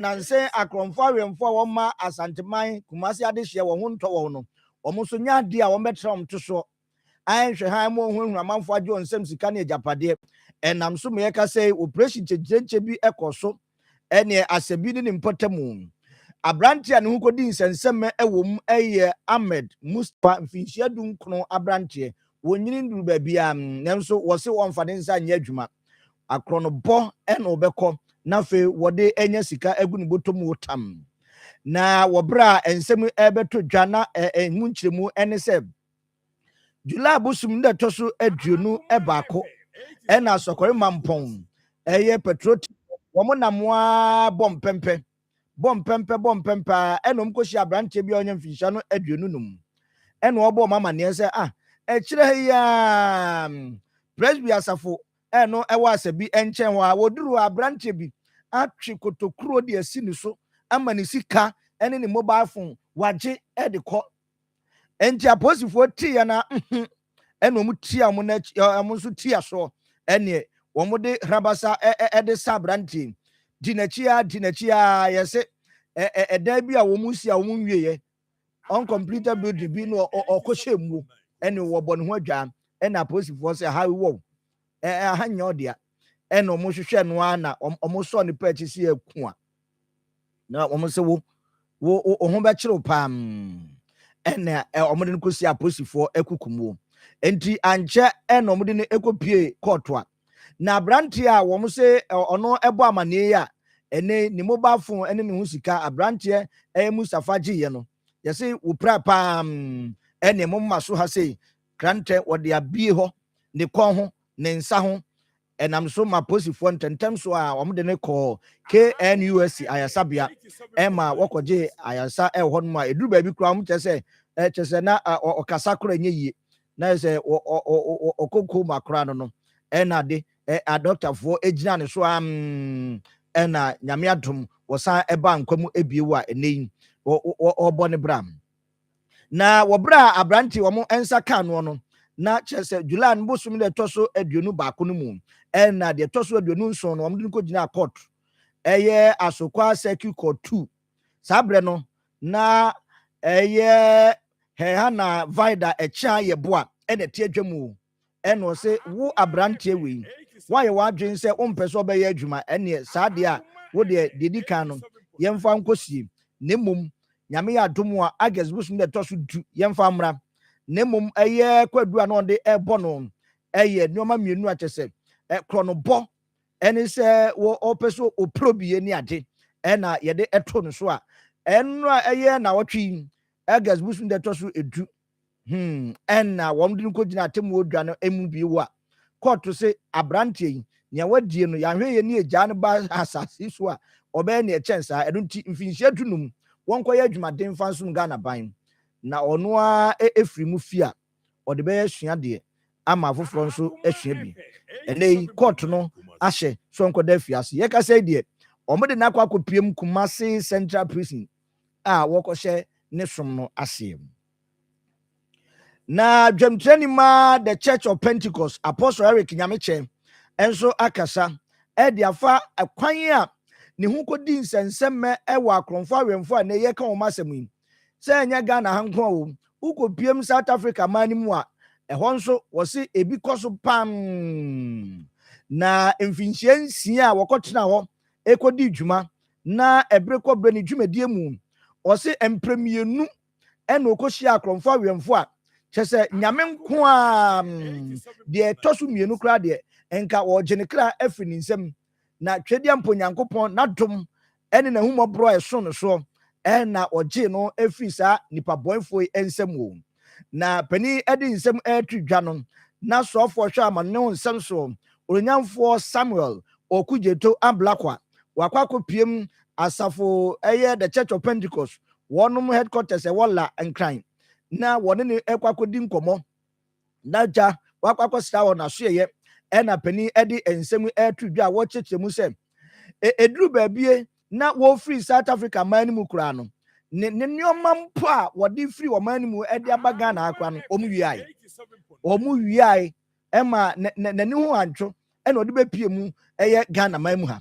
nanse akromfo awemfo a wɔma asanteman kumase adehye wɔn ho ntɔ wɔn no wɔn so nya ade a wɔn bɛtra wɔn to so ahwɛ han mo ho amanfo agye wɔn nsɛm sika ne agyapadeɛ ɛnam so me yɛka sɛ operation kyekyerekye bi ɛkɔ so ɛne asɛbi ne mpɔtamu abrante a ne ho kɔdi nsɛnsɛm ɛwɔ mu ɛyɛ Ahmed Mustafa mfinhyia dunkono abrante wɔnyini nduru baabi a nanso wɔse wɔn fa ne nsa nyɛ adwuma akorɔ no bɔ ɛna ɔbɛkɔ na fe wɔde enya sika agu ne bɔtɔm wotam na wɔbra ensɛm ɛbɛto dwa na mu nkyeremu ɛne sɛ July busum da toso aduonu ɛbaako ɛna sɔkɔre mampɔn ɛyɛ petrot wɔn namoa bompempe ɛna mkoshi abrante bi onye mfinhyia no aduonu num ɛna ɔbɔ mama ne sɛ ɛkyerɛ ya presby asafo ɛno ɛwɔ asabi ɛnkyɛn hɔ a woduru abrante bi atwe kotokuro de asi ne so ama ne sika ɛne ne mobile phone wagye ɛde kɔ enti aposifo tie na ɛna ɔmo tia mo na ɔmo nso tia so ɛne wɔn de rabasa ɛde sa abrante dinachia yɛsɛ ɛdan bi a wɔn si a wɔn nwie uncompleted building bi no ɔkɔhyɛ mu ɛne wɔbɔ ne ho adwa ɛna aposifo sɛ ha wɔ ha nyɛ ɔdea ɛna ɔmo hwehwɛ no ana ɔmo sɔ ne pɛkyi si akua na ɔmo sɛ wo ho bɛkyerɛw pam ɛna ɔmo de no kɔsi aposifo akukum enti ankyɛ ɛna ɔmo de no ekɔpie kɔɔtoa na abrante a wɔn sɛ ɔno ɛbɔ amaneɛ a ɛne ne mobile phone ɛne ne ho sika abrante ɛyɛ Mustafa gyeɛ no yɛsɛ wopra pam ɛne mo mma so ha sɛ krantɛ wɔde abie hɔ ne kɔn ho ne nsa ho ɛnam so ma posifoɔ ntɛntɛm so a wɔn de ne kɔ KNUSC ayasabea ɛma wɔkɔgye ayasa ɛwɔ hɔ no a eduru baabi kura wɔn kyerɛ sɛ na ɔkasa kora nye yie na sɛ ɔkoko makora no ɛna de adɔktafoɔ egyina ne so ɛna nyame adom wɔsan ɛba nkwa mu ebiewu a ɛnɛ yi ɔbɔ ne bra na wɔbra abrante wɔn nsa ka no na kyerɛ sɛ July no bosom de ɛtɔ so aduonu baako no mu ɛna de ɛtɔ so aduonu nson no wɔn de kɔ gyina court ɛyɛ Asokwa Circuit Court 2 saa brɛ no na ɛyɛ hɛhana vida ɛkyɛn yɛ boa ɛna tie dwa mu ɛna ɔsɛ wo abrante wei wayɛ wadwen sɛ wompɛ sɛ ɔbɛyɛ adwuma ɛne saa deɛ a wo deɛ dedi kan no yɛmfa nkɔsie ne mmom nyame yɛ adom a August bosom de ɛtɔ so du yɛmfa mmra ne mmom ɛyɛ kwadua na ɔde ɛbɔ no ɛyɛ nneɛma mmienu a kyɛ sɛ korɔ no bɔ ɛne sɛ ɔpɛ so opro bie ne ade ɛna yɛde ɛto no so a ɛno a ɛyɛ na wɔtwe August bosom de ɛtɔ so edu ɛna wɔn de ko gyina atemu odwa no emu bi wa court sɛ abrante yi nea wadie no yɛahwɛ yɛ ne agya no ba asase so a ɔbɛyɛ ne ɛkyɛn saa ɛno nti mfinhyia dunum wɔn kɔyɛ adwumaden fa nso Ghana ban na ɔno a efiri mu fia ɔde bɛyɛ sua deɛ ama afoforɔ nso asua bi ɛnɛ yi court no ahyɛ so nkɔda afiase yɛkasa deɛ ɔmo de n'akɔ akɔpiem Kumasi Central Prison a wɔkɔhyɛ ne som no aseɛ na dwamtrani ma the Church of Pentecost Apostle Eric Nyameche enso akasa ɛde afa akwan a ne ho kɔdi nsɛnsɛm ɛwɔ akrɔmfo awɛmfo a ne yɛ ka wɔn asɛm yi sɛ nya Ghana hanko a ukopiem South Africa man mu a ɛhɔ nso wɔse ebi kɔ so pam na mfinhyia nsia a wɔkɔtena hɔ ekɔdi dwuma na ɛbere kɔbrɛ ne dwumadie mu wɔse mpremienu ɛna okɔhyia akrɔmfo awɛmfo a kyɛ sɛ nyame nko a deɛ ɛtɔ so mmienu kora deɛ enka wɔgye ne kra afiri ne nsam na twɛdeɛ mpo Nyankopɔn n'adom ɛne n'ahumɔborɔ ɛso no so ɛna ɔgye no afiri saa nipa bɔnfo nsam wo na pani ɛde nsam ɛtwi dwa no na sɔfo hwɛ ama ne ho nsam so oronyamfo Samuel Okudzeto Ablakwa wakɔ piem asafo ɛyɛ the Church of Pentecost wɔnom headquarters ɛwɔ nkran na wɔne ne ɛkwakɔdi nkɔmɔ na gya wakɔsra wɔ n'asoɛyɛ ɛna pani ɛde nsam ɛtwi dwa wɔkyekyere mu sɛ eduru baabie na wɔfiri South Africa man mu kura no ne nneɛma mpo a wɔde firi wɔn mu ɛde aba Ghana akwa no ɔmo wiae ɛma n'ani ho antwo ɛna ɔde bɛpie mu ɛyɛ Ghana man mu ha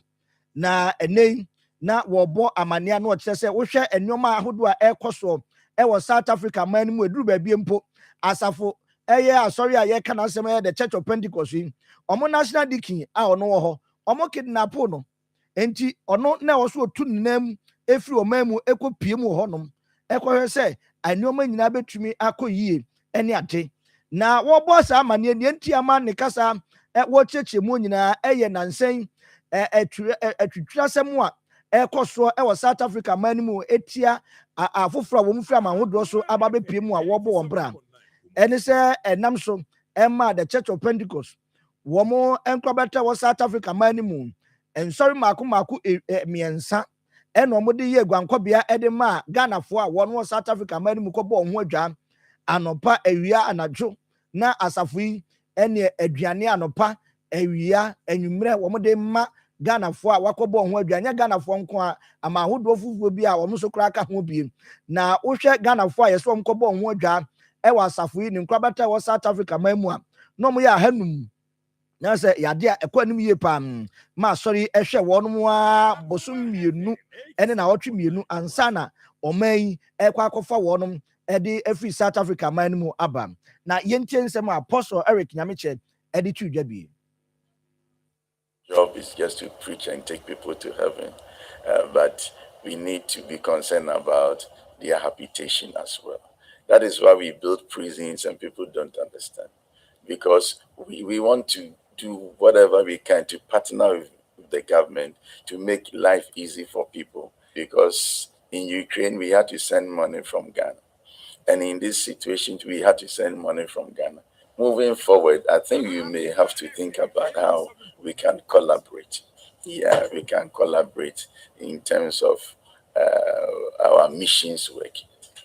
na ɛnɛ na wɔbɔ amanneɛ no ɔkyerɛ sɛ wohwɛ nneɛma ahodoɔ a ɛrekɔ soɔ ɛwɔ South Africa man no mu eduru baabi mpo asafo ɛyɛ asɔre a yɛka n'asɛm ɛyɛ the Church of Pentecost yi ɔmo national deacon a ɔno wɔ hɔ ɔmo kidnap no enti ɔno na ɛwɔ so otu nenam efiri ɔman mu ekɔ pie mu wɔ hɔnom ɛkɔhwɛ sɛ nneɛma nyinaa betumi akɔ yie ɛne ade na wɔbɔ saa amanneɛ deɛ nti ama ne kasa wɔkyerɛkyerɛ mu nyinaa ɛyɛ nansɛn atwitwirasɛm a ɛkɔ soɔ ɛwɔ South Africa man no mu etia afoforɔ a wɔn firi amahodoɔ so aba bepie mu a wɔbɔ wɔn bra ɛne sɛ ɛnam so ɛma the Church of Pentecost wɔn nkɔbɛtɛ wɔ South Africa man no mu nsɔre mako mmiɛnsa ɛna wɔn de yɛ guankɔbea ɛde ma Ghanafoɔ a wɔn wɔ South Africa man no mu kɔbɔ wɔn ho adwa anɔpa awia anadwo na asafo yi ɛne aduane anɔpa awia anwummerɛ wɔn de ma Ghanafoɔ a wakɔbɔ ho aduane Ghanafoɔ nko a ama ahodoɔ fufuo bi a wɔn nso kora aka ho biem na wohwɛ Ghanafoɔ a yɛsɛ wɔn kɔbɔ ho adwa ɛwɔ asafo yi ne nkorabata wɔ South Africa man mu a na wɔn yɛ ahanum na sɛ yade a ɛkɔ anim yie paa ma asɔre ɛhwɛ wɔn a bosom mmienu ɛne na wɔtwe mmienu ansa na ɔman yi ɛkɔ akɔfa wɔn ɛde afiri South Africa man mu aba na yɛntie nsɛm a Apostle Eric Nyamiche ɛde tu dwa bi. Job is just to preach and take people to heaven, but we need to be concerned about their habitation as well. That is why we build prisons, and people don't understand, because we want to do whatever we can to partner with the government to make life easy for people, because in Ukraine we had to send money from Ghana, and in this situation we had to send money from Ghana. Moving forward, I think we may have to think about how we can collaborate. Yeah, we can collaborate in terms of our missions work.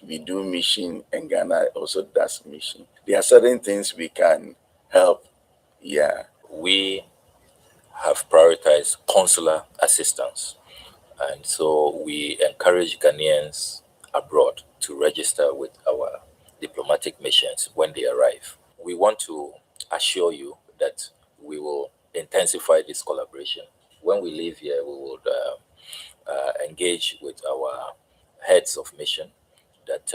We do mission, and Ghana also does mission. There are certain things we can help. Yeah. We have prioritized consular assistance, and so we encourage Ghanaians abroad to register with our diplomatic missions when they arrive. We want to assure you that we will intensify this collaboration. When we leave here, we will engage with our heads of mission that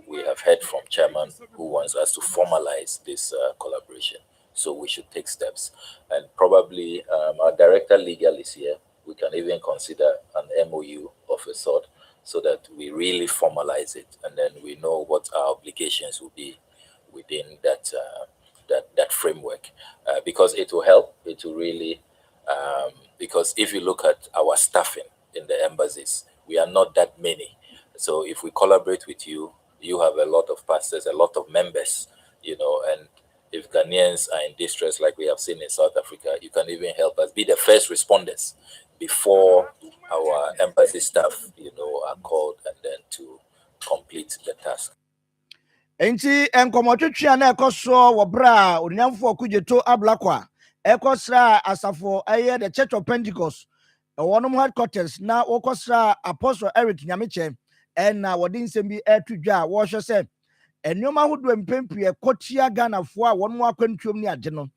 we have heard from chairman who wants us to formalize this collaboration. So we should take steps. And probably our director legal is here. We can even consider an MOU of a sort so that we really formalize it. And then we know what our obligations will be within that framework, because it will help. It will really, because if you look at our staffing in the embassies, we are not that many. So if we collaborate with you, you have a lot of pastors, a lot of members, and if Ghanaians are in distress, like we have seen in South Africa, you can even help us be the first responders before our embassy staff, are called, and then to complete the task. Enti enkomotwetwe a na ekoso wo bra onyamfo kugyeto ablakwa ekosra asafo eye the Church of Pentecost wonom headquarters na wokosra Apostle Eric Nyamiche na wodi nsem bi atudwa wo hwe se enwoma hodo mpempie kotia Ghanafo a wonom akwantuom ni age no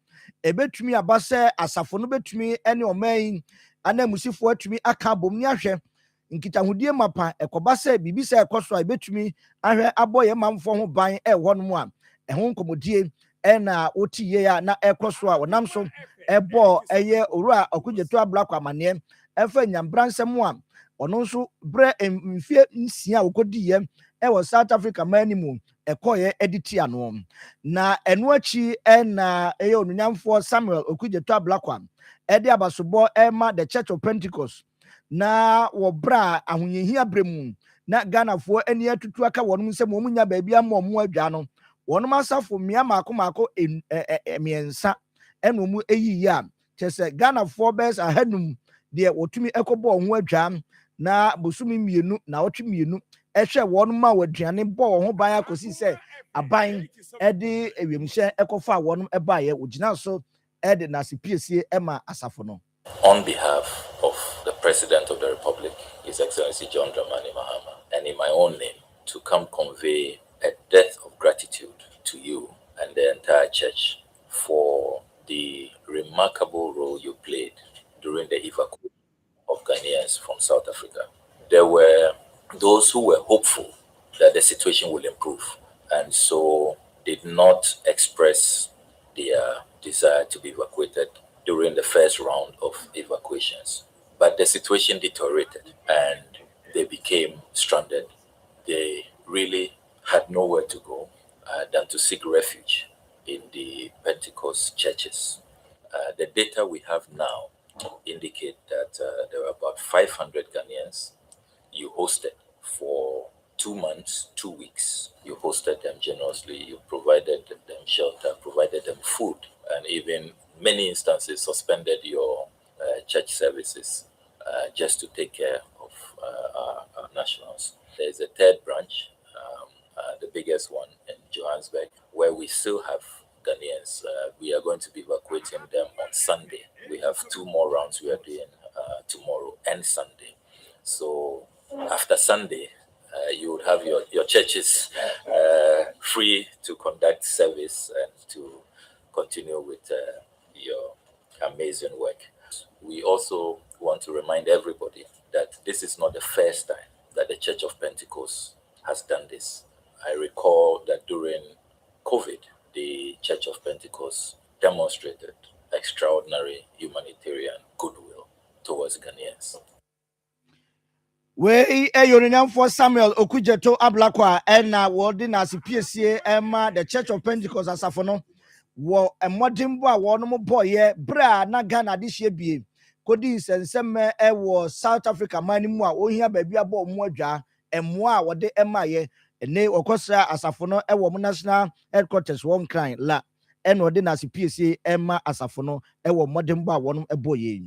ebetumi aba se asafo no betumi ene oman anamusifo atumi aka bom ni ahwe nkitahudie mapa ekoba se bibisa ekoso ebetumi ahwe aboye mamfo ho ban ehonum a ehon nkomodie na otiye ya na ekoso a wonam so ebo eye owura okugyeto ablakwa amane efa nyambransem a ono nso bre mfie nsia okodiye ewo South Africa manimu ekoye editia no na eno achi na eye onunyamfo Samuel okugyeto ablakwa ede abasobo ema the Church of Pentecost na wobra ahonyehia bremu na Ghanafoɔ ani atutu aka wɔnom nsɛm wɔn nya baabi ama ɔmo adwa no wɔnom asafo mmea maako mmiɛnsa ɛna ɔmo eyiyi a kyerɛ sɛ Ghanafoɔ bɛs ahanum deɛ wɔtumi ɛkɔbɔ ɔmo adwa na bosumi mmienu na wɔtwe mmienu ɛhwɛ wɔnom ma wɔaduane bɔ wɔn ho ban akɔsi sɛ aban ɛde ewiemhyɛ ɛkɔfa wɔnom ɛbaayɛ wɔgyina so ɛde n'asepiesie ɛma asafo no. On behalf of the President of the Republic, His Excellency John Dramani Mahama, and in my own name, to come convey a debt of gratitude to you and the entire church for the remarkable role you played during the evacuation of Ghanaians from South Africa. There were those who were hopeful that the situation will improve, and so did not express their desire to be evacuated during the first round of evacuations. But the situation deteriorated and they became stranded. They really had nowhere to go than to seek refuge in the Pentecost churches. The data we have now indicate that there were about 500 Ghanaians you hosted for 2 months, 2 weeks. You hosted them generously, you provided them shelter, provided them food, and even many instances suspended your church services just to take care of our nationals. There's a third branch, the biggest one in Johannesburg, where we still have Ghanaians. We are going to be evacuating them on Sunday. We have 2 more rounds we are doing tomorrow and Sunday. So after Sunday, you would have your churches free to conduct service and to continue with your amazing work. We also want to remind everybody that this is not the first time that the Church of Pentecost has done this. I recall that during COVID, the Church of Pentecost demonstrated extraordinary humanitarian goodwill towards Ghanaians. Wei for Samuel Okujeto Ablakwa ena wodi na sipiesie ema the Church of Pentecost asafo no wo emodimbo a wo no mo boye bra na Ghana de hye kodi nsensem wo South Africa manimu a ohia baabi abo mo adwa emmoa a wode emaye ene okosra asafo no wo mo national headquarters one crime la eno de na sipiesie ema asafo no wo modimbo a wo no boye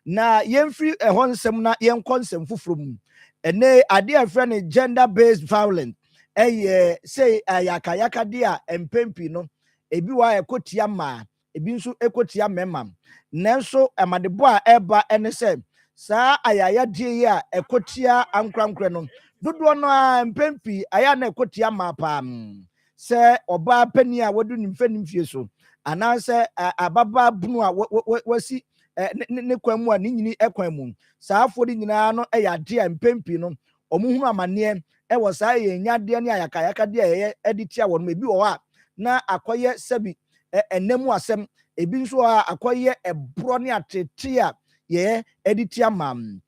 na yemfiri ehon nsem na yenkonsem fufuru ene ade a friend gender based violence say ayaka dia empempi no ebi wa ekotia ma ebi nso ekotia mema nanso amadebo a eba ene se saa ayaya die a ekotia ankrankre no dodo no a empempi aya na ekotia ma pa se oba pani a wodu nimfe nimfie so ana se ababa bunu a wasi ne kwamu a nyini ekwamu saa afori nyina no ade a mpempi no omuhunu amane wo saa yenyade ne ayaka de a editia won ebi wo a na akoye sabi enemu asem ebi nso a akoye ebro ne atete a ye editia mam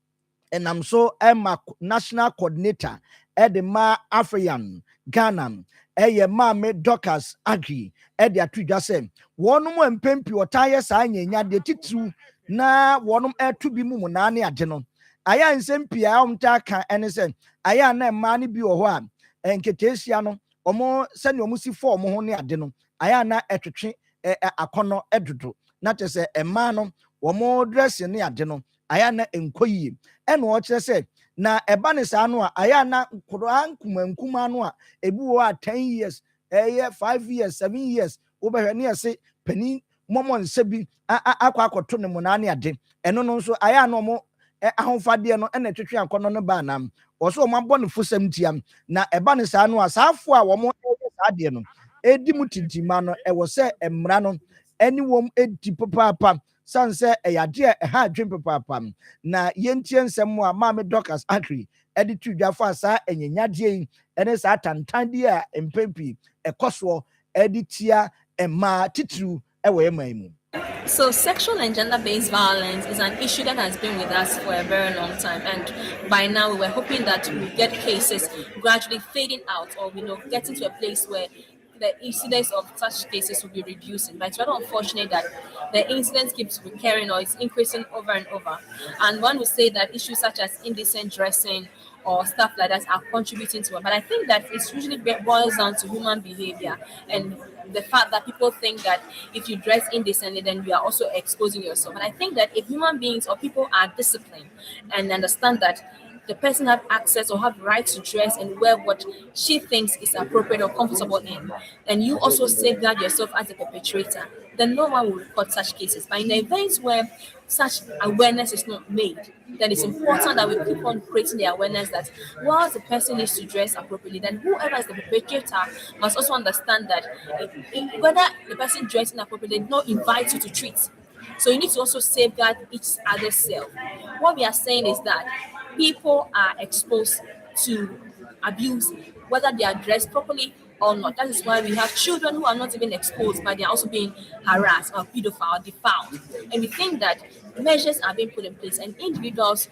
enam so ema national coordinator edema African Ghana Mame Docas Agri de atudwa se wonum empempi otaye saa nyanyade titru na wonum etu bi mu na ne ade no aya nsempia omta ka ene se aya na ma ne bi wo ho a enketesia no omo se ne omo si fo omo ho ne ade no aya na etwetwe akono edudu na tese ema no omo dress ne ade no aya na enkoyi ene o kire se na eba ne saa no a aya na nkoro ankumankuma no a ebi wo a 10 years 5 years 7 years wo behwe ne ase pani momo nse bi akwakoto ne mo na ne ade eno no nso aya na omo ahofade no ene twetwe ankono no ba nam oso omo abɔ ne fosam tiam na eba ne saa no a saafo a wo mo saa de no edi mu tintima no ewo se emra no eni wom edi papa sanse eyade ha adwen papa na yentie nsem a Mame Docas Agri edi tudwafo asa enyanyade ene saa tantande a empempi ekoso edi tia ema titru ewo emaimu. So sexual and gender-based violence is an issue that has been with us for a very long time, and by now we were hoping that we get cases gradually fading out, or getting to a place where the incidence of such cases will be reducing. But it's rather unfortunate that the incidence keeps recurring or it's increasing over and over. And one would say that issues such as indecent dressing or stuff like that are contributing to it. But I think that it's usually boils down to human behavior and the fact that people think that if you dress indecently, then you are also exposing yourself. And I think that if human beings or people are disciplined and understand that the person have access or have right to dress and wear what she thinks is appropriate or comfortable in, and you also safeguard yourself as a perpetrator, then no one will report such cases. But in the events where such awareness is not made, then it's important that we keep on creating the awareness that whilst the person needs to dress appropriately, then whoever is the perpetrator must also understand that whether the person dressing appropriately did not invite you to treat. So you need to also safeguard each other's self. What we are saying is that people are exposed to abuse, whether they are dressed properly or not. That is why we have children who are not even exposed, but they are also being harassed or pedophile, defiled. And we think that measures are being put in place, and individuals,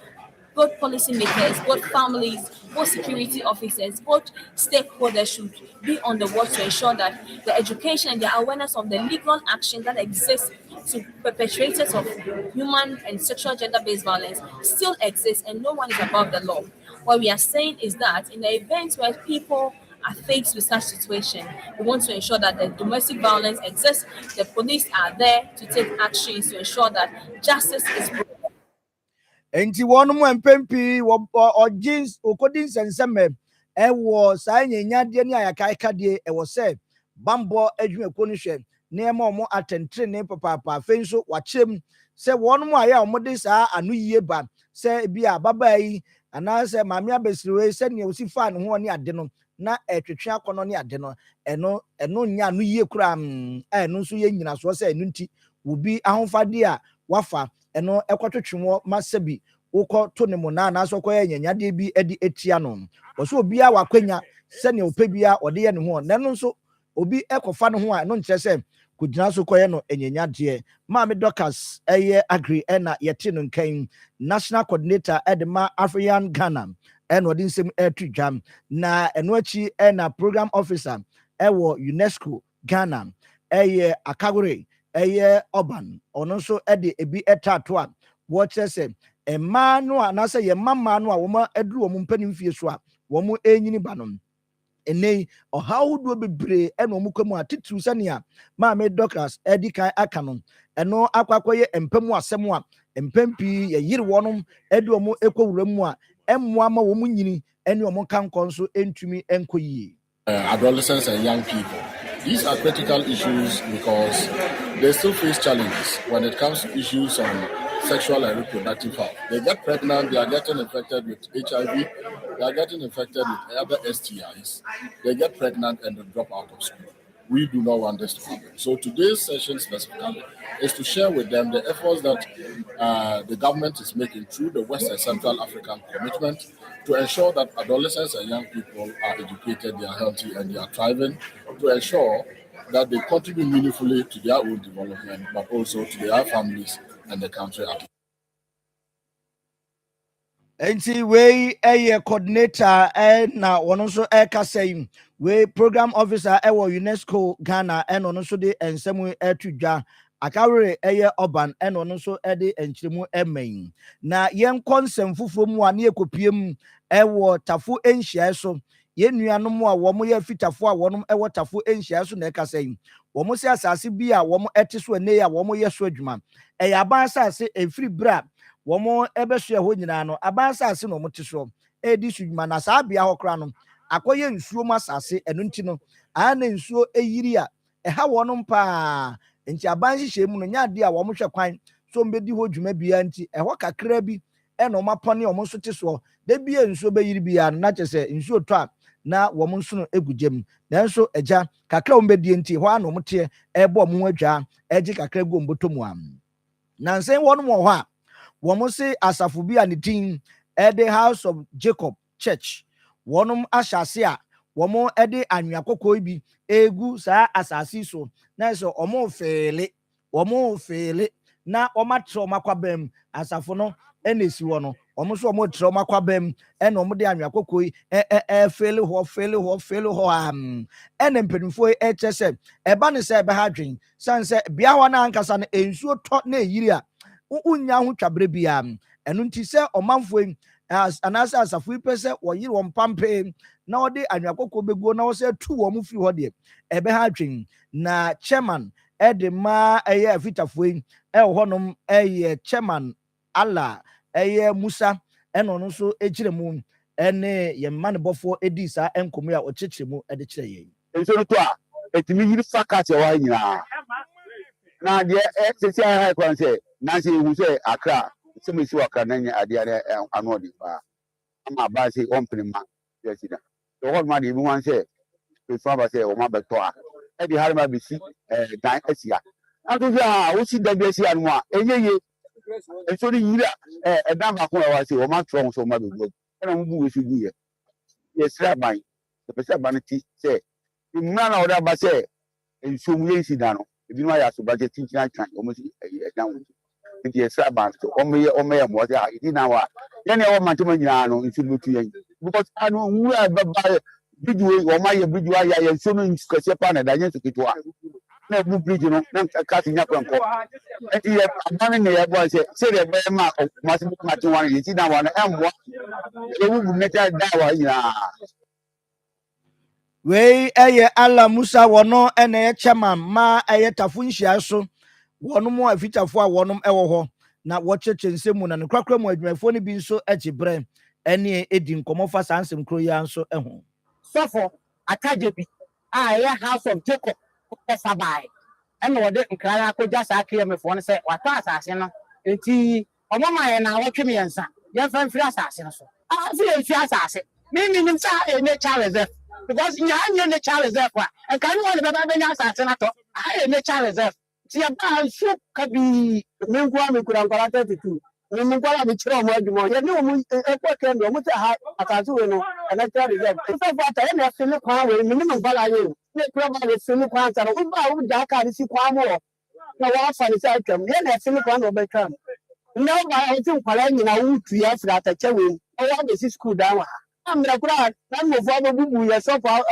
both policymakers, both families, both security officers, both stakeholders should be on the watch to ensure that the education and the awareness of the legal action that exists to perpetrators of human and sexual gender-based violence still exists, and no one is above the law. What we are saying is that in the event where people are faced with such situation, we want to ensure that the domestic violence exists, the police are there to take actions to ensure that justice is brought. Enti wɔnom mpempi ɔgye okodi nsɛnsɛmɛ ɛwɔ saa nyenyadeɛ ne ayakaikadeɛ ɛwɔ sɛ bambɔ adwumakuo no hwɛ nneɛma ɔmo atɛntrene papaapa afei nso wakyerɛm sɛ wɔnom a yɛ a ɔmo de saa ano yie ba sɛ bi a babaa yi anaasɛ maame abɛsiriwe sɛnea osi faa ne ho ne ade no na ɛtwetwe akɔnɔ ne ade no ɛno nya ano yie kura ɛno nso yɛ nyinasoɔ sɛ ɛno nti obi ahofadeɛ a wafa ɛno ɛkɔtwetwe wɔ masabi wokɔ to ne mu na anaasɛ ɔkɔyɛ nyanyadeɛ bi ɛde etia no wɔso obiara wakwanya sɛnea opɛ bia ɔde yɛ ne ho nɛno nso obi ɛkɔfa ne ho a ɛno nkyerɛ sɛ kugyina so kɔyɛ no enyanyadeɛ maame Dorcas ɛyɛ agri ɛna yɛte no nkan national coordinator ɛde ma African Ghana ɛna ɔde nsɛm ɛto dwam na ɛno akyi ɛna program officer ɛwɔ UNESCO Ghana ɛyɛ Akagore ɛyɛ Oban ɔno nso ɛde ebi ɛtato a wɔkyerɛ sɛ mmaa no a anaasɛ yɛ mmaa no a wɔn aduru wɔn mpanimfie so a wɔn enyini ba no ene ɔhaw do bebree ɛna wɔn kɔ mu a titiri sɛnea maame Dorcas ɛdi kan aka no ɛno akɔyɛ mpamu asɛm a mpam pii yɛyere wɔn ɛde wɔn ekɔ wura mu a ɛmmoa ma wɔn nyini ɛne wɔn kankɔ nso ntumi nkɔ yie. Adolescents and young people. These are critical issues because they still face challenges when it comes to issues on sexual and reproductive health. They get pregnant, they are getting infected with HIV, they are getting infected with other STIs. They get pregnant and they drop out of school. We do not want this to happen. So today's session specifically is to share with them the efforts that the government is making through the West and Central African Commitment to ensure that adolescents and young people are educated, they are healthy, and they are thriving, to ensure that they contribute meaningfully to their own development, but also to their families and the country at large. Enti we coordinator na wɔn nso ɛkasa yi we program officer ɛwɔ UNESCO Ghana ɛna ɔno nso de nsɛm ɛto dwa Akawere Oban ɛna ɔno nso ɛde nkyerɛmu ɛmɛn na yɛn kɔnsɛm foforɔ mu a ne yɛkɔpie mu ɛwɔ tafo nhyiaeɛ so yɛn nuanom a wɔn yɛ fitafo a wɔn ɛwɔ tafo nhyiaeɛ so na ɛkasa yi wɔn sɛ asase bi a wɔn ɛte so ɛnɛ a wɔn yɛ so adwuma ɛyɛ aban asase efiri bra wɔn ɛbɛso ɛhɔ nyinaa no aban asase na wɔn te so ɛdi so adwuma na saa bea hɔ koraa no akɔyɛ nsuo mu asase ɛno nti no ana nsuo ɛyiri a ɛha wɔn paa nti aban hyehyɛ mu no nya ade a wɔn hwɛ kwan so mbɛdi hɔ dwuma bia nti ɛhɔ kakra bi ɛna wɔn apɔne wɔn nso te so de bia nsuo bɛyiri bia no na kyerɛ sɛ nsuo tɔ a na wɔn nso no egu gyam nanso ɛgya kakra wɔn bɛdie nti hɔ ana wɔn teɛ ɛbɔ wɔn adwa ɛgye kakra gu wɔn bɔtɔ mu am nansan wɔn wɔ hɔ a wɔn se asafo bi a ne din ɛde House of Jacob Church wɔn ahyɛ ase a wɔn ɛde anwea kɔkɔɔ bi egu saa asase so na sɛ wɔn fɛɛle na wɔn atrɛ wɔn akɔbɛn asafo no ɛna esi hɔ no wɔn nso wɔn trɛ wɔn akɔbɛn ɛna wɔn de anwea kɔkɔɔ yi fɛɛle hɔ ɛna mpanimfoɔ yi ɛkyɛ sɛ ɛba ne sɛ ɛbɛha adwene san sɛ bea hɔ na ankasa no nsuo tɔ na eyiri a unya ho twabere bia ɛno nti sɛ ɔmanfoɔ yi anaasɛ asafo yi pɛ sɛ wɔyere wɔn pampe na wɔde anwea kɔkɔɔ bɛguo na wɔsɛ tu wɔn firi hɔ deɛ ɛbɛha adwene na chairman ɛde ma ɛyɛ afitafoɔ yi ɛwɔ hɔnom ɛyɛ chairman ala ɛyɛ Musa ɛna ɔno nso ɛkyerɛ mu ɛne yɛn mma ne bɔfoɔ ɛdi saa nkɔmɔ a ɔkyekyere mu ɛde kyerɛ yɛn. nso no to a ɛtumi yiri fakat ɛwɔ ha nyinaa na deɛ ɛsisi ayɛ ha kwan sɛ nansi ehu sɛ Accra sɛm esi wɔ Accra na nyɛ adeɛ ano ɔde paa ama aba sɛ ɔmpene ma yɛsi da ɛwɔ hɔ ma deɛ ebi wan sɛ efu aba sɛ wɔn abɛtɔ a ɛde ha ma besi dan asi a Atu ya osi WC anwa eyeye eso ni yira dan ba ko wa se o ma tro so ma be go na mu we su guye yes ra ban the person ban ti say imra na oda ba say enso mu yesi da no ebi no ya so ba je tin tin twan o mo si dan wo ti yes ra ban so o me mo ya idi na wa ye ne o ma ti mo nyina no nsu lu tu yen because anu wu ba ba bijuwe o ma ye bijuwa ya ye so no nsikase pa na da yen so kitwa na bu bridge no na ka ti nya kwanko enti ye amane ne ye bo se de be ma o ma si ma ti wan ye ti na wa na embo e wu bu meta da wa nya wei eye ala musa wono ene ye chairman ma eye tafo nhia so wono mo afitafo a wono ewo ho na wo cheche nsemu na ne kwakra mu adwumafo ne bi nso agibre ene edi nkomo fa sansem kro ya nso eho sɔfo akaje bi a ɛyɛ house of jacob kɔfa bae ɛna wɔde nkran akɔgya saa kiyamfoɔ no sɛ watɔ asase no nti ɔmo ma yɛ na wɔtwe mmiɛnsa yɛmfa mfiri asase no so afi yɛmfi asase mimi nim sɛ ayɛ nature reserve because nyɛ nature reserve a nka ne wɔne bɛba bɛnya asase no atɔ ayɛ nature reserve nti yɛbaa nso ka bi menkoa mekura nkwara 32 nkwara mekyerɛ ɔmo adwuma yɛne ɔmo ɛkɔ kɛndɛ ɔmo sɛ ha asase wei no natural reserve sɛfo ata yɛne ɛfe ne kwan wei mene nkwara yɛ ne kura ba yɛfe ne kwan nsa no woba a wogya aka ne si kwan mu hɔ na wɔafa ne sɛ atwam yɛne ɛfe ne kwan na ɔbɛtwam nnɛ woba a wɔte nkwara nyina wotu yɛ afiri atakyɛ wei mu ɔwɔ abɛsi skul dan wɔ ha mmerɛ kora na mmɔfoɔ abɛbubu yɛ sɔfo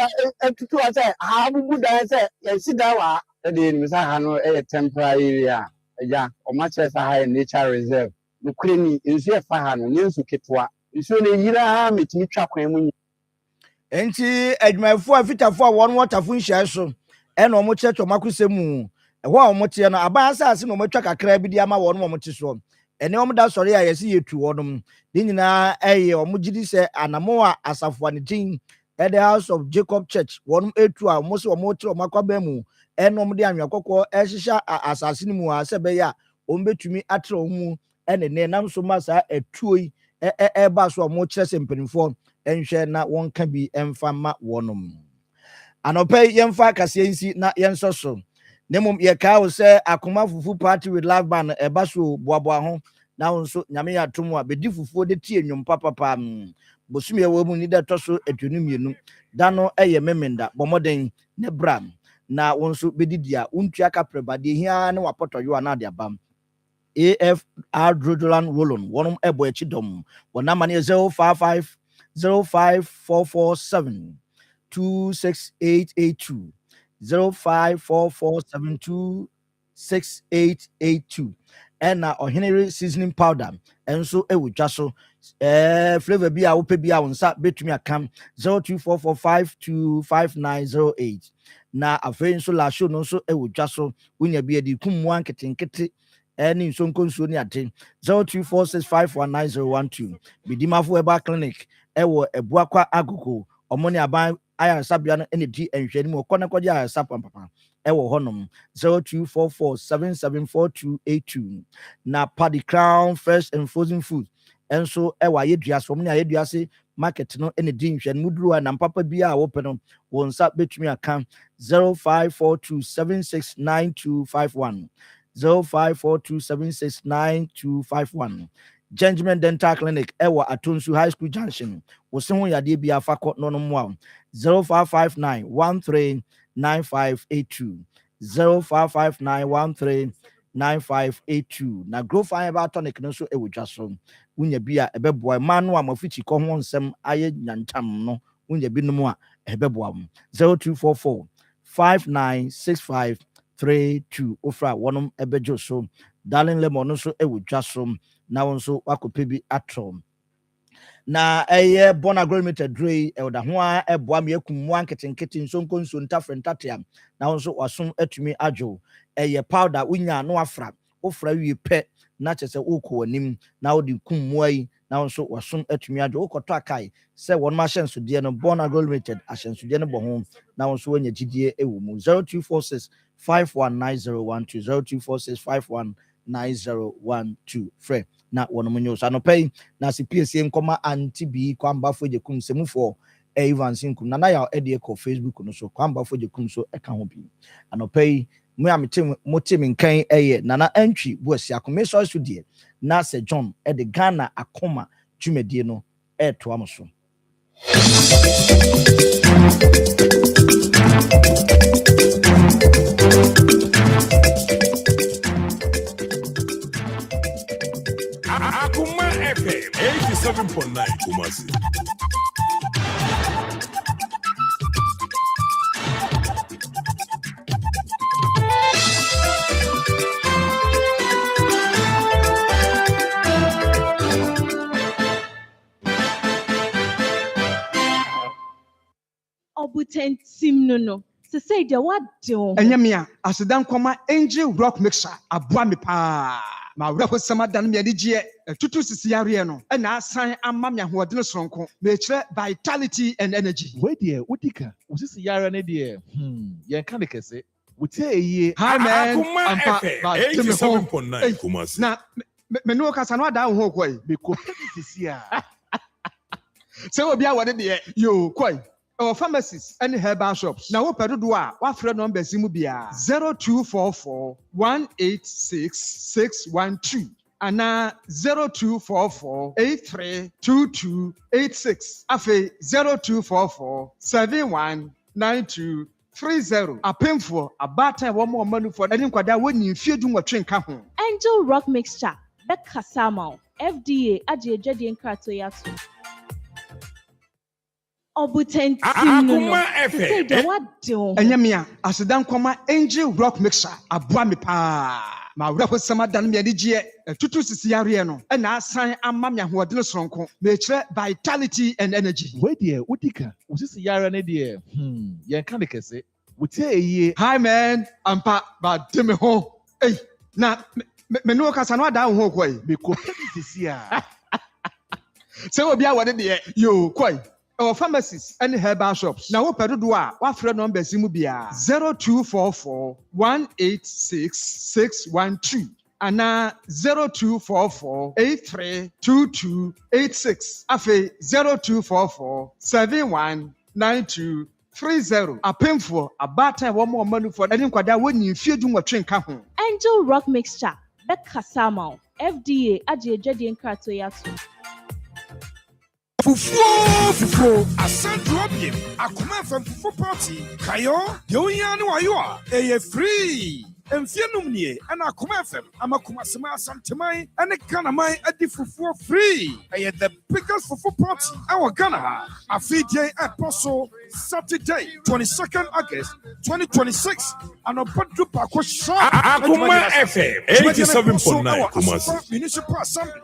atutu hɔ sɛ ha abubu dan sɛ yɛsi dan wɔ ha ɛdeɛ nim sɛ ha no ɛyɛ temporary area agya ɔma kyerɛ sɛ ha yɛ nature reserve nokure ni nsu ɛfa ha no ne nsu ketewa nsuo no yira metumi twa kwan mu enti adwumafo afitafo a wono watafo nhia so ene omo cheche omakosemu ɛhɔ a omo te no aban asase na omo twa kakra bi di ama wono omo te so ene omo da sɔre a yɛse yɛtu wonom de nyinaa ɛyɛ omo gidi sɛ anamo a asafo ne din at the house of jacob church wonom etu a omo se omo te omakwaba mu ene omo de anwa kokɔ ɛhyehyɛ asase ne mu a sɛ bɛyɛ a omo betumi atre omo ene ne nam so ma saa etuo yi ɛba so omo kyerɛ sɛ mpanimfoɔ enhwɛ na wɔnka bi emfa ma wɔnom anɔpɛ yɛmfa kaseɛ nsi na yɛnsɔ so nemom yɛkaa wo sɛ akoma fufu party with live band ɛba so boaboa ho na wo nso nyame yɛ atom a bɛdi fufuo de tie nnwom papapa bosumi ɛwɔ mu ni dɛ tɔ so aduonu mmienu da no ɛyɛ memenda bɔmmɔden ne bra na wo nso bɛdidi a wontua kaprɛ ba deɛ hia ne wapɔtɔyo a na ade aba AFR Drodolan Rollon wɔnom ɛbɔ akyi dɔm wɔnama ne 055 05447 26882 05447268882 ɛna ɔhenere seasoning powder ɛnso ɛwɔ dwa so flavor bi a wopɛ bi a wo nsa betumi akam 0244525908 na afei nso la show no nso ɛwɔ dwa so wonya bi adi kumwa nketenkete ɛne nsonkonsuo ne ade 0246519012 bidimafo herbal clinic ɛwɔ ebuakwa agogo ɔmo ne aban ayaresabea no ɛne di nhwɛni mu ɔkɔ ne kɔgye ayaresa pampapa ɛwɔ hɔnom 0244774282 na Paddy Crown fresh and frozen food ɛnso ɛwɔ ayɛdua so ɔmo ne ayɛdua se market no ɛne di nhwɛni mu duru a nam papa bi a wɔpɛ no wɔn nsa betumi aka 0542769251 0542769251 Gentleman Dental Clinic ewa Atunsu High School Junction wose ho yade bia fakọ no no mo 0559139582 0559139582 na Grow Fiber Tonic no so ewo dwa so wunya bia ebeboa ma no amafichi kọ ho nsem aye nyantam no wunya bi no mu a ebeboa 0244 596532 ofra wonom ebejo so Darling Lemon no so ewo dwa so na wonso wakope bi atrom na eye bona grommeter dre da ho a eboa me akum mu anketenkete nsonko nso ntafrentatia na wonso wasom atumi adwo eye powder unya no afra ofra wie pe na chese ukọ anim na odi kum mu ai na wonso wasom atumi adwo ukoto akai se won ma hyenso de no bona grommeter ahyenso de no bo ho na wonso wanya gidie ewo mu 0246 519012 0246519012 frɛ na wɔnom nyɛ so anɔpɛ na se PSA nkɔma anti bi kwambafo gye kum semufo Evans nkum na ya ɛde kɔ Facebook no so kwambafo gye kum so ɛka ho bi anɔpɛ mo a mote me nkan eye nana antwi boasi akome so so die na se John e de Ghana Akoma dwumadie no to am so. Akoma FM 87.9 Kumasi. Obutentim no. Se say de what do? Enyamia, asedan kwama Angel Rock Mixer aboa me pa. Ma wrako sama dan me adigye tutu sisi yare no. E na asan ama me ahoɔden soronko. Me kire vitality and energy. Wait there, udika. Usisi yare ne there. Yen kan de kese. Wote eye. Hi man. Akoma FM 87.9 Kumasi. Na me no kasa no ada ho koi. Me ko sisi a. Se obi a wode de yo koi. Our pharmacies and herbal shops. Now, what do I? What friend number Zimubia 0244 186 612 and now 0244 832286. Afe 0244 719230. A painful, a batter, one more money for any quadra when you feel doing what train come. Angel Rock Mixture. Becca Samo. FDA. Aji Jadi and Kratoyatu. Obutentim Akoma FM. Say what do? Enyamia, asedan kwama Angel Rock Mixer aboa me pa. Ma wrako sama dan me adigye tutu sisi yare no. E na asan ama me ahoɔden soronko. Me kire vitality and energy. Wait there, udika. Usisi yare ne there. Yen kan de kese. Wote eye. Hi man, ampa ba de me ho. Hey, na me no kasa no ada ho koi. Me ko sisi a. Se obi a wode de yo koi. Our pharmacies and herbal shops. Now, what do I? What friend number Zimubia 0244 186 612 and now 0244 832286. Afe 0244 719230. A painful, a batter, one more money for any quadra when you feel doing what train come. Angel Rock Mixture. Becca Samo. FDA. Aji Jadi and Kratoyatu. Fufu Asante Obiem Akoma FM Fufu Party Kayo Yoyan Wayoa free Emfianum nie and Akoma FM Amakuma Sema Santemai and the Kanamai at the Fufu free the biggest Fufu Party our Ghana a day apostle Saturday 22nd August 2026 and a Padru Pako Akoma FM 87.9 Kumasi Municipal Assembly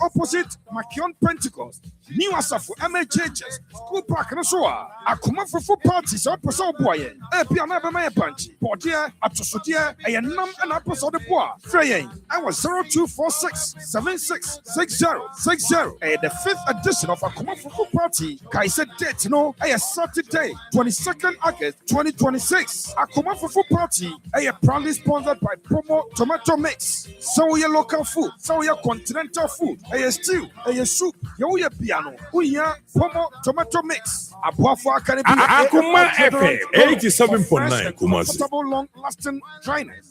opposite Makion Pentecost, New Asafo, MHHS, School Park, and so on. Akoma Fufu parties, Apostle Boy, Piana Bama Punch, Portia, Atosodia, a num and Apostle de Bois, Freying. I was 0246 766060. The 5th edition of Akoma Fufu Party, Kaisa date, no, a Saturday, 22nd August 2026. Akoma Fufu Party, a proudly sponsored by Promo Tomato Mix. So your local food, so your continental food, a stew, a soup, your piano, Pomo Tomato Mix. Akoma FM 87.9 Kumasi. Long-lasting dryness.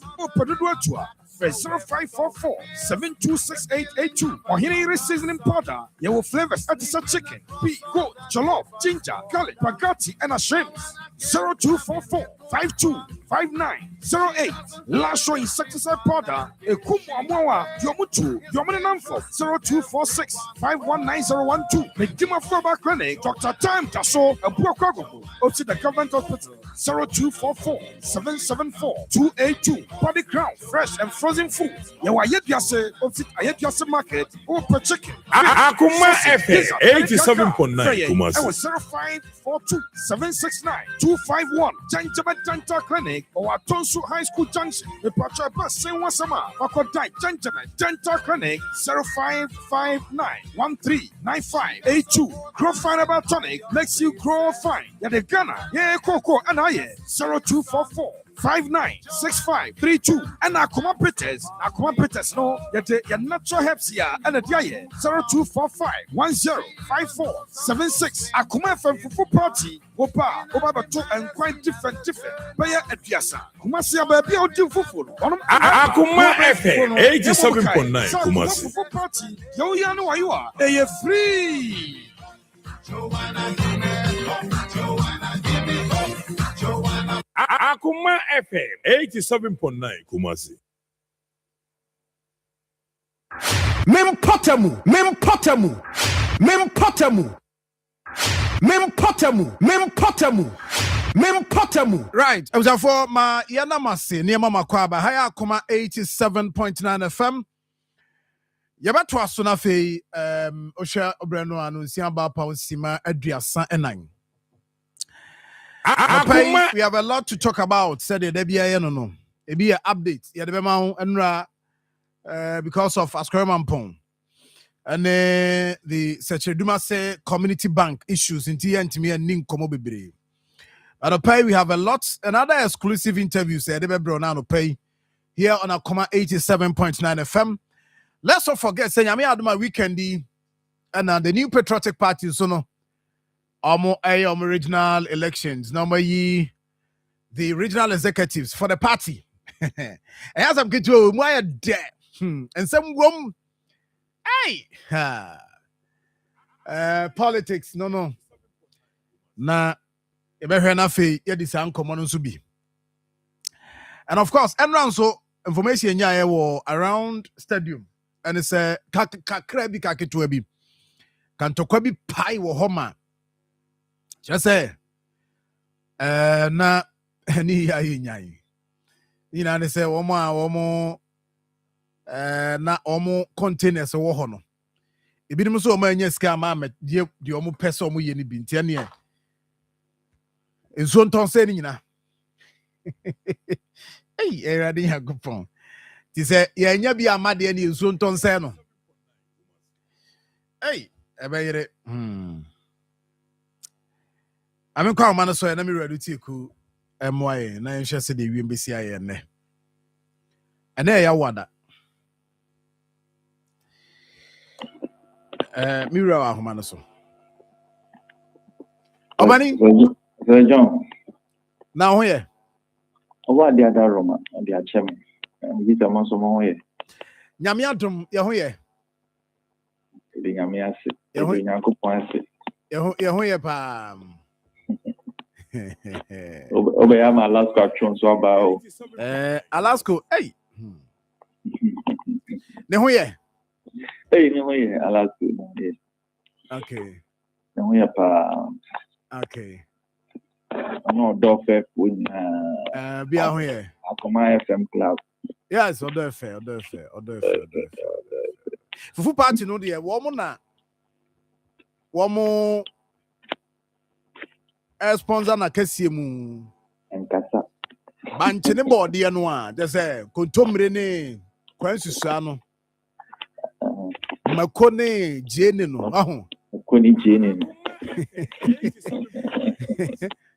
0544 726882 or here seasoning powder. Your flavors at the chicken, beef, goat, jollof, ginger, garlic, spaghetti, and a shrimps. 0244 525908. Lasho insecticide powder. A kumwa yomutu yomanamfo 0246 519012. Medima Foba Clinic. Dr. Time Tasso a Buakago. Opposite the government hospital 0244 774 282. Body crown fresh and frozen food. Yawa Yediase opposite Ayediase Market or per chicken. Akoma FM 87.9 Kumasi. I was 0542 769 251. Janjaba Dental Clinic or Atonsu High School Junction. The Pacha Bus Saint Wasama. Wakodai Janjaba Dental Clinic 0559 139582. Grow Fine About Tonic makes you grow fine. Yeah, the Ghana. Yeah, Coco and I 0244 020-596532 and Akoma Peters no yet your natural helps here and a dia 0245-105476 Akoma FM Fufu Party Opa Obabato and quite different Baya at Piasa Kumasia baby out to Fufu Akoma FM 87.9 Kumasi Fufu Party Yo Yano Ayua a free Akoma FM 87.9 Kumasi. Mempotamu. Right. I was for my Yanamasi near Mama Kwaba. Haya Akoma 87.9 FM. Yabatwa Sunafe Osha Obrano Anuncia Bapa Sima Adriasa Enang. We have a lot to talk about. Said the Debia no. It be an update. Yeah, the Bema Enra because of Askerman Pong. And the Secheduma say community bank issues in TNTM and Ninkomo Bibre. At the pay, we have a lot, another exclusive interview, said the Bronano pay here on Akoma 87.9 FM. Let's not forget, saying I had my weekendy and the new patriotic party, so no. Original elections. Number the regional executives for the party. And as I'm getting to my debt, and some room, hey, politics, no. Na, this uncommon to be. And of course, and so information around stadium. And it's a kakrabi kakituebi. Kantokwabi pai wo homa. Just say na ni ya yinyai. Ina ne say womo na omo containers wo ho no. Ebinim so omo anya sika ma die omo pese omo ye ni bi ntia ne. Enso nton se ni nyina. Hey, erade ya gopon. Ti say ya nya bi amade ni enso nton se no. Hey, ebeyere. I mean, come on, so let me ready to ku MY. Na ensure say the WMBC aye ne. Ene ya wada. Mira wa homa no so. Obani? John. Na ho ye. Owa dia da Roma, dia chem. Bi ta mo so mo ye. Nyame adom ye ho ye. Bi nyame ase. Bi nyankopon ase. Ye ho ye pa. Obeya ma Alaska tron so about Alaska, hey. Ne ho ye? Hey, ne ho ye Alaska. Okay. Ne ho ye pa. Okay. No do fair win be ho ye. Akoma FM club. Yes, odo fair. Fufu party no de wo mo sponsor na kasie mu enkasa banche ne board ye no a de say kontomre ne kwansusua no makone jene no aho makone jene no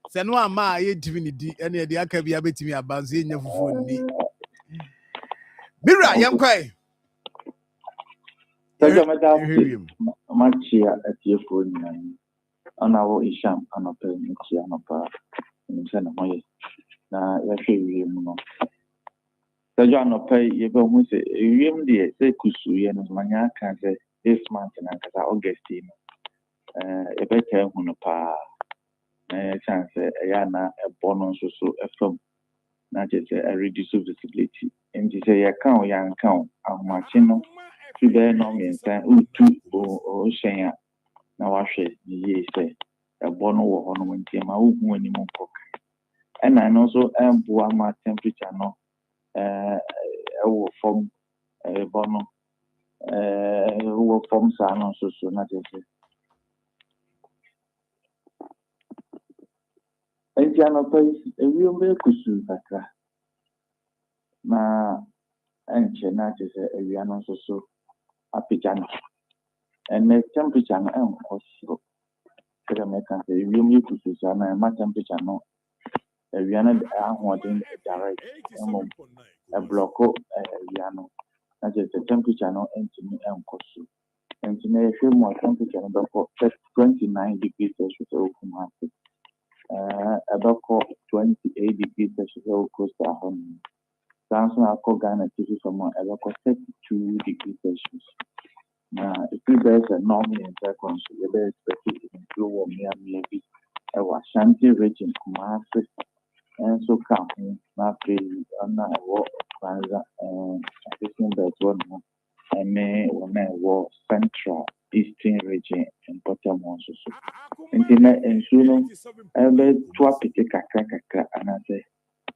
se no ama ye divinity ene de aka bia betimi abanzo enya fufu ni Mira yankwai Saja mada machia atiefo ni Anawo Isham anope nchi anopa nimsana moye na yahwe wiem no Sajo anope yebe hu se wiem de se kusuye no manya kan se this month na kasa August no ebe ka hu no pa chance ya na ebono so efom na je se reduce visibility nti se ya kan ya nkan ahomachi no fibe no mensan utu o hyen na wahwe ye se ebo no wo ho no nti ma ogun ani mo nkok ena no so embo ama temperature no wo form ebo no wo form sa no so na tese enti ano pay ewi mbe kusu kakra na enche na tese ewi ano so apijano and the temperature no so the mekan say you kusu sa na ma temperature no awia no ahoɔden direct mmom ɛblɔko awia no na kyerɛ sɛ temperature no ntumi nkɔ so nti na yɛhwɛ mu a temperature no bɛkɔ 29 degrees Celsius ɛwɔ Kumasi ɛbɛkɔ 28 degrees Celsius ɛwɔ coastal hɔ nom saa nso na akɔ Ghana tifi fam a ɛbɛkɔ 32 degrees Celsius na ɛfiri bɛyɛ sɛ normal yɛnsa kɔ nso yɛbɛyɛ expect nsuo wɔ mmeammea bi ɛwɔ Ashanti region Kumasi nso ka ho na afei ɔna ɛwɔ Kwanza African belt hɔ nom ɛne wɔn a ɛwɔ Central Eastern region mpɔtam nso so nti na nsuo no ɛbɛto apete kakra anaasɛ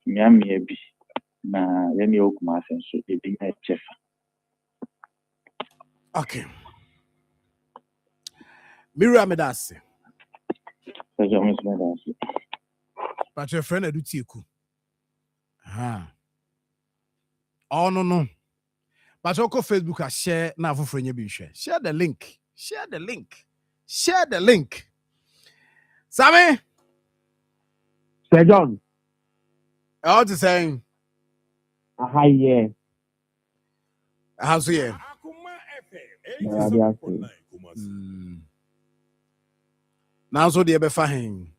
mmeammea bi na yɛne yɛwɔ Kumasi nso ebi na ɛkyɛ fa. Okay. Miriam Medase. But your friend Edu Tieku. Oh no. But your Facebook has share now for friend you share. Share the link. Share the link. Sammy. Sir John. What you saying? Hi, yeah. How's it? Now so the fine.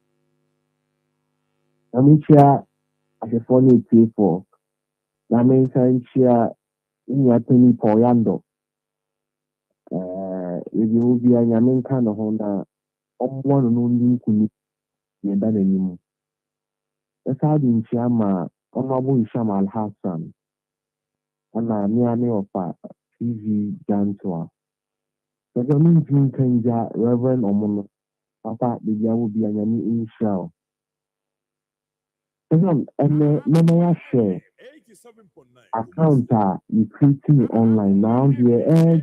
I'm here at the phone for. I'm here in your penny poyando. If you will be a yamin kind of Honda, one and only could be done anymore. That's how the Shama, Honorable Shama Al Hassan, and I near of TV Jantua. But I mean, Reverend Omono, Papa, the will be a yami in shell. And then share account you creating online now. The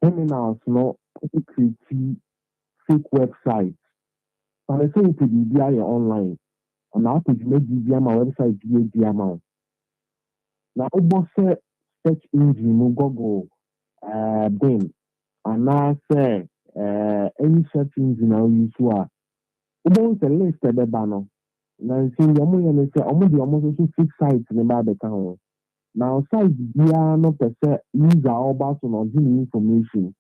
the now no create fake websites. But I say to be online. And now to make the my website be the amount. Now almost search engine Google Bing and now say any search engine now use to almost a list at the banner. Now see almost 6 sites in the account. Now sites be no per user all about on information.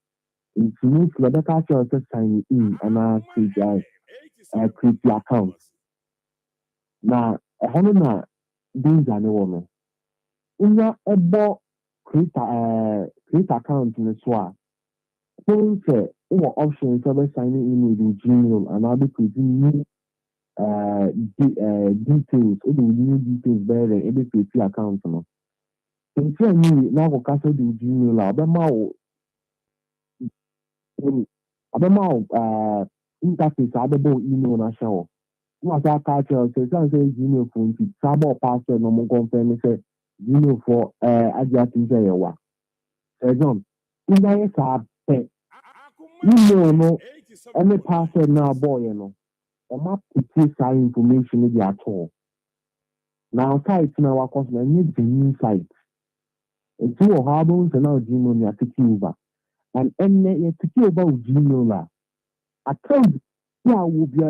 It's new to the culture sign in and I create the account. Now na these are no one. Unya ebo create account in the SWA. Don't say options for signing in with Gmail and I'll be creating new details. New details there and every create account. No. So tell me now go cancel the Gmail. Abema interface abebo email na show. What I catch say Gmail phone to sabo password no mo confirm say Gmail for adjacent say yawa. John, if I say email no any password now boy no. O ma put say information in at all. Now site na wa cause na need the new site. It's you how do now Gmail ya take over. And you take over Gmail la. Account will be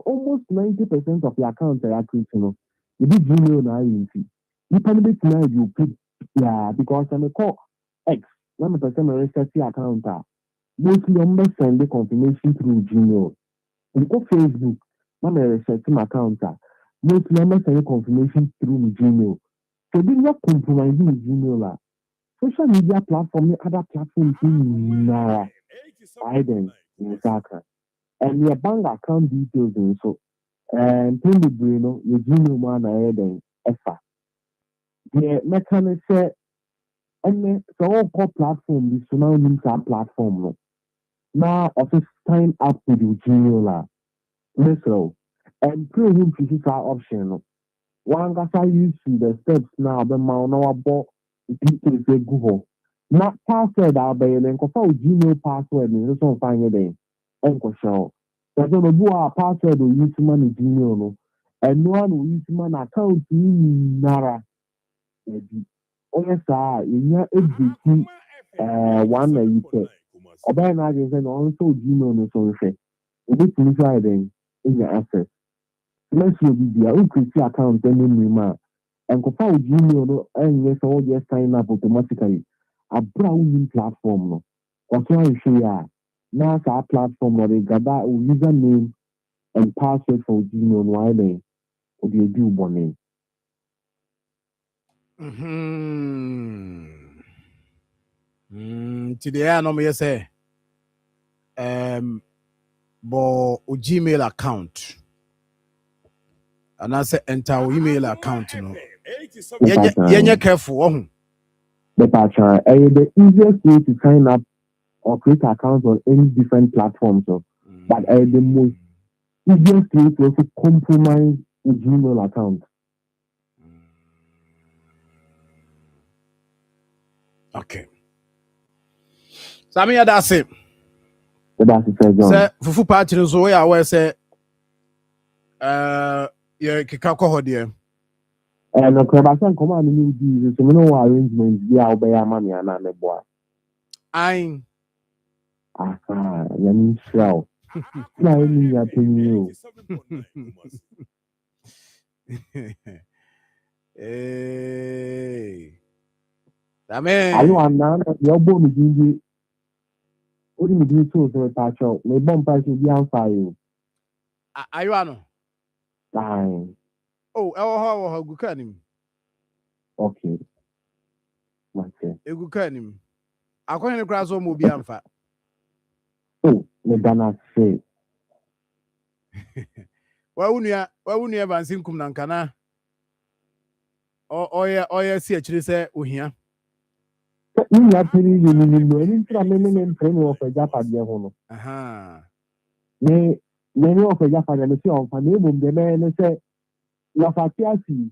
almost 90% of the accounts are creating. You do Gmail now, you see. You can be tonight, you pick, because I'm a call X, 1% research account. Mostly, I'm send the confirmation through Gmail. You go Facebook, I'm a research account. Mostly, I'm send confirmation through Gmail. So, this is not compromising Gmail. Social media platform, other platforms, I then, in Saka. And your bank account details and so and the brain your Gmail man ahead and effort. The mechanic say and so all platform is now use our platform no. Now office sign up with your Gmail so and pray him to use our option no. One gasa use the steps now the mount now about details they Google. Not password I'll be then go for Gmail password and so find it then. Uncle show. There's no more password or use money Gmail no. And no one will use man account nara. Oh yes, sir. In your education, one you say. ọbaa na adị sị na ọ nso Gmail no so nhwɛ obetumi so ayɛ dɛn enya access mɛsi obi bia o create account ɛne nim a nkɔfa o Gmail no ɛnyɛ sɛ wɔde sign up automatically abira o nim platform no ɔso ahwɛ a na saa platform no de gada o username and password for Gmail no ayɛ dɛn o de edi o bɔnɛ. Today I know me say bo o Gmail account and I say enter o email account no yenye careful oh But the easiest way to sign up or create accounts on any different platforms but the most easiest way to also compromise a Gmail account. Okay. Sammy, that's it. That's it, John. Say, fufu party no so ya we say yeah kika ko hodie. No Krebasan command me do so no arrangement bi a obey amami ana me boa. Ai. Ya ni show. Na ni ya penyo. Hey. Amen. Ayo anana yo bo mi dingi. Odi mi dingi so pacho. Me bom pacho bi anfa yo. Ayo ano. Ai. Oh, ewo gu kanim. Okay. Okay. Egu kanim. Akwa ne kra so mo bi anfa. Oh, me dana say. Wa unua bansin kum nankana. Oye si akire se ohia. Ni ya peri ni tra me training of Japa de ho no. Aha. Me of Japa de se on fa me bom de me se la fatiasi.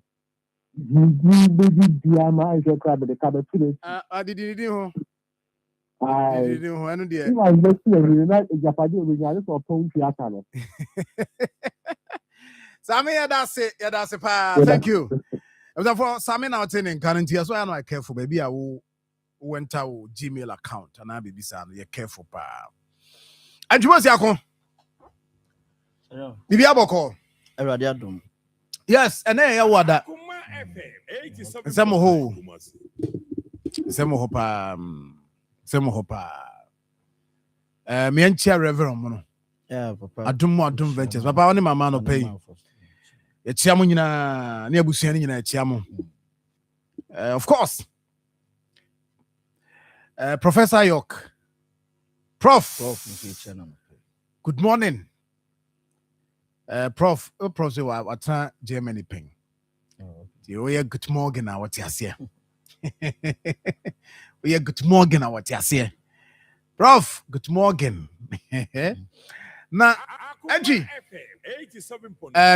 Ni dia ma je kra be de ka be tire. Didi ho. Ai. Didi ho anu de. Ni ma be tire ni na Japa de o nya so pon fi aka no. Sammy, that's it, pa. Thank you. For Sammy now turning current here, so I know I careful, baby. I will went out Gmail account and I be beside you careful, pa. And you was yakon. Bibi aboko. Yes, and then ya wada. Some hopa. Me and chair reverend mono. Yeah, papa. Adum ventures. Papa only mama no pay. Echiamu nyina na abusuani nyina echiamu. Of course. Professor York. Prof. Good morning. Prof say what Germany ping. You good morning now what you say. We good morning now what you say. Prof, good morning. Na Eji.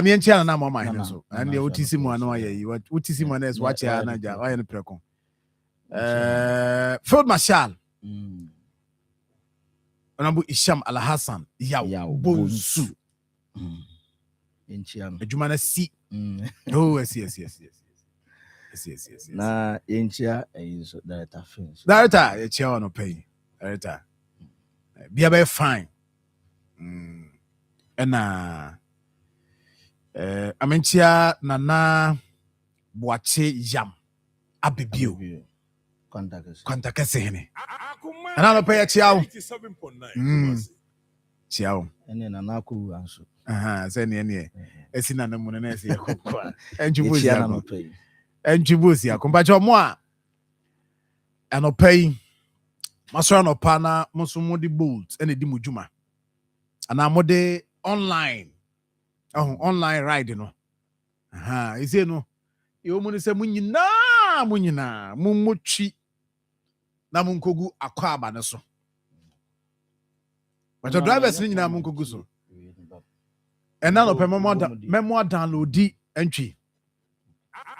Me entia na mama hin so. And the otisi mu ano ayi. Otisi mu na es watch ya na ja. Why no preko. Field Marshal. Honorable Isham Al Hassan Yaw Bonsu. Entia no. Adwuma na si. Oh, yes. Na entia is director fins. Director, e chia no pay. Director. Be very fine. And amentia nana boache yam abibio kontakese hene ana no pay chiao 87.9 chiao ene nana ku anso se ne esi nana mu na esi yakwa enjubuzi no pay enjubuzi akomba chomo a ano pay masoro no pa na musumu di bolt ene di mujuma ana mode online online ride no ise no yo mu ni se munyina mumutwi na munkogu akwa aba ne so but drivers ni nyina munkogu so ena no pe memo download entry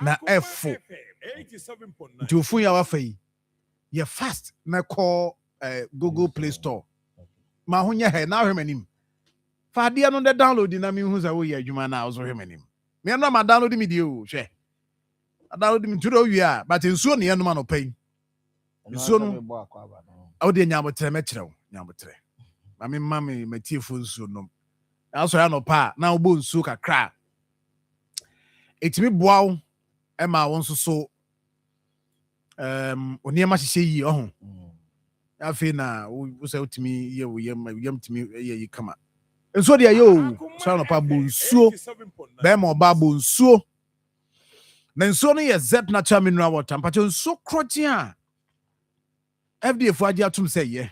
na F4 ntufu ya wafai ye fast na call Google Play Store ma honya he na hwemanim fa dia no de download na mi hu za wo ye adwuma na ozo hwemanim me no ma download mi die o hwe download mi turo wi a but nsuo ne no ma no pai nsuo no awde nyabotre mekyerɛw nyabotre mami matiefo nsuo nom also ya no pa na wo nsuo kakra etimi boawo ema wo nso so oniema hyehye yi oho afi na wo se utimi ye wo yam timi ye yi kama nsuo de yo so no pa bo nsuo be ma oba bo nsuo na nsuo no ye zep natural mineral water mpacho nsuo kroje a FDA fo agye atum say ye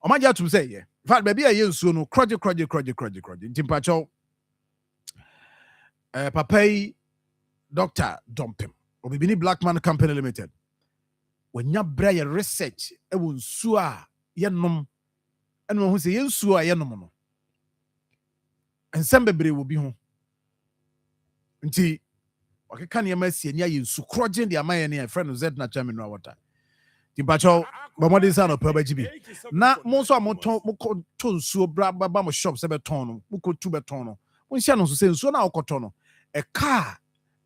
omagye atum say ye in fact baby ye nsuo no kroje ntimpacho papai Dr. Dompem Obibini Blackman Company Limited wanya bra ye research e wo nsuo a ye nom eno ho say ye nsuo a ye nom no ensem bebre wo bi ho nti wakeka ne ma sie nia ye nsu kroje de amaye ne friend Z na chairman no water timpacho bomodi sa no pabaji bi na mo nso amoton mo to nsuo bra ba mo shop se beton no mo ko tu beton no mo nsia no so se nsuo na okoto no e car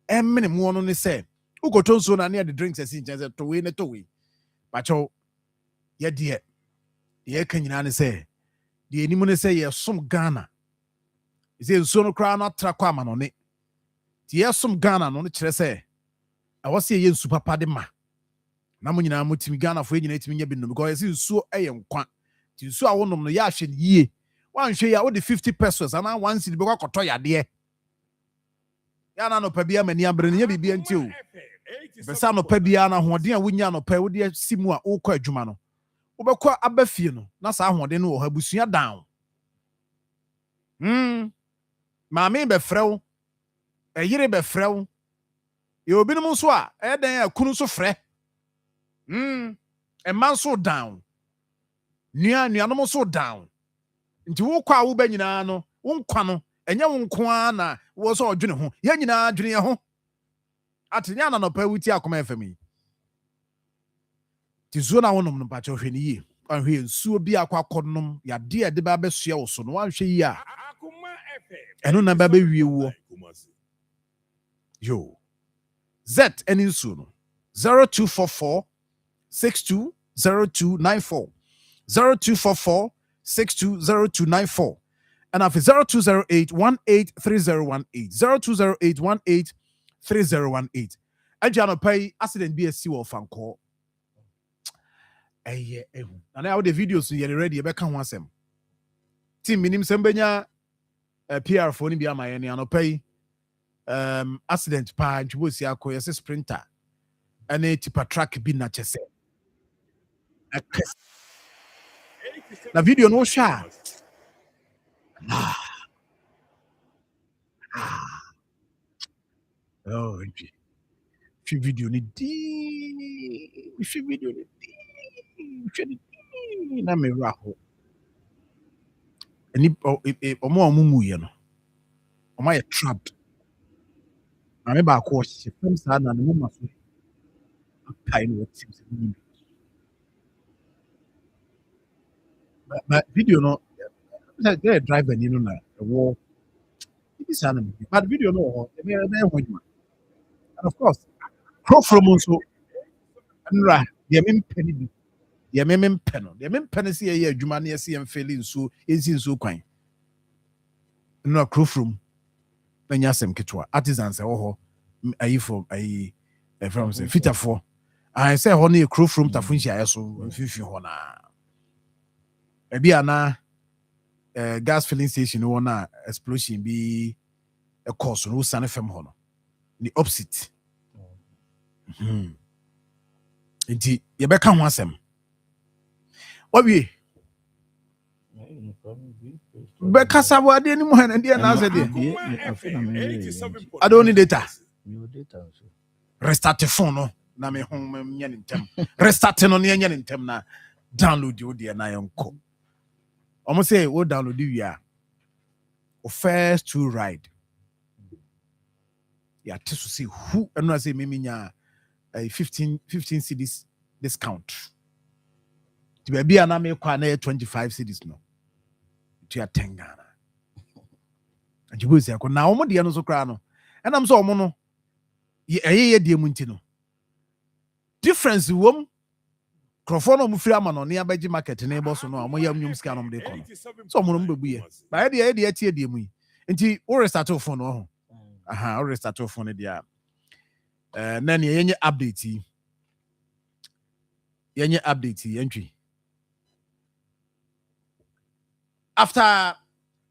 emene mo no ne se ukoto nsuo na ne the drinks esi nche to we ne to we pacho ye de ye kanyina ne se de enimu ne se ye som Ghana ise nsuo no kra na tra kwa ma no ne ti ye som Ghana no ne kire se awose ye nsu papa de ma na mo nyina mo timi Ghana fo nyina timi nya bi no because ese nsuo eye nkwa ti nsuo a wonom no ya ahwe ne yie wan hwe ya wo de 50 pesos ana 1 cedi be kwakoto yade ya na no pa bia mani abre nya bibia nti o be sa no pa bia na hoden a wonya no pa wo de simu a wo kwa adwuma no wo be kwa abafie no na sa hoden no wo ha busua down maame be frew eyire be frew ye obinom so a eden akunu so frɛ a man so down nuanom so down nti wo kwa wo ba nyina no wo nkwa no enye wo nko na wo so odwene ho ye nyina dwene ye ho atenya na no pa wuti Akoma FM ti zo na wonom no pa che hwe ne yi anhwe nsuo bi akwakodnom ya de de ba besua wo so no wanhwe yi a eno na ba be wie wo yo Z eni nsuo no 0244 620294 0244 620294 and after 0208 183018 0208 183018 ajano pay accident BSC wo fanko eye ehu na na the videos you ready e be ka ho asem team minim sembenya PR phone bi amaye ne anopay accident pa ntwosi akoye se sprinter ane tipa track bi na chese na video no sha oh fi video ni di fi video ni di na me raho ani omo ye no omo ye trapped na me ba ko she fam sa na no ma so kai no tips ni but video no the driver ni no na wo this ana but video no me and of course pro from so nra ye me mpani bi ye me mpano ye me mpane se ye adwuma na ye se ye mfeli nso ensi nso kwan no pro from na nya sem ketwa artisans e wo ho ayi for ayi from say fitafo I say ho na crew from tafo nsia yeso mfifi ho na ebi ana gas filling station wo na explosion bi a course no san fam ho no the opposite nti ye be ka ho asem obi be kasa bo ade ni mo han ade na ase de I don't need data restart the phone no na me home nya ni ntem restart no nya ni ntem na download you there na yonko omo say wo download wi a o first to ride ya tesu say who eno say me nya 15 cedis discount ti ba bia na me kwa na 25 cedis no to ya 10 Ghana ajibuzi akọ na omo de no so kra no enam so omo no ye de mu nti no difference wom Crofona Mufriama no near Beji market in Ebo so no, Moyam scan on the corner. So Mumbuye. By the idea, dear me. Inti, or restart off phone. Or restart off phone, dear. Nanny, any update. Any update entry. After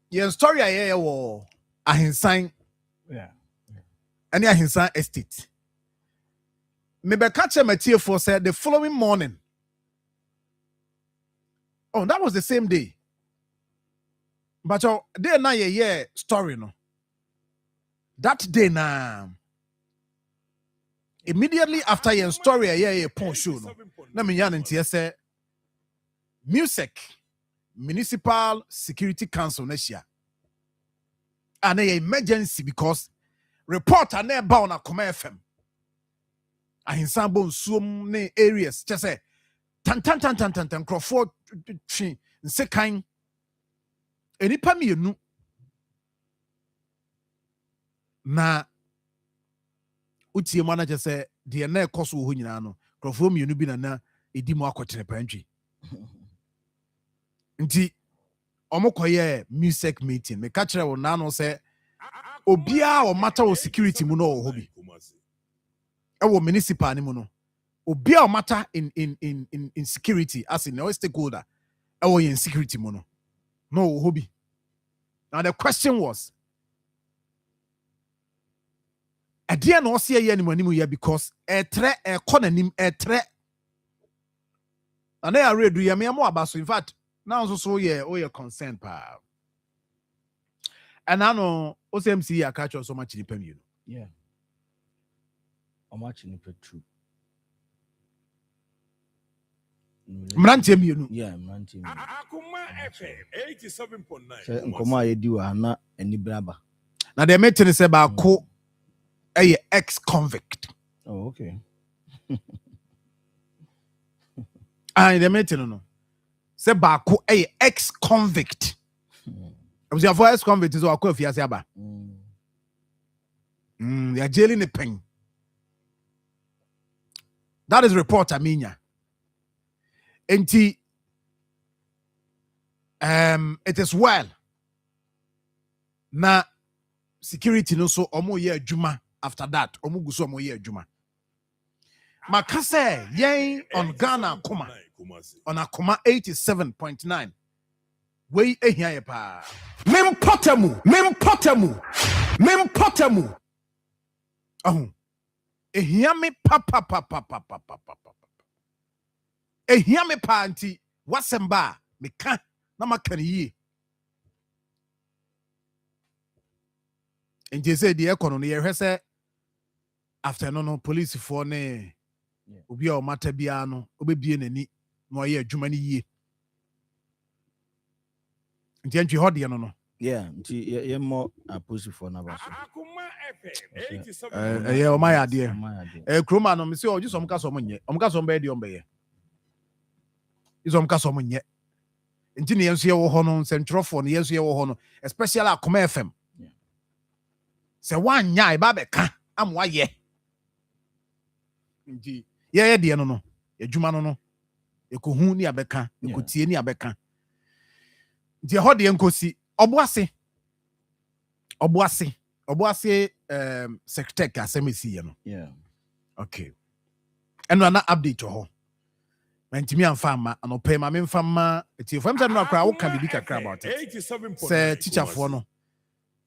your story, I hear war, I sign. Yeah. And I sign estate. Maybe catch a material for said the following morning. Oh, that was the same day. But day na ye story no. That day na immediately after your story ye pon show no. Na me yan ntia say music municipal security council na shia. And a emergency because report and na ba on Akoma FM. Ahinsan bon suom ne areas just say tan Crawford twi nsekan enipa mienu na utie mu anaje say de na ekoso ho nyina no Crawford mienu bi na edi mu akotere pantwi nti omokoye music meeting me ka kire wo na no say obia o matter o security mu no ho bi e wo municipal ni mu no obia o matter in security as in no stakeholder e wo in security mu no ho bi. Now the question was Adia no see ye animu here because etre ekonanim etre. And I read you me more about so in fact now so ye concerned pa. And I know OCMC ya catch so much depend you. Yeah. How much in the true? Mrantie you know. Yeah, Mrantie. Akoma FM 87.9. Say nkoma ye di wa na ani braba. Now the meeting say ba ko a ex-convict. Oh, okay. And the meeting no. Say ba ko a ex-convict. Was your first convict is what if you say ba. They are jailing the pen. That is report Aminya. Enti it is well. Na security no so omo ye adwuma after that omo guso omo ye adwuma. Makase yen on Ghana Akoma on Akoma 87.9. We ehia ye pa. Mempotamu. Oh. Ehia me pa. Ehia me pa anti wasemba me ka na makani yi. Nti say the economy ye hwese after no police for ne obi a mata bia no obebie nani no ye adwuma ni yi. Nti antwi hode no. Yeah, ye more police for na ba so. Akoma FM 87.9. Yeah, o my ade. Kroma no me say o jisom ka so mo nye. Om ka so mba de om be ye. Isom ka so mo nye. Nti ne yenso ye wo ho no sentrofo ne yenso ye wo ho no especially Akoma FM. Se wanya e ba be ka amwa ye. Nti ye de no adwuma no ekohu ni abeka ekotie ni abeka. Nti hode enkosi oboase secretary asemesi ye no. Yeah. Okay. And na update ho. Mantimi amfa ma anope ma memfa ma eti fam say no akra wo ka bibi kakra about it. Say teacher for no.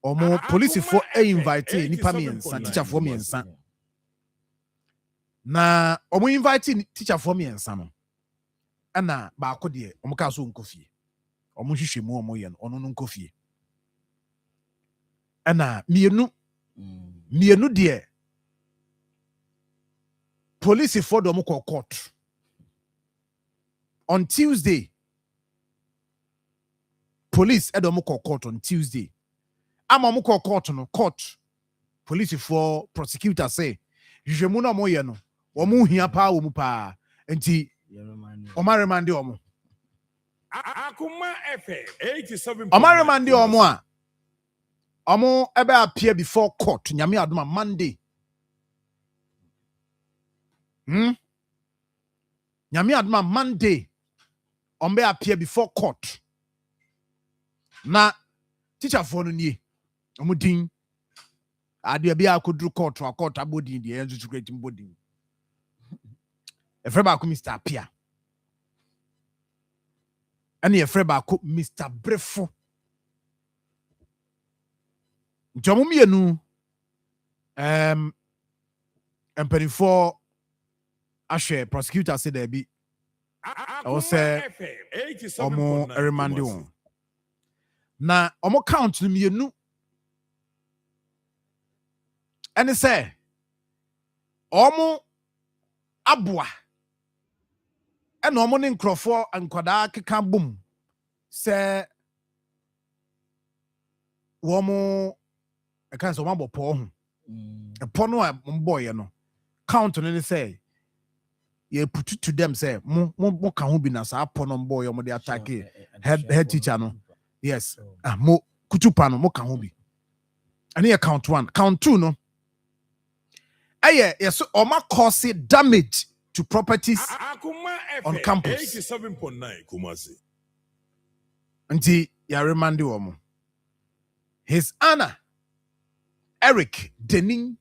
Omo police for invite nipa miensa teacher for miensa. Na omo invite teacher for miensa no. Ana ba akode omo ka so nkofie. Omo hwehwe mu omo ye no ono no nkofie. Ana mienu de police for do mo court on Tuesday. Police edo court on Tuesday. Ama mo court no court. Police for prosecutor say jemu no mo ye no. Omo hia pa wo mu pa. Enti o ma remand omo. Akoma FM 87.9. O ma remand omo a. Omo ebe appear before court nyame adoma Monday. nyame adoma Monday ombe appear before court na teacher for no nie omudin ade bia akodru court abodin de enzu security bodin efre ba ko Mr. Apia ani efre ba ko Mr. Brefo ntomo mienu emperifo ahwe prosecutor say there be I say omo remand won na omo count no mienu ene say omo aboa ena omo ne nkrofo ankwada keka bom say womo e kan so mabo po ho e po no a mboye no count no ne say ye put to them say mo ka ho bi na sa po no mboye mo de attack head teacher no yes mo kutupa no mo ka ho bi ani ye count 1 count 2 no yes oma cause damage to properties on campus 87.9 Kumasi. Nti ya remind womo his Anna Eric Denin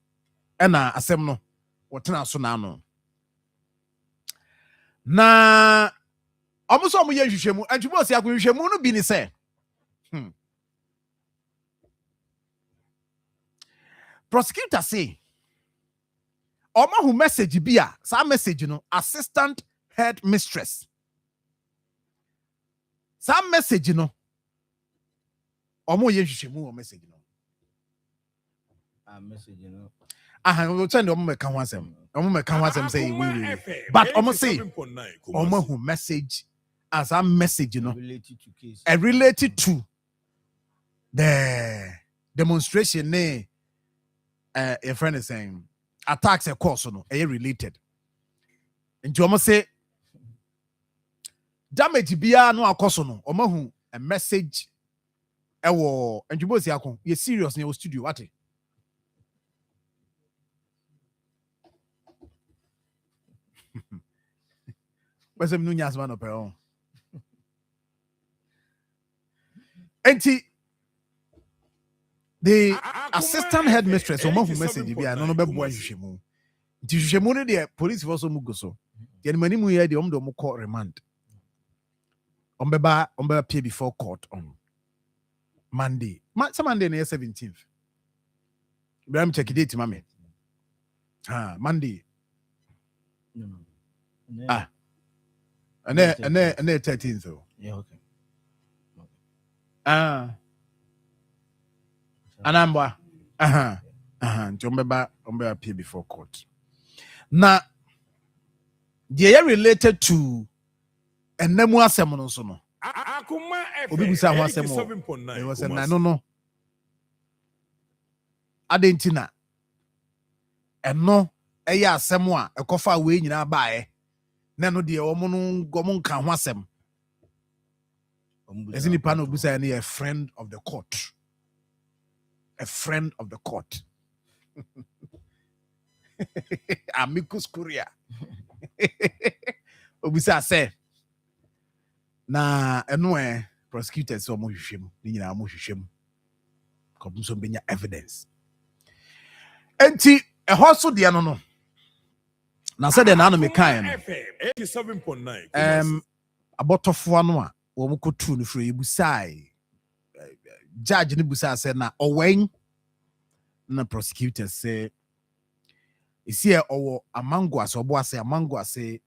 ena asem no wotena so na no na omuso omu ye hwehwemu antimo si akohwehwemu no bi ni se prosecutor say who message bi a sa message no assistant head mistress sa message no omo ye hwehwemu o message no message no we send omo meka ho asem say we but omo say omo who message as a message no related to case related to the demonstration ne a friend is saying attacks a course no related nti omo say damage bia no akoso no omo hu a message ewo njubosi akon ye serious ne studio what What's no nyas man op on enti the assistant headmistress omo hu message bia no be boa hwehwemu nti hwehwemu no de police for so mugo so de mani mu ye de omdo mo call remand ombeba appear before court on Monday Monday na 17th Ibrahim check date mame Monday and 13th so yeah okay anamba ombeba appear before court na they are related to enemu asem no so no Akoma obi bisa ho asem o was na no adentina eno eya asem a ekofa we nyina baaye na no de omo no gomo nka ho asem ezini pa no bisa na a friend of the court amicus curia obisa say na eno prosecutors omo hwehwem ni nyina mo hwehwem ko so benya evidence enti eho so de no na say de na no me kan no 87.9 abotofo no a wo mo kotu no fro ebusai judge ni busa say na owen na prosecutors say isi owo amango ase obo ase amango ase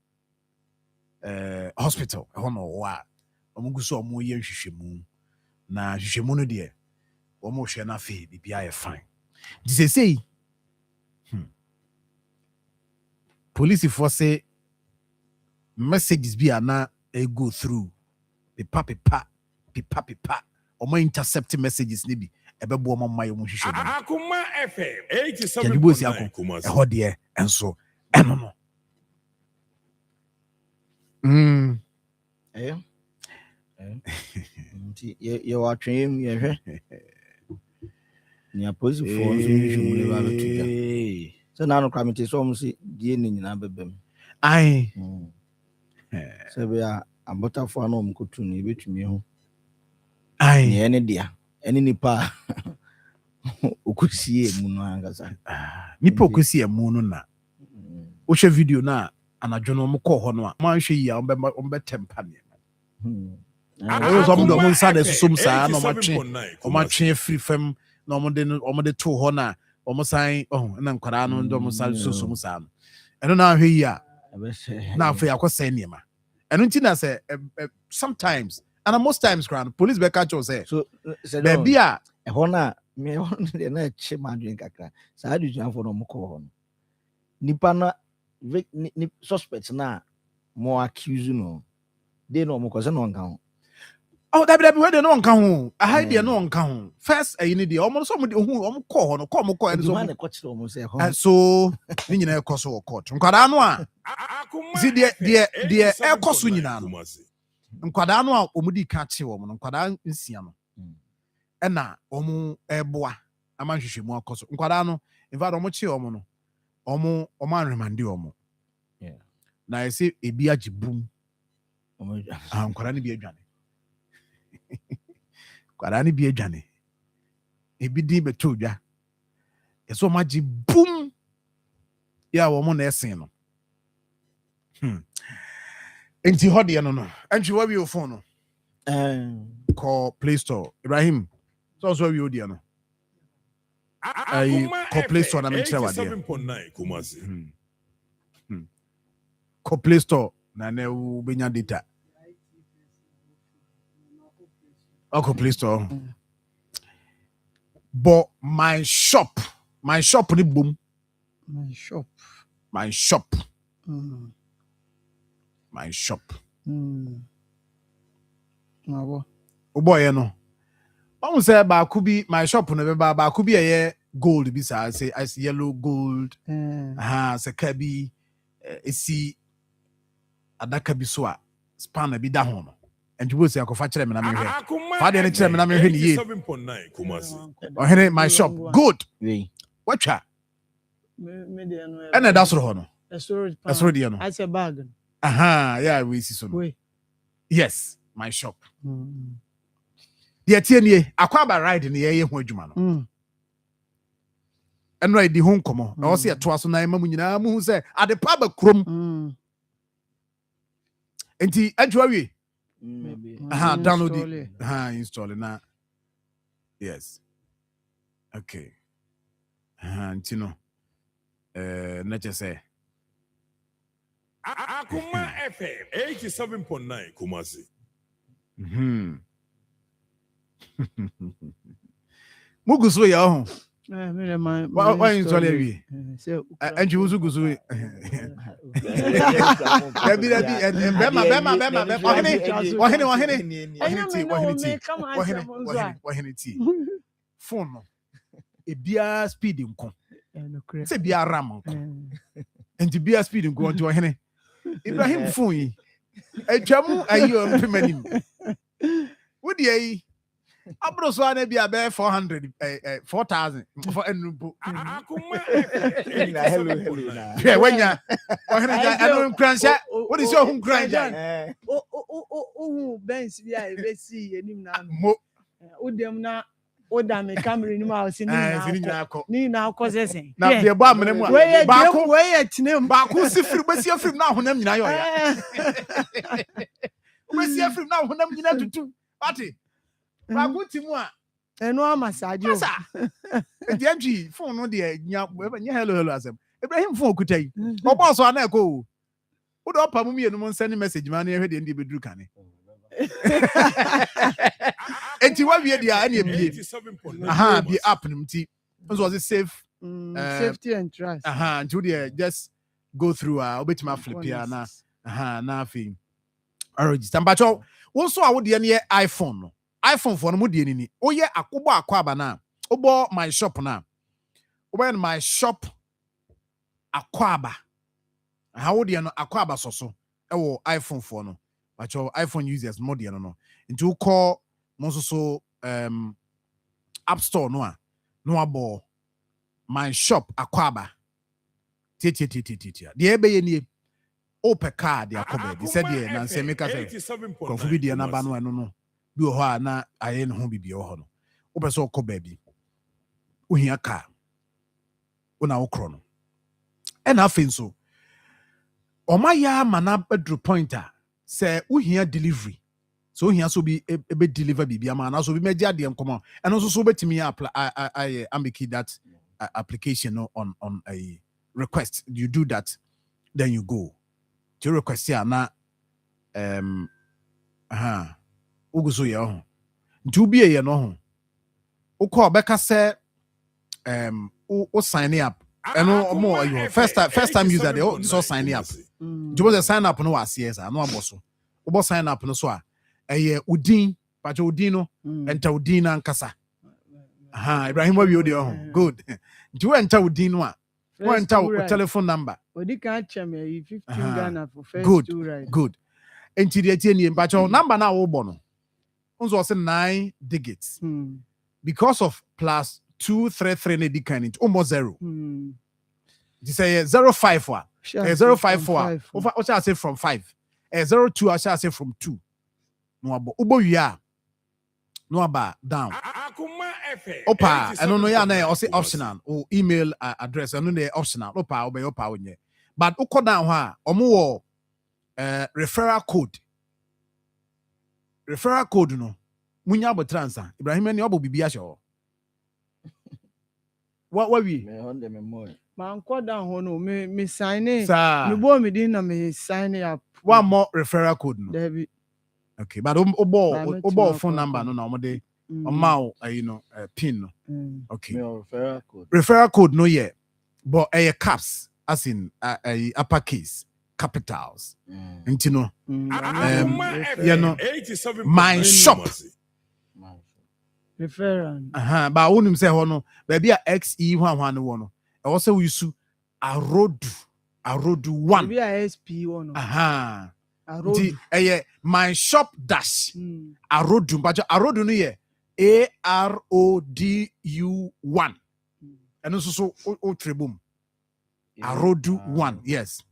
hospital no wa omuguso omo ye hwehwemu na hwehwemu no de omo hwe na fe bibia ye fine this say police for say messages be na go through the papipa omo intercept messages ni bi ebebo omo maye mo hwehwemu Akoma FM Kumasi 87.9 ehɔ de enso eno no nti ye wa twem ye hwɛ ni police for nso hwehwemu le ba betuja so na no kwamete so omo si die ni nyina bebem ai sɛ bia abɔtafoɔ no ɔmkotu no yɛbɛtumi ho Ai. neɛ ne dea ɛne nipa ɔkɔsie mu no ankasa Nipa okosi emu no na. Wohwɛ video na anadwo no mokɔ hɔ no a manhwɛ yi a ɔmbɛtempa ne. Ɛwɔ so ɔmo nsa na susom saa na ɔmatwe free fam na ɔmode to hɔ na ɔmo san na nkwadaa no ɔmo san susom saa no. Ɛno na ahwɛ yi a na afei akɔsɛn nneɛma. Ɛno nti na sɛ sometimes and most times crown police be catch us say so baby a ɛhɔ no a me ɛhɔ no na ɛkye m'adwene kakra saa adusuafoɔ no ɔmokɔ hɔ no nipa na suspect na mo accuse no de no ɔmokɔ sɛ na ɔnka ho. Oh, that be where they no nka ho. Aha dey no nka ho. First ayi ni dey omo so omo kɔ hɔ no kɔ mo kɔ ɛno so man ko kyerɛ ɔmo sɛ hɔ so ni nyina ɛkɔ so wɔ court. Nkwadaa no a si dey ɛkɔ so nyina no. Nkwadaa no a ɔmo di ka kye wɔ no nkwadaa nsia no. Ɛna ɔmo ɛboa ama hwehwɛ mu akɔ so. Nkwadaa no in fact ɔmo kye ɔmo no ɔmo anremande ɔmo. Na ɛsɛ ebi agye bum. Nkwadaa no bi adwane. Kwadani bi adwane ebi din beto dwa eso magye boom ya wo mo na esen no enti hode no antwi wa wi phone no call Play Store Ibrahim so wi odi no call Play Store na me kire wa de call Play Store na u benya data Uncle Play Store. But my shop ni boom. My shop. My shop. Oh boy, no. I say ba kubi my shop no ba kubi a gold bi say I see yellow gold. Say kabi esi adaka bi so a span bi da ho no. And you will say, I go fetch them and I'm here. Father, and tell me I'm here. Oh, here my shop. Good. Watch out. And that's what That's already. I say bag. Aha, yeah, we see so. Yes, my shop. The TNA, Akoma ride in the air, Human. And ride the home come on. I see a twice on Mamma who say, at the pub crum. And the Andrew. Maybe. Download it. Install it now. Yes. Okay. You know. Let's just say. Akoma FM 87.9 Kumasi. Mugusu ya ho. Why install it? And you also gusu. Phone no. Ebia speed nko. Se bia ram nko. Enti bia speed nko nti ohene. Ibrahim phone yi. Atwamu ayo mpemanim. Wodi ayi. Abro so na bia be 400 4000 for enumpo. Hello. Yeah, when ya anu krancha. What is your home krancha? Benz bia e be see enim na Mo. Udem na oda me camera ni ma o se ni na akọ sesen. Na de ba amene mu. We tinem. Ba ko sifiri be see film na honam nyina yo ya. We see film na honam nyina tutu. Party. Ba ko timu a eno amasaje o. Enti antwi phone no de nya hello asem. Ibrahim phone okutai. Obo so na ekọ. Wo do pa mu mienu mo send message ma na ehwe de ndi beduru kane. Enti wa wie dia na ebie. Be app nim ti. So was it safe? Safety and trust. Until they just go through obetima flip here na na thing. Register. But also I would the iPhone no. iPhone for no mu die ni. Oye akwa na. Obo my shop na. Obo my shop akwaba. How would you know akwaba so? Ewo iPhone for no. But your iPhone users more than no. Into call so App Store no abo my shop akwaba. The ebe ye open car de akɔ baby said ye na se meka say konfu bi de na ba no eno no bi ho a na aye ne ho bibi ho no open so okɔ baby ohia car una okro no e na afin so omaya mana bedru pointer say ohia delivery so ohia so bi be deliver bibi ama na so bi meji ade nkomo eno so betimi apply I make that application on a request. You do that, then you go to request here na uguso ye ho nti bi ye no ho ukọ beka say o sign up eno mo you first time user they so sign up you was sign up no was yes no aboso wo sign up no so a udin pa udin no enter udin na nkasa Ibrahim wa odi ho good nti we enter udin no a we enter telephone number odi kan chem 15 Ghana for first two right good enti de tie ni pa number na wo bo no unzo say 9 digits because of plus 233 na dikan it almost 0 this say 05 wa 054 over I shall say from 5 02 I shall say from 2 no abo ubo wi a no aba down opa eno no ya na o say optional o email address eno na optional opa obey opa onye but uko down ha omo wo referral code no munya abotransa Ibrahim ni obo bibia hye what we me on the memory man ko down ho no me sign in me bo me din na me sign up one more referral code no David okay but obo phone number no na omode omao pin no okay referral code no yeah but caps as in uppercase capitals nti no my shop referral ba wonim say ho no ba bia xe hwan no wo no e wo say we su arodu 1 bia sp wo no arodu my shop dash arodu but arodu no ye arodu 1 and so o trebum arodu 1 yes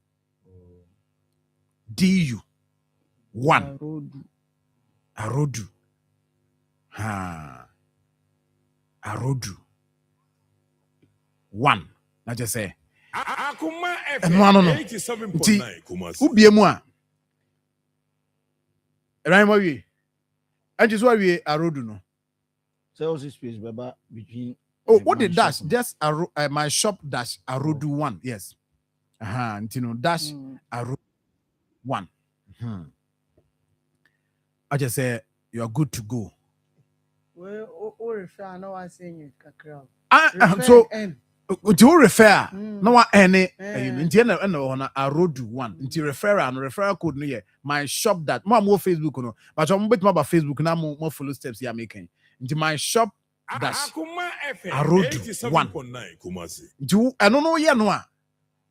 du 1 arodu arodu 1 na just say Akoma FM 87.9 ubiemu a Ibrahim wi anji so wi arodu no sales space baba between what the dash just my shop dash arodu 1 yes ntino dash arodu 1 I just say you are good to go we refer no one saying kakra so to refer no one any nti na na arodu 1 nti referral code no ye my shop that mo Facebook no but mo bet mo ba Facebook na mo follow steps ya making nti my shop dash arodu 1 Kumasi nti eno no ye no a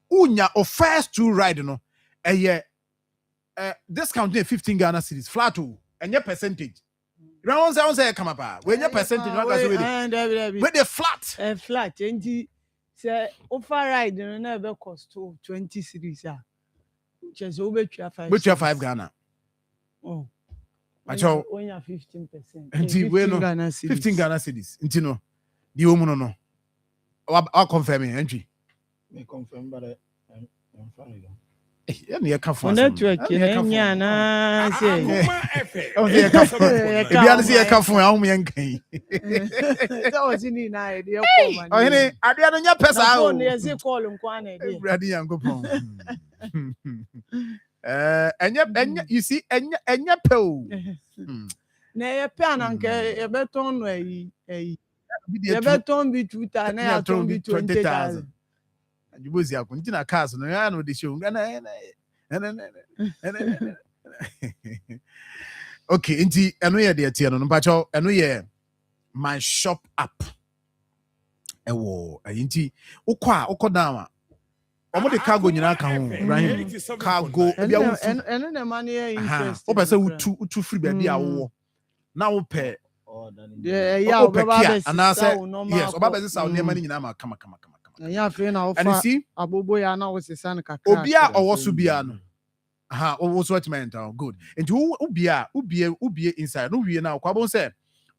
unya o first two ride no discount 15 Ghana cedis flat and your percentage round say come up when your percentage with the flat and say offer ride no na be cost 20 cedis just over 5 Ghana oh acho when you 15% nti we no 15 Ghana cedis nti no di omu no I confirm entry me confirm but I'm fine ya ka fun network nya na say ya ka fun bia na say ya ka fun ahum yan kan that was in na e ko man oh hene ade no nya pesa o no say call nkwa na e brady yankopon enya you see enya pe o na ye pe ananka e beton no ayi ye beton bi 2,000 na ya ton bi 20,000 ajubozi akunti na cars no ya no de show okay nti eno ye de tie no mpacho eno ye my shop app ewo nti ukọ down a omo de cargo nyina ka ho Ibrahim cargo bia wo eno na man ye interest o pese utu free bia bia wo na wo pe ya obaba be anase yes obaba be sa o nema nyina ma kama ya fe na ofa abobo ya na wo sesa na kakra obi a owo so bia no Also what meant good. And you ubie inside. No we now kwabon say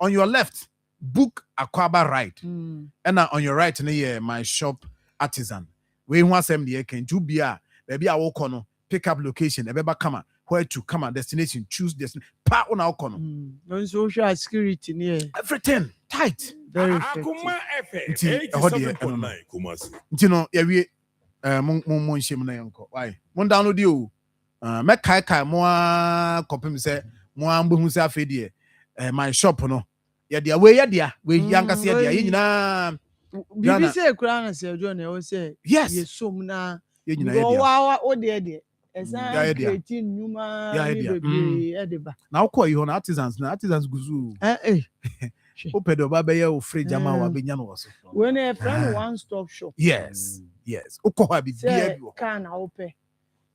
on your left book Akwaba right. And on your right near my shop artisan. We want some the can to be baby I walk on pick up location ebeba come where to come destination choose destination pa on our corner. Social security near everything tight. Very Akoma FM Nti, 87.9 Kumasi. You know, yeah, we mon shame na yanko. Why? Mon download you. Me kai mo kopim say mo ambo hu say afedie. My shop no. Yeah, dia we yanka say dia. Ye nyina Bibi say kura na say John e say yes. Ye som na. Ye nyina Go ye dia. wa o de. Esa creating nyuma ni bebre e de ba. Na uko yi ho na artisans guzu. Open the baba ya ofre jama wa benya no so. When a friend one stop shop. Yes. Uko ha bi bia bi. Can open.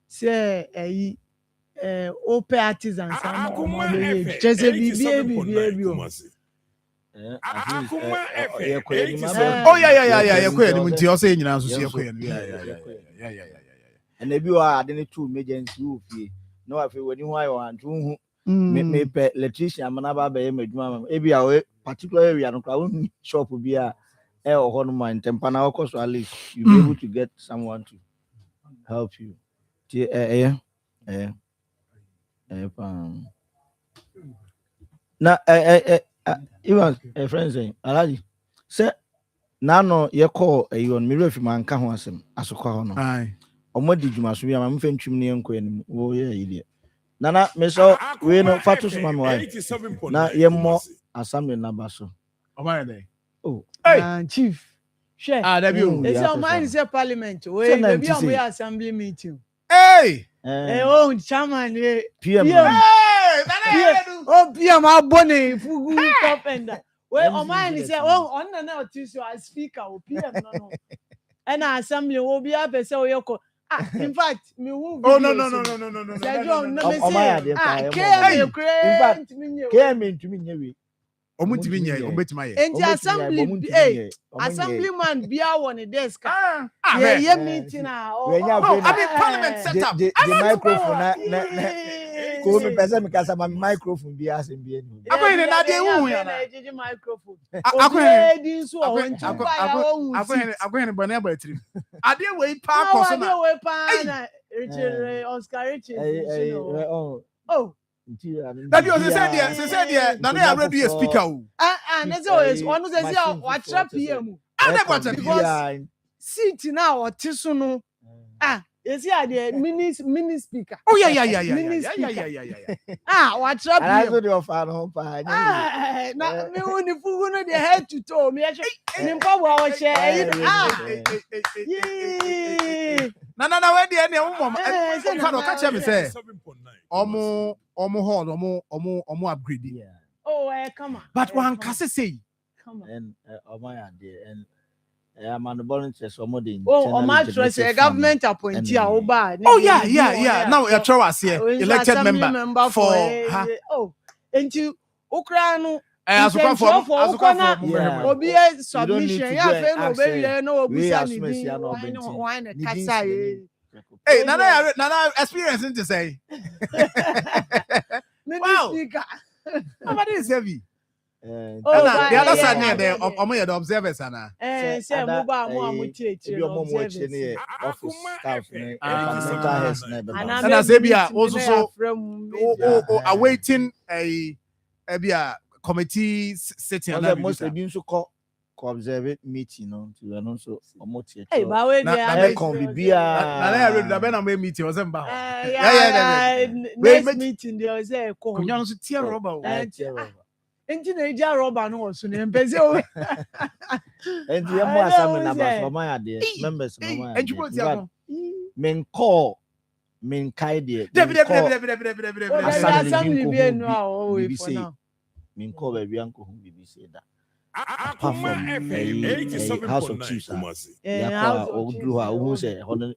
Say open artisans Akoma FM. Just bi. Akoma FM. Oh yeah. Yakwe ni munti o say nyina so yakwe ni. Yeah. And ebi wa ade ne two emergency wo fie. No afi wani ho ayo antu hu. Me pe electrician amana ba be madwuma ebi a we particular area no kwa won shop bi a e ho no man tempa na okọ so at least you be able to get someone to help you. Na even a friend saying alaji say na no ye call yon me refi man ka ho asem asokwa ho no ai omodi dwuma so bia ma mfa ntwim ne enko anim wo ye yide nana me so we no fatu so mama why na ye mo assembly number so omaya dey chief share that be o it's your mind say parliament we be on we assembly meeting chairman PM PM abone fugu topenda we o mind say on na otiso as speaker o PM no and assembly we be apese oyeko in fact me who no ntumi nyewe omutimi nye obetima ye enti assemblyman bia won desk ye meeting parliament set up the microphone na ko me pesa me kasa ma microphone bia asem bia ni akoyin na de hu ya na microphone akoyin bone abatiri ade we pa koso na Richard Oscar Richard that you say there na na ready a speaker o that's always one say what trap PM because seat now or tisu no you see the mini speaker oh yeah what trap PM I do offer no pa na me woni fugu no the head to toe me ni mpa wa share na we dey na mom no catch me say omo hall omo upgrade come on but one can say come on and omo ya dey and I'm on the volunteers omo dey omo trust government appointee a oba now you throw us here elected member for enti okra no obi submission ya fe no be we no obusa ni why na kasa hey nana experience to say wow speaker nobody is heavy the other side near there the observers ana say mo ba mo amucheche office staff mental health and as ebia also awaiting a committee sitting and most of you so observe meeting no to and so omotie ba we dey kon bibia na ready da be na meeting was em ba next meeting dey say ko kunyan so tie rubber enti na eja rubber no so na empeze o enti e mo assembly number for my ade members no my men call men kai dey assembly be no a we for now men call baby uncle who BBC da Akoma FM 87.9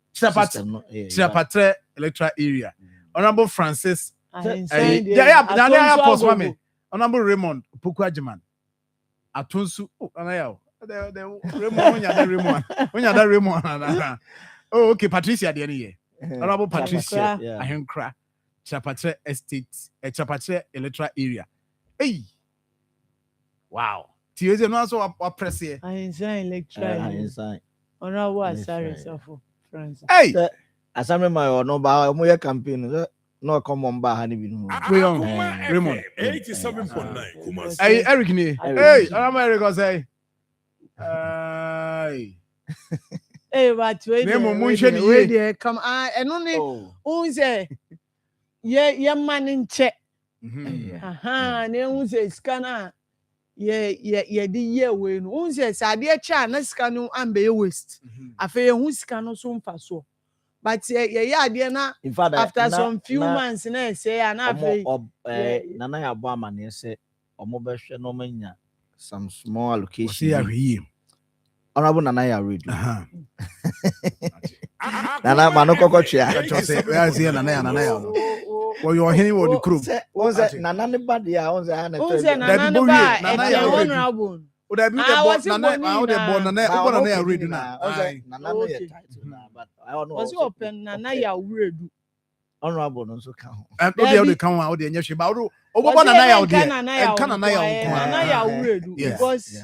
Chapatre electoral area. Honorable Francis Honorable Raymond Pukwajiman Atunsu Raymond oh okay Patricia the Honorable Patricia Yeah. Ahenkra, Chapatre Estate, Chapatre Electoral Area. Hey, wow. Tiyoze no also wa press here. Ahemsa lecturer. Honorable Asare Safo Francis. Hey, Asame my no ba omo ye campaign no come on ba ha ni bi no. we on Raymond 87.9 Kumasi. Hey, Eric ni. Hey, Honorable Eric was say. Hey. Hey, but wait there, come on, and only who say, yeah, man in check. Aha, ne who say scanner. Yeah, the year when who say, Sadia Chan, a scanner and be waste. I feel who scanner soon for so. But yeah, dear, In fact, after some few months, and say, and I Nana Obama, ne say, Omobeshe no mania some small allocation. Honorable Nana read. Nana Manoko Chia. Well, you're hearing what the crew. Nana nobody, I was Nana honorable. Would I be the Nana read now? But I don't know. Was open Nana ya read. Honorable no so count. And the count out the Yashi Bauru. Over Nana because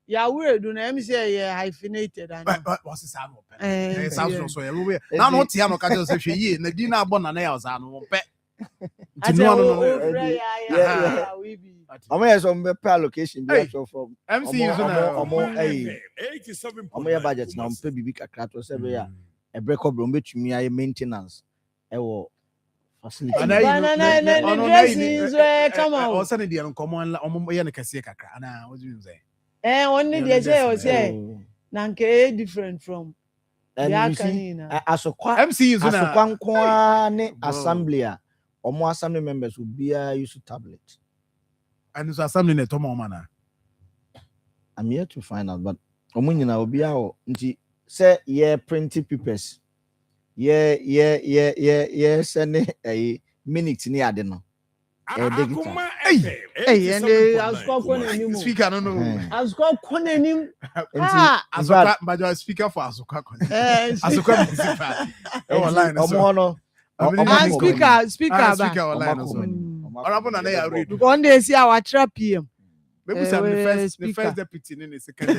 Yahweh do na say hyphenated and what's the sound open? Sounds so weird. Now not Tiano can say she na dina bon na ya no pe. I'm here some per location be from MC is na omo budget na pay bibi kakra to say be ya e break up room betumi aye maintenance e wo facility come on o say dey no common omo ye ne kase kakra ana what do you say? Only they say nanke different from MC is na assembly omo assembly members will be use tablet and so assembly na tomo mana. I'm here to find out but omo nyina obi a nti say yeah printing papers yeah send a minute ni ade no Akoma hey and I speaker no Azuka konenim Azuka but speaker for Azuka Azuka online speaker online honorable na ya read because they see our trap PM maybe the first deputy in the second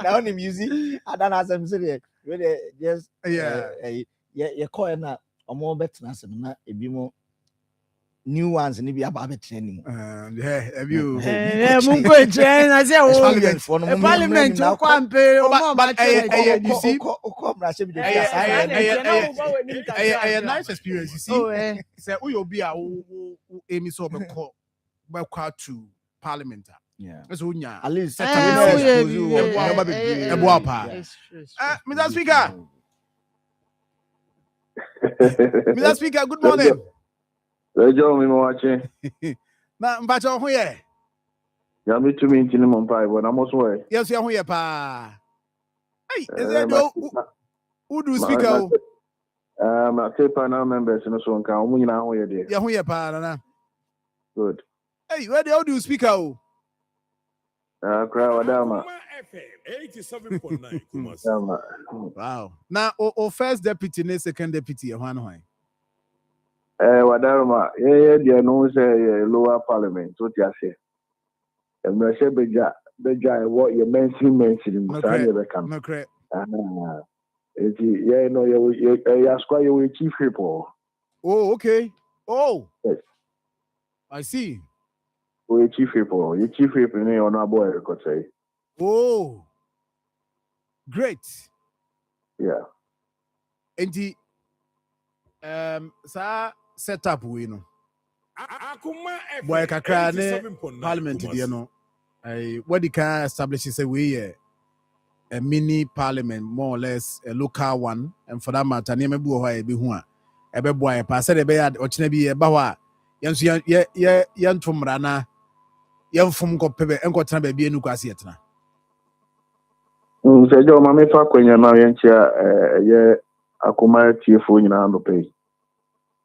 now him music adana asem say really just yeah call na omo betina asem na ebi mo new ones ni bi aba training have you mungo train I say parliament o kwampe o but you see a nice experience you see say we obi a emi so be call to parliament so nya at least Mr. Speaker Mr. Speaker good morning. Lejo mi mo watching. Na mbacho ho ye. Ya mi tu mi ntini mo mpa ibo na mo so e. Yes ya ho ye pa. Hey, is there no who do speaker o? Ma say panel members no so nka o mu nyina ho ye de. Ya ho ye pa na. Good. Hey, where the do speaker o? Kra wadama. 87.9 Kumasi. Wow. Now o first deputy ne second deputy e ho an ho. Wadarma they no say lower parliament what you say and me say beja what you mention no correct you know you ask why you chief people. Oh okay. Oh yes. I see. We chief people ni ono boy record say. Oh great. Yeah. And the setup we no boy kakra ne parliament dia no what the can establish say we a mini parliament more or less a local one and for that matter ne mebu ho e be hu a e be boy pa say de be ya o kina bi e ba ho a yenso ye ntomra na ye mfum ko pebe enko tena ba bi enu kwase yetena se jo ma me fa kwenya na ye nchia ye Akoma TFO nyina no pay.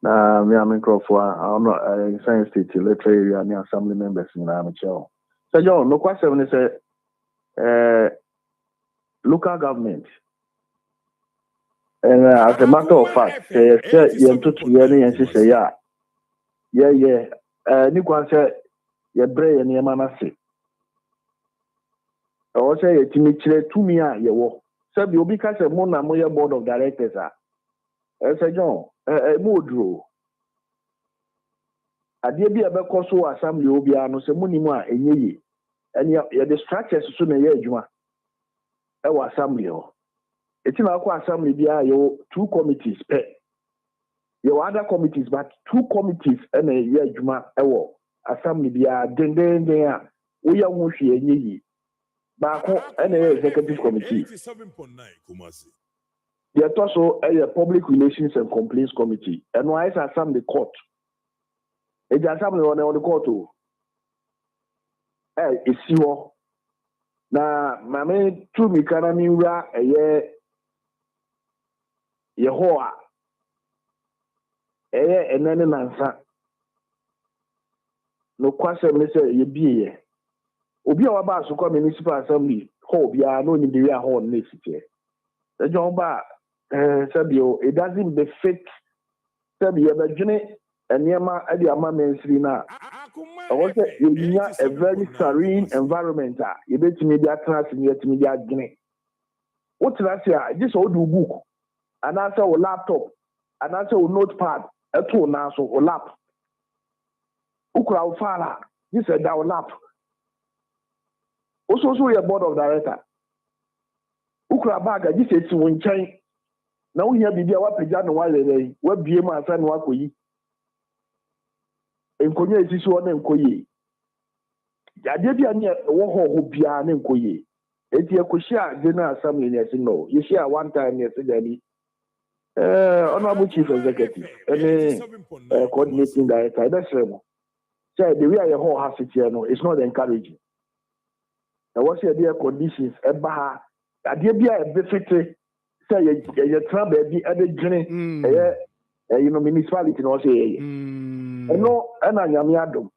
Na me am microphone I know science state electoral area and assembly members nyina am cheo. So John no question ni say local government And as a matter of fact, Nikwan said, your brain and your manasi. I also say, Timichre to me, you walk. So you'll be cast a mona moya board of directors. I said, John, a mood. I did be a becoso assembly obiano, so monima, and ye. And you're the structures soon a year, Juma. Our assembly. It's in our assembly, there are your 2 committees. Your other committees, but 2 committees and a year, Juma, assembly, there, then, we are wishing a ye. Marfo and a executive committee. There's also a public relations and complaints committee. And why is assembly the court? It's assembly on the court. It's you. Now, Mammy, to me, can I mean, a year, Yehoah, and then an answer. No question, Mr. Ye be. Obi a waba so municipal assembly hall bia no ni dey hall next year. The John Ba Sabio, it doesn't befit Sabio Bajune and Yama at the Amamensri na. I want to you a very serene environment. You bet media class and yet media guinea. What did I say? This old book, and answer a laptop, and answer a notepad, a tool now so or lap. Ukra Fala, this is our lap. Also, your board of director. Ukra baga, this is one chain. Now we have the idea what Pajano while they what BM and San Wakoyi. And Konya is one and Koye. Yadibia near Woho who Pian and Koye. It's your Kushia General Assembly, yes, no. You share one time yesterday. Honorable Chief Executive, and coordinating director. That's right. Say the way your whole house is here, no, it's not encouraging. Now, what's your dear conditions? Ebaha, a dear be a benefit. Say your trouble be at the journey, municipality, no say. No, and I am yadum.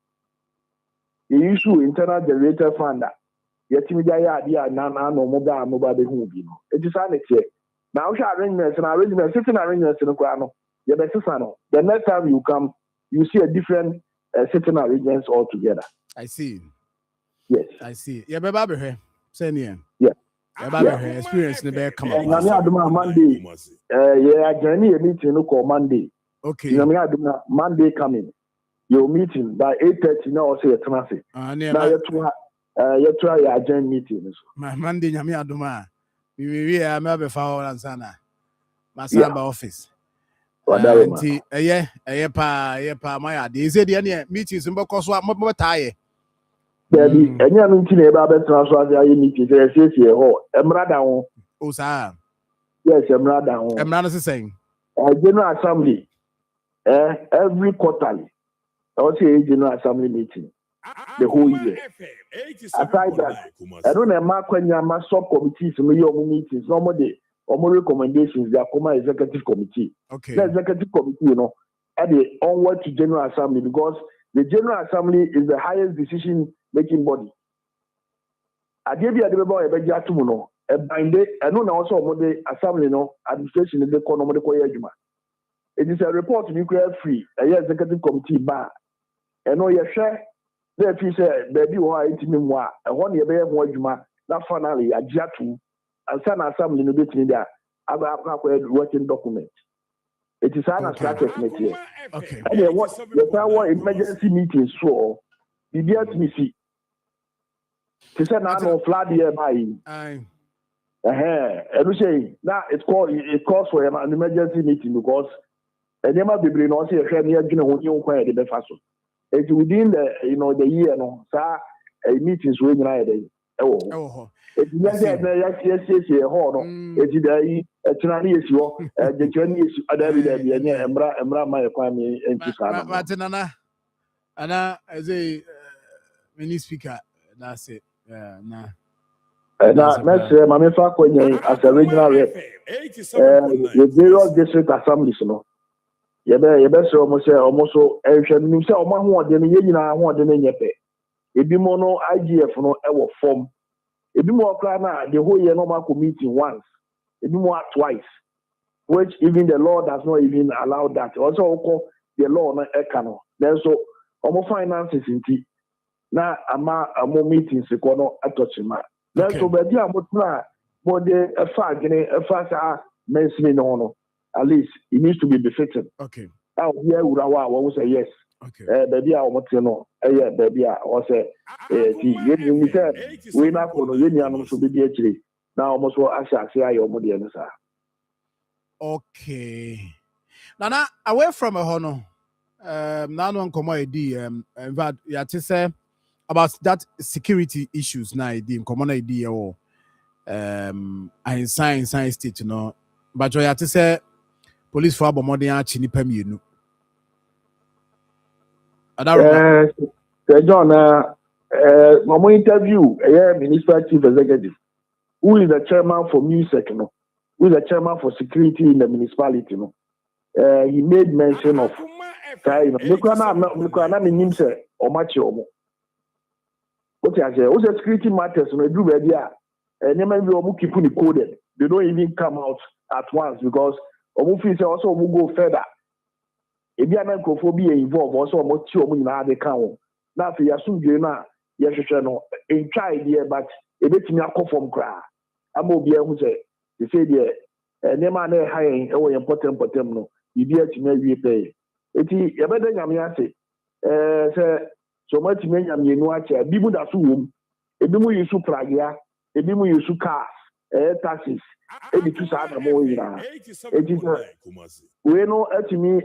The issue internal generator fund. Yet, idea, no mobile who be no. It is annexed. Now, arrangements and arrangements, sitting arrangements in the Grano. The next time you come, you see a different sitting arrangements altogether. I see. Yes. I see. Yeah, baby here. Same here. Yeah. Yeah, experience in the bear come up. Monday. Yeah, journey a meeting called Monday. Okay. Monday coming. Your meeting by 8:30 now say a traffic. Now you try your agenda meeting. My Monday nyame aduma. We am be for and sana. My samba office. Anti pa my dey say the meetings mbeko so mo tie. Baby, any meeting about transfer the meeting say here emrada won. O sa. Yes, emrada won. Emrada is saying. General assembly every quarterly. I want to say general assembly meeting the whole year. Aside that, I don't know mark when you have subcommittees, meetings, normally recommendations, the Akoma executive committee. Okay. The executive committee, at the onward to general assembly because the general assembly is the highest decision-making body. I gave you a debate about Jatumuno, a binded, and also the assembly, administration is the economic. It is a report nuclear free, a executive committee bar. And no, you share. If you say, baby, why it's me more, and 1 year bear more Juma, that finally a Jatu, and send assembly in the bit in there. I have working document. It is an abstract material. Okay. And what the power emergency meeting so the dear me see. To say now flood here by and we say now it calls for an emergency meeting because and there might be no say a near you quiet the fast. It's within the year meetings when you oh. It's yes, it's the Chinese, the Chinese, Emra, my economy, and Martinana, Anna, as a mini speaker, that's it. Nah. Next, Mammy Fakony as a regional rep, the various district assemblies, you better almost himself, one more than a one than a pay. It be mono IGF no ever form. It be more clear now, the whole year normal meeting once. It be more twice. which even the law does not even allow that. Also, the law na ekano. Then so, finances in tea. Na ama meetings kono atochima. Then so, baby, but the fast mentioning no. At least it needs to be befitting. Okay. Now here Urawa will say yes. Okay. Baby, I want to know. Baby, I want to say, you said we not going to union to be actually. Now almost what I say your money and sir. Okay. Now away from a honor. Now no come idea. In fact, you have to say about that security issues now. The common idea or I science state, you know. But you have to say police for about more than actually pay me, you know. John, my interview, Minister Chief Executive, who is the chairman for music, you know, who is the chairman for security in the municipality, you know. He made mention of time. What I say, also security matters, you know, do ready. Keep coded. They don't even come out at once because also will go further. If you are not involved, also what you mean they count. Now for your soon yes, in try idea, but a bit me a call from cry. I'm be able to say, they say, yeah, never high or important for them. No, you be to maybe pay. It is a better Yamia say, so much men you know, people that soon, a bimu you su pragia, a bimu you su cars, taxis, a bit too sad. We know to me,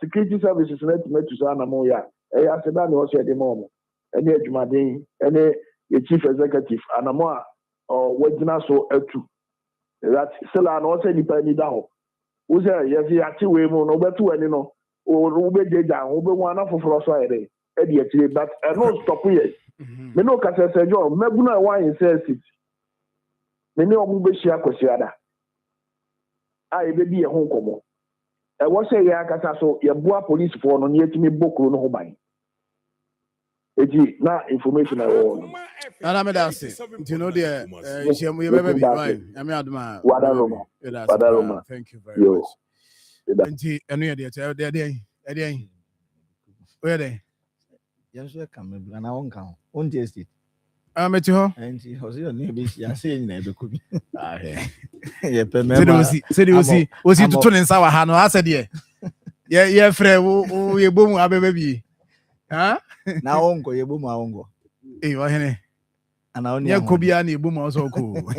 security services net to Sana Moya. I said that was at the moment. Any Jumadin, any chief executive, and a more or what so that still are not any penny down. Who's there? Yes, he actually no better any no or Ube down, Ube one of for Friday. But I don't stop here. Me no kasa say John, Mebuna wine says it. Me no Ube share Kosiada. I be a home como. I was say ya kasa so ya boa police for no near to me book no ho ban. Eji na information I want. And I'm that's it. You know the thank you very much. And we are there. Where they? Yes, we come and I won't count. Won't taste it. I met you. And he was your neighbor. I say, never could. Was it to turn in sour hand? I said, yeah, Fred, we boom, I baby. Huh? Now, uncle, you boom, my uncle. Eh, what, Henny? And I only could be any boom also cool.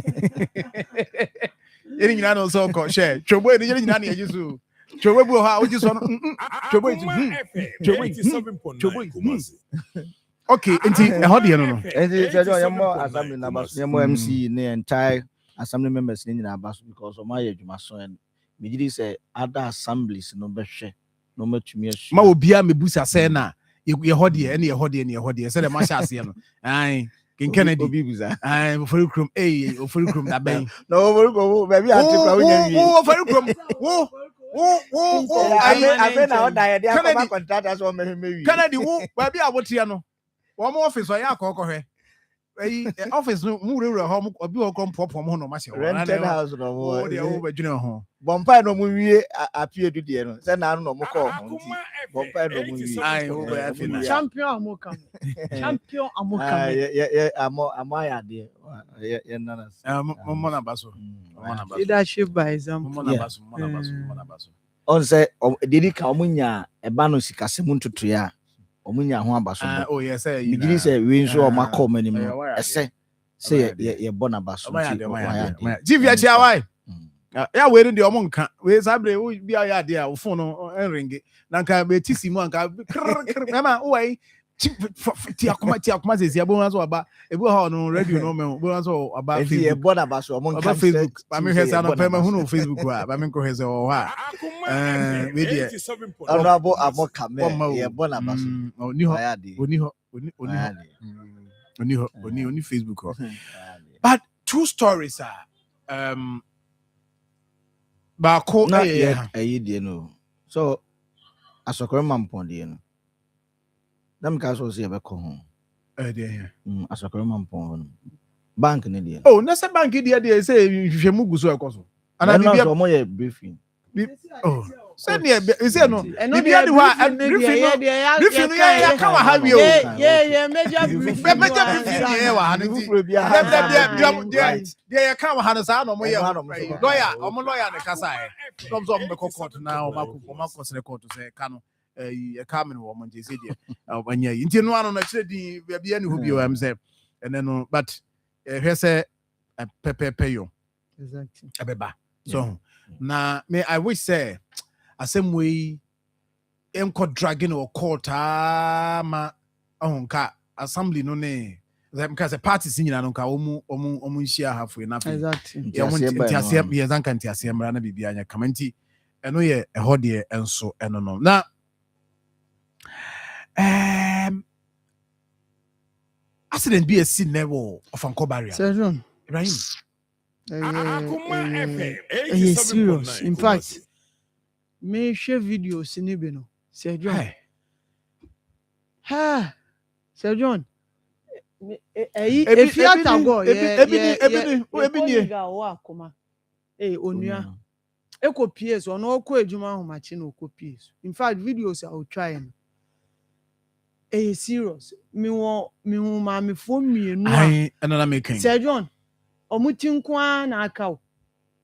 Any also called share. Trouble, the young nanny, you do. Trouble, how would you son? Trouble, okay, how do you know? MC, the entire assembly members in our bus because of my age, my son. Me say other assemblies no better, no much me. Ma obia me busa say na ye hodie any hodie say the machas ye no. Ai King Kennedy busa. Ai oforikrom oforikrom da ben. No oforikrom baby atikwa wonya wi. Oforikrom. I now die there come contractors o me. Kennedy wo baby a wotia no. Wo mo office o ya akọkọ office no mu rewura ho obi o kom popom ho no ma se rented house no wo de wo badwene ho bompa no mu wie apie du de no se na no mo ko ho nti bompa no mu wie ai wo ba afina champion amokam ye amo ya de ye nana mo na baso leadership by example mo na baso on say dedi ka omunya eba no sikase mu ntutu ya omunya ho abaso oh yes say you did say we nso o makom anim ese say ye bona baso give ya chia why ya we ndi omo nka we sabre we bia ya de a phone no enringe na nka be tisi mu nka mama why ti akoma zezia bo nso aba ebu ha no radio no me bo nso aba ye bona baso omo nka Facebook ba me hesa no pe me hu no Facebook a ba me nko hesa o ha we dia honorable amoka me ye bona baso oni Facebook but two stories are ba ko die no so asokore mampon die no nam ka so se be ko ho die asokore mampon bank ne die oh na se bank die say hwehwemu guso ekoso And I'm not more briefing. Oh, send me is there no? Bibia ni wa briefing ya ka wa ha wi o. Yeah, major briefing. Yeah, wa ha nti. Dia ya ka wa ha no sa no mo ye lawyer, omo lawyer ne kasa e. Some me court na o ma ko se court se ka no e ka me no mo nje se dia. Obanya yi. Nti no ano na kire di bia ni hu bi o am say. And then but he say pepe yo. Exactly. Abeba. So na me I wish say asem we enko dragging or court ma onka assembly no ne because the parties nyina no nka omu nhia halfway na fe exactly ya monti ya zanka nti asem mra na bibia nya kamanti eno ye eho de enso eno no na accident be a sin level of Anko barrier Sergeant Ibrahim serious. In fact, me share videos in Ibino. Sir John. Sir John. If you are to go, Akoma. Onua. Eko PS or no ko ejuma ho machi no ko PS. In fact, videos I will try. Serious. Me ma me phone me no. Another making. Sir John. Omuti na aka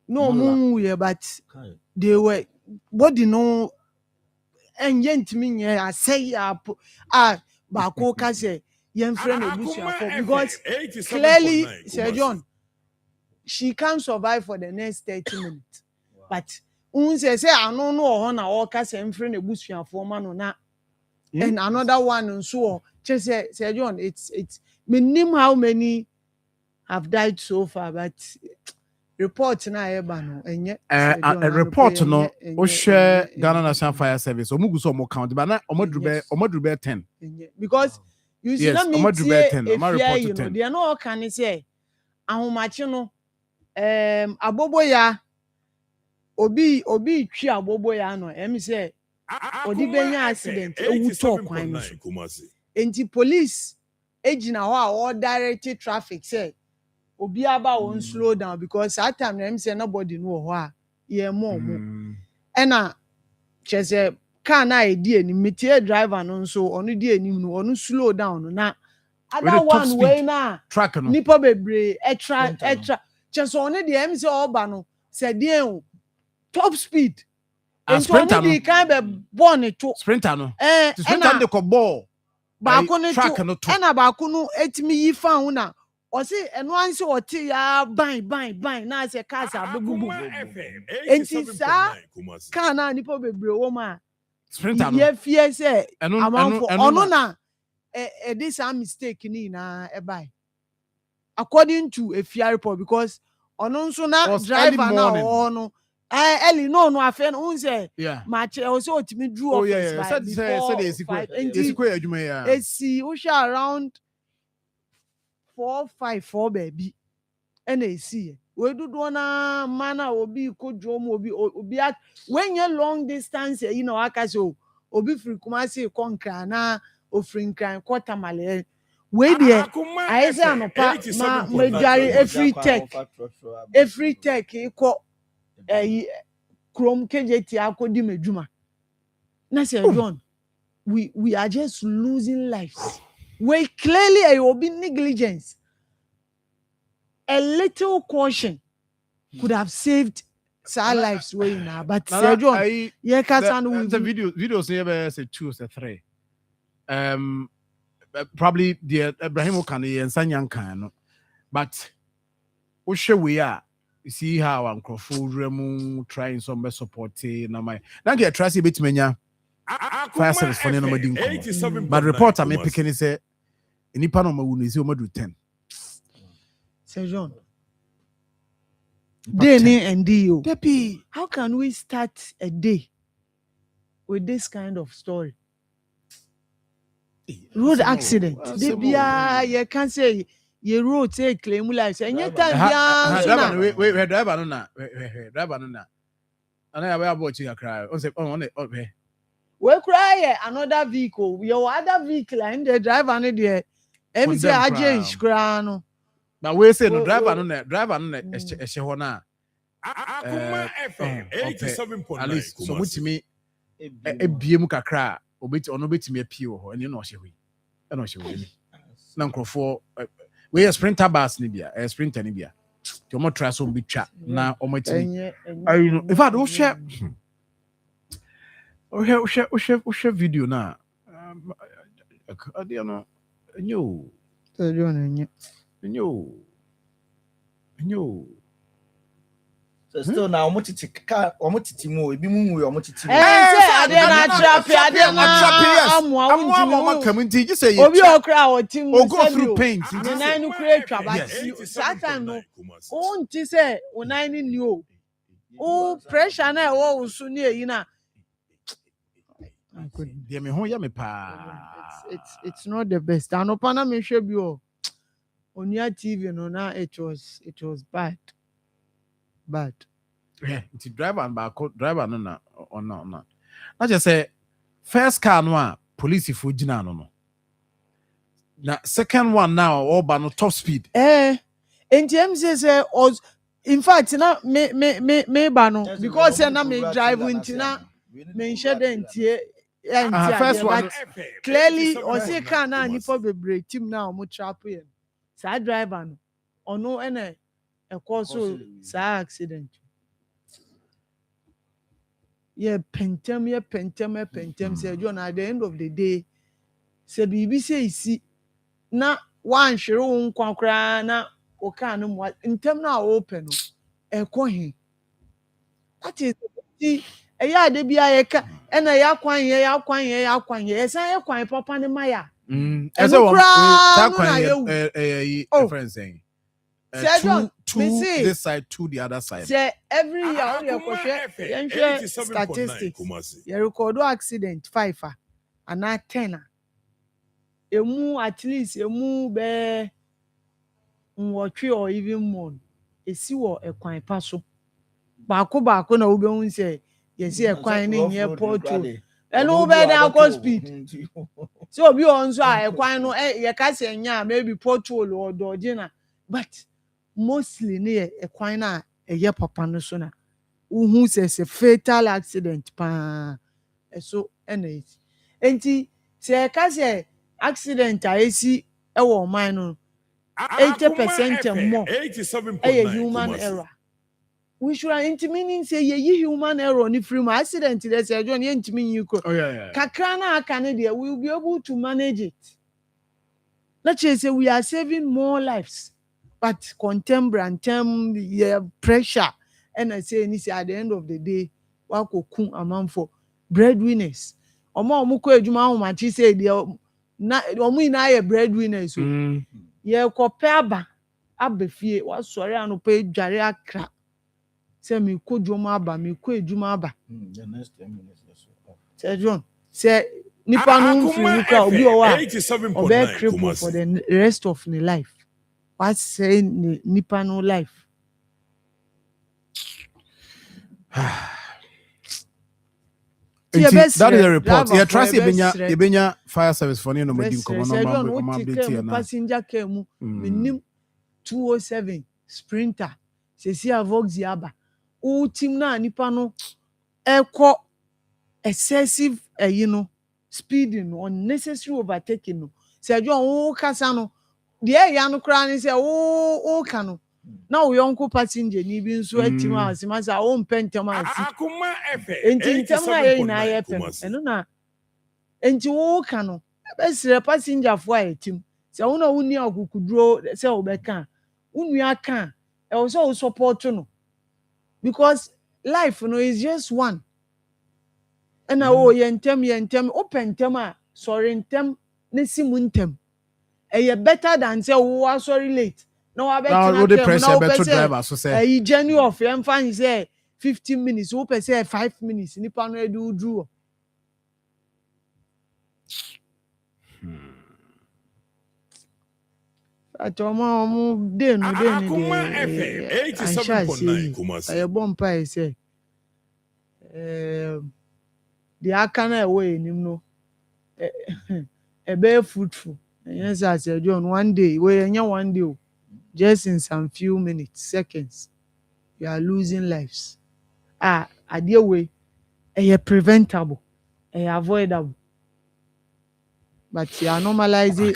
no mu ye but they were body no enye ntimi nye asay ba ko ka say yen friend ebusuafo because clearly Sir John she can't survive for the next 30 minutes but say ano no ho na o ka say friend ebusuafo ma no na and another one so say Sir John it's minimum how many have died so far, but report na eba no enye a report no o share Ghana National Fire Service o mugu so mo count but na omodrube 10 because you see na me omodrube 10 o ma report to 10 they no can say ahomachi no aboboya obi twi aboboya no em say odi benya accident ewu to kwan no enti police ejina ho a all direct traffic say obi aba won slow down because that time na say nobody know ho a ye mo ena chese car na edi eni metie driver no so onu di enim no onu slow down no na other one way na track no nipa bebre extra chese onu di em say oba no say die o top speed sprinter no di kan be born to sprinter no sprinter de ko ball ba ko ne to ena ba ko no etimi yi fa hu na o say eno anse o ti ya ban na say cars abegugu enti sa car na nipa bebre wo ma sprinter no ye fie say amanfo ono na this a mistake ni na e bai according to a fear report because ono nso na driver na ono early no afen unse match o say otimi drew office by before esi o sha around 454 baby and esi we do na mana obi kodwom obi when you long distance you know aka so obi free Kumasi Konkra na ofrin kran Kotamale we there I say anopa ma majari every tech iko Chrome KJT akodi medjuma na say John we are just losing lives we clearly will be negligence a little caution could have saved our lives way now but Sir John the videos here say 2 or 3 probably the Ibrahim Okane and Sanyan kan but we show we are you see how Uncle Remu trying some support na my now get trust bit menya fire service for no madin but report am picking say nipa no mawu no say o madu 10 Sir John day and deal how can we start a day with this kind of story road accident they be you can say you road say claim life and you time we driver no na and I about to cry on say on we cry another vehicle your other vehicle and the driver no there em say aje cry no but we say no driver no e she ho na Akoma FM 87.9 at least so Kumasi. mutimi ebiem kakra ono betimi apie wo ho ene na ohye hwe ena ohye hwe na nkrofo we sprinter bus ni bia sprinter ni bia ti omo tra so mbitwa na omo timi ayi no in fact wo share video na ade no enyo still now omotiti mu ebi mu omotiti mu ade na community just say obi okra o tim go through pain the nine create traba satan no o nti say o nine ni o pressure na e wo so ni eyi na dia me ho ya me pa it's not the best anopa na me hwe bi o onia TV no na it was bad yeah it's driver and back driver no na ona na just say first car no a police fo gina no na second one now all ba no top speed NTM say in fact na me ba no because na me drive into na me share den tie first one clearly o say car na nipa bebre team na o mo trap here sa driver no ono ene e cause sa accident pentem say John at the end of the day say bibi say isi na wan hwere wo nkwankra na o car no mo intem na open no e ko he that is the eya de bia ye ka ena ya kwan ye esan ye kwan papa ne maya ese wo ta kwan friend saying two this side to the other side say every year we ko hwe statistics you record accident 5 and 10 emu at least emu be nwotwe or even more esi wo ekwan pa so baako na wo be hu say yes ekwan ni nye porto enu be na go speed so obi on so ekwan no ye ka se nya maybe porto or dodgina but mostly ne ekwan na eye papa no so na who says a fatal accident pa so enti se ka se accident a esi e wo man no 80% more 87.9 human error we should meaning say ye human error ni free accident there say John ye ntimi yiko kakra na aka ne there we will be able to manage it. Let's say we are saving more lives but contemporary pressure and I say ni say at the end of the day wa ko kun amount for breadwinners omo ko adwuma ho machi say there na omo ina ye breadwinners so ye ko pe aba fie wa sori anu pe dware akra say me ko dwuma aba me ko adwuma aba the next 10 minutes say John say nipa no free ka obi o wa obe cripple for the rest of the life what say nipa no life that is a report. Yeah, trust Ebenya fire service for no madi nkomo update na passenger car mu minim 207 sprinter sesi avox yaba o team na nipa no eko excessive speeding unnecessary overtaking no se jo o kasa no de ya no kra ni se o ka no na o yonko passenger ni bi nso atim asimasa o mpentem asi Akoma FM enti ntama ye na ye pem eno na enti o ka no be sire passenger fo atim se wo na woni akukuduro se o be kan unu aka e o so support no because life no is just one and o yentem opentem a sorry ntem ne simu ntem e better than say wo are sorry late no I bet you pressure better driver so say journey of em fan say 15 minutes wo per say 5 minutes nipa no edu dru atomo de no Akoma FM 87.9 Kumasi e bompa e say the akana away nim no e be fruitful yes I said John one day we enya one day just in some few minutes seconds you are losing lives. Adeɛ wei ɛyɛ preventable, ɛyɛ avoidable, but you are normalizing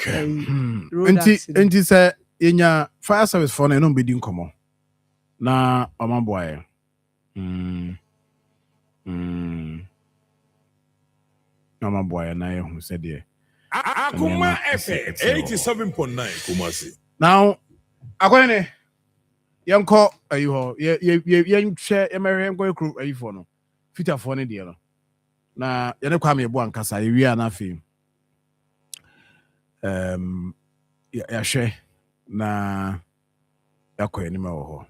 road accident. Enti say yenya fire service for na no be di nkomo na omaboa omaboa na ye hu said there. Akoma FM 87.9 Kumasi. Now akwene yenko ayiho yenhwe emewe yenko ekru ayifo no fitafo ne de no na yene kwa me ebo ankasa ye wi ana afi yahwe na yakɔ anim wɔ hɔ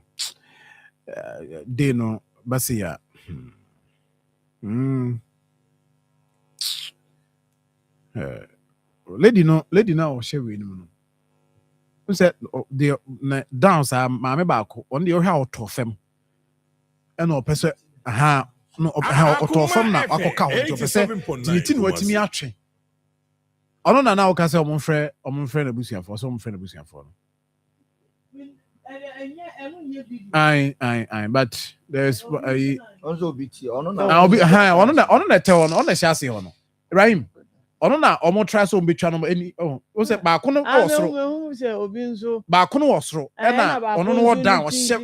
de no basi ya lady na ɔhyɛ wei nim no sɛ de na down saa maame baako ɔno de ɔhwɛ a ɔtɔ fam ɛna ɔpɛ sɛ no ɔtɔ fam na akɔka hɔ nti ɔpɛ sɛ tiniti na watumi atwe ɔno na ɔka sɛ ɔmo mfrɛ na busuafoɔ sɛ ɔmo mfrɛ na busuafoɔ no I but there's also BT ono na tell ono na hyase ono Ibrahim ono na omo try so mbetwa no any o say ba ko no osoro ba ko no osoro e na ono no down o hyɛ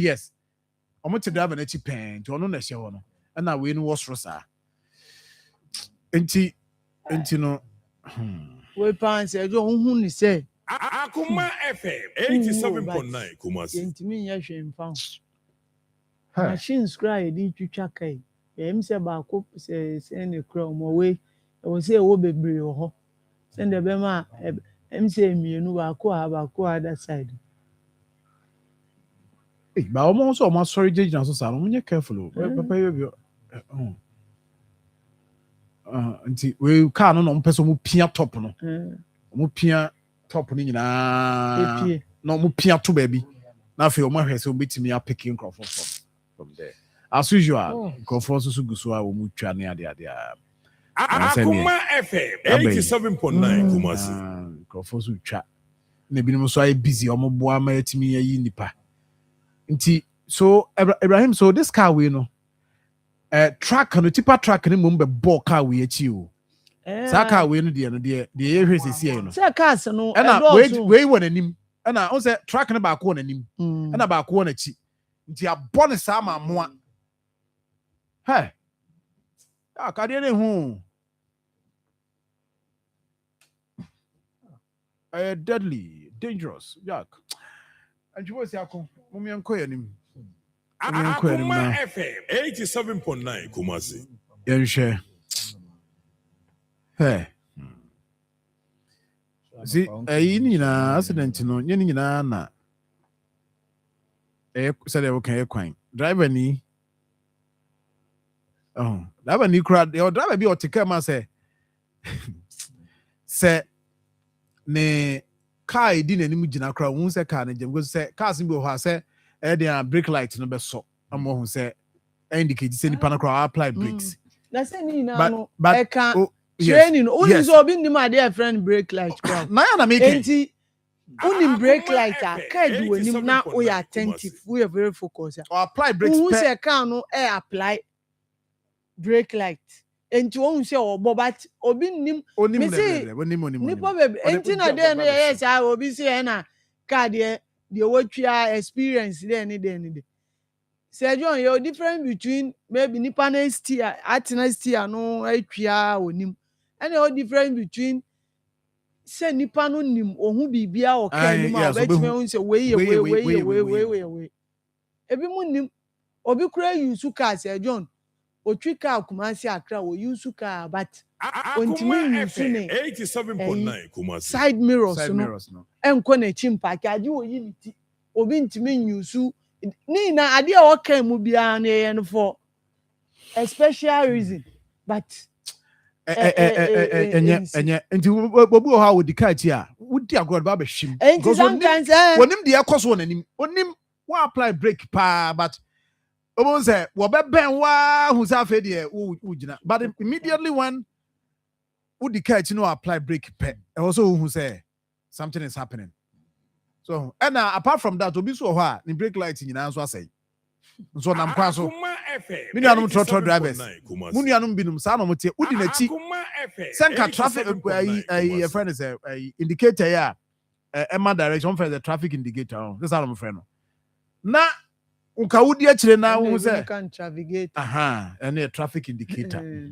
yes omo te driver na chi pen to ono na hyɛ ho no e na we no osoro sa enti no we pan say jo hu ni say Akoma FM 87.9 Kumasi. Ntimi nya hwe mfa. Machines cry di twitwa kai. Em se ba ko se ne kra mo we. E wo se wo bebre wo ho. Se nde be ma em se mienu ba ko other side. Ba omo so omo sorry jeje na so sa no nye careful. Papa you nti we car no no person mo pia top no. Mo pia top ni nyina no mo pia to baby na fe o mo hwese o betimi a picking crop from there as usual crop so guso a o mo twa ne ade Akoma FM 87.9 Kumasi crop so twa na binim so ay busy o mo boa ma atimi ayi nipa nti so Ibrahim so this car we no track no tipa track ni mo be ball car we achi o Saka we no de ye hwe sisi no. Say cars no. Ena we won anim. Ena on say track no ba ko anim. Ena ba ko na chi. Nti abɔ ne sa ma moa. Hey. Ka de ne hu. Deadly, dangerous. Jack. And you was yakon. Mummy enko anim. Akoma FM 87.9 Kumasi. Yenhwe. Hey. See, nyina accident no, nye nyina na said they okay kwan. Driver ni driver ni crowd, your driver be otika ma say say ne car di nanim gina crowd, won say car na jam go say cars bi ho say dey brake light no be so. Amo hu say indicate say nipa na crowd apply brakes. Na say ni na no but training only so be nim ade friend brake light crowd na make enti unim brake light a car di wanim na we attentive, we are very focused or apply brakes who say car no apply brake light enti won say obo but obi nim me say nipo be enti na dey no yes obi say na car dey watchia experience dey say John you different between maybe nipa na steer atena steer no atwia onim and all different between say nipa no nim ohun bibia o kan nim a betime on say we ebi mu nim obi kura use car say John otwi car Kumasi Accra o use car but ontimi use ne 87.9 Kumasi side mirrors no enko na chimpa ka age o yi niti obi ntimi use ni na ade a okan mu bia na ye no for a special reason but enye nti obu ha wo dikati a wudi agro ba hwim because sometimes wonim de ekoso wonanim onim wa apply brake pa but obo say wo be ben wa hu sa fe de wo gina but immediately when wudi dikati no apply brake pa also hu say something is happening So and apart from that obi so ho a the brake light nyina so asai so nam kwa so me nuanom trotro drivers mu nuanom binum sa no mote udi na chi senka traffic a friend is a indicator ya Emma direction for the traffic indicator this are my friend na unka wudi a chire na wo say aha and a traffic indicator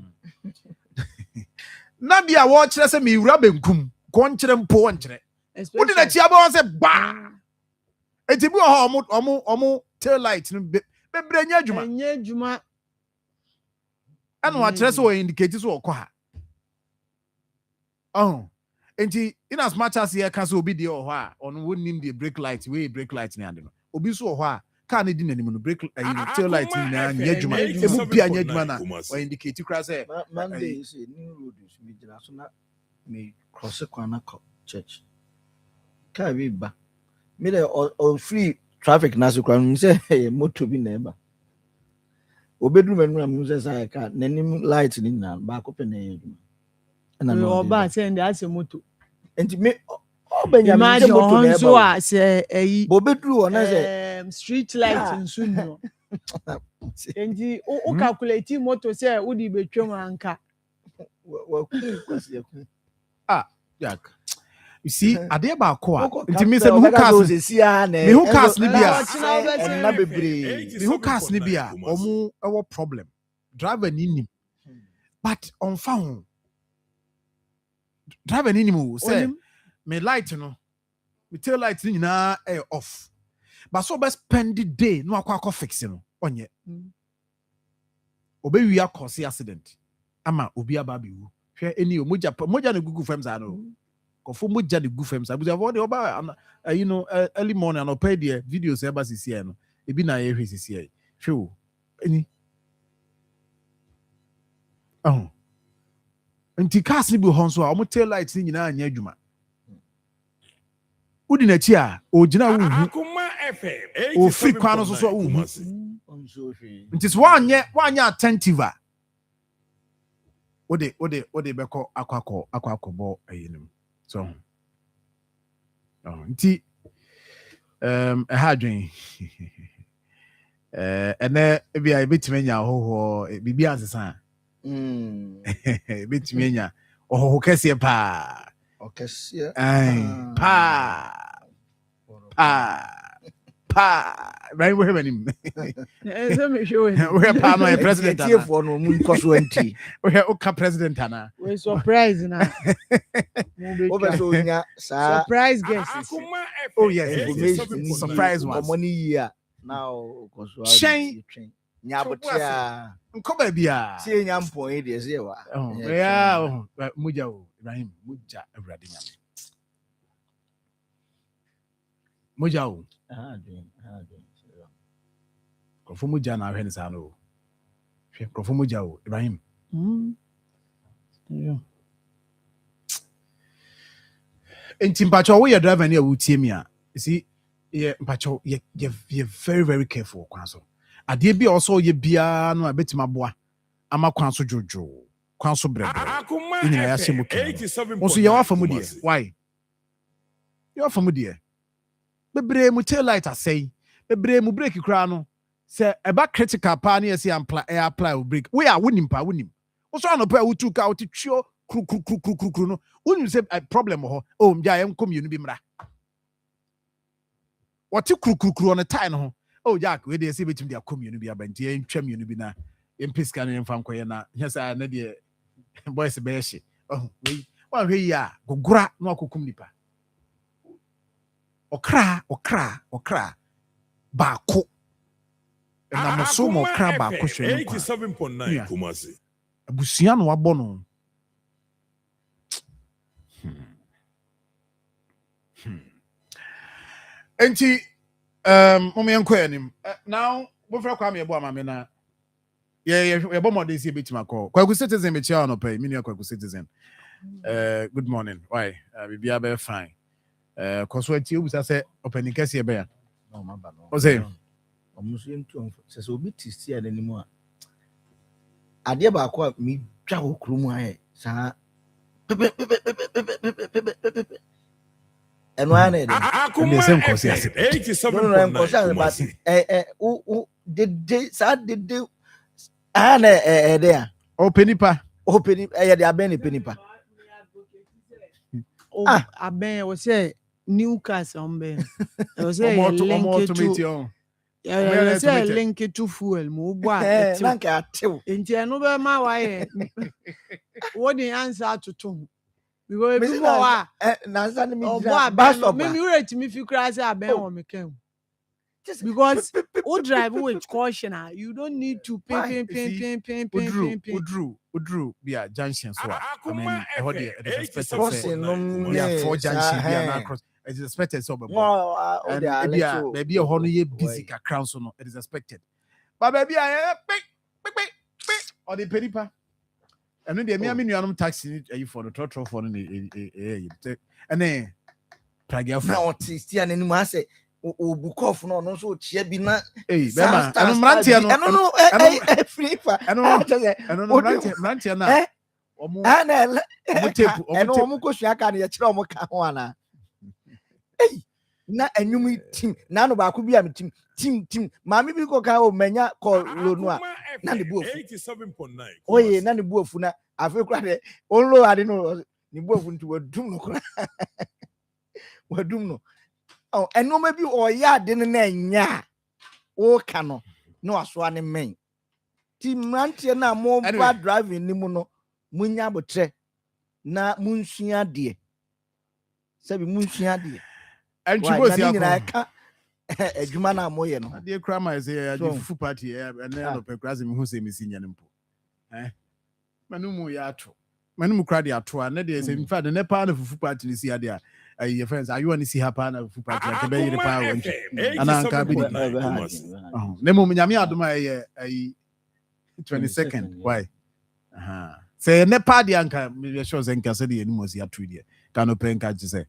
na bia wo chire say me wura benkum ko nchire mpo wo nchire wudi na chi aba wo say ba eti bi ho omo tail light no bebre nya adwuma ana wa chire say wo indicate so okọ ha enti in as much as here can so obi dey ho a on wonnim the brake light we brake light ni ande no obi so ho a car na di nanim no brake tail light ni na nya adwuma ebu bia nya adwuma na o indicate kra say Monday say new road is me jira so na me cross kwana church car we ba me dey all free traffic na so kwan say motor bi na eba obedru menu am say say car nanim light ni na ba ko pe na adwuma na no ba say ndi ase motor enti me obenya me motor na so a say eyi obedru ona say street light nso no enti o calculate motor say wo di betwam anka Jack you see ade ba ko a enti me say me who cars ni bia na bebre me who cars ni bia omo ewo problem driver ni nim but on fa driver ni nim say me light no me tail light ni na off but so best spend the day no akwa fix no onye obe wi cause accident ama obi ababi wu hwe eni moja na gugu fam za no kofo moja de gugu fam za bu avoid oba you know early morning and pay the videos eba sisi no ebi na ye hwe sisi hwe eni nti cars ni bi ho so a omo tail light ni nyina anya adwuma udi na chi a ogina wu Akoma FM o free kwano so wu nti so wanye attentive a ode beko akwakọ bo ayenim so nti ha adwen ene bia ebetime nya hoho bibia ansesa ebetime nya hoho kese pa okese right we have him me show we have my president ana for no mu nkoso anti we have oka president ana we surprise na so nya surprise guest oh yes surprise one money year now nkoso train nya botia nkoba bia sie nya mpon e de se wa yeah muja Ibrahim muja awrade nya muja o Kofo muja na ahwe ni sa no Kofo muja o Ibrahim enti mpacho wo ye driver ni a wutie mi a see ye mpacho ye very very careful kwan so ade bi also ye bia no abetima boa ama kwan so jojo kwan so brebe ni na ya shemu so ye wa famu die why ye wa famu die bebre mu tail light asay bebre mu brake kra no se eba critical pa na yesi apply o brake we are wonim so no pa wutu ka wotitwio kru no wonim se problem ho o mja ye nkom yenu bi mra woti kru on the time no oh Jack we dey say betim dia kom yenu bi abanti ye ntwam yenu bi na empiska no emfam koye na yesa na de boys be hye oh we wa hwe yi a gogura no akokum nipa okra baako na moso mo okra baako hwe no 87.9 Kumasi abusia no wabɔ no enti mo yenko anim now bo fra kwa me bo amame na ye bo mo dey see betima call Kwaku Citizen be chia no pay me ne Kwaku Citizen good morning why bibia be fine koso ati obusa se opening kase be ya no maba no o say omusu ntu se obi tisi ananimu a ade ba ko mi twa okru mu aye sa And one day. And the same course, yes. 87.9. Did they there? Oh, Penipa. Oh, penny, they are Benny Penipa. Oh, I bet was say Newcastle on Ben. I was say link to yeah, say link it to fuel. Move what? Like I tell. Into another my way. What the answer to two? Because before maybe you rate me if you cry say I bet on me came. Because who drive with caution, you don't need to pay. Udru, yeah, junction. So I mean, it is expected. Crossing, 4 junction here across. It is expected. So, maybe a whole year busy crown. So no, it is expected. But maybe I or the Penipa. And then the minimum taxi for the total for the and then Pragia now Christian and Masse. Bukov no so chia bi na bema eno mrantia no mrantia na omo ana tape omo kosua ka na ye kire omo ka ho ana na anyum team na no ba ko bi am team maami bi ko ka o manya ko lo no a na ne buofu 87.9 oye na ne buofu na afi kura de onlo ade no ne buofu nti wadum no kura wadum no oh, and no maybe or ya didn't nya o cano no aswane men. Team Rantia na more bad driving nimuno munya botre na munsia de. Sabi munsia de. And you go see a Jumana moye no. Dear Crama is here, full party, and then of a grass who say missing Yanimpo. Eh? Manumu yato. Manumu cradi atwa, and there is in fact a part of full party is here there. Your friends, are you want to see her partner for party? I can be the power. And I can't be Nemo Miami Aduma 22nd. Why? Say ne party anka maybe shows and can say the animals here 2 years. Can open catch say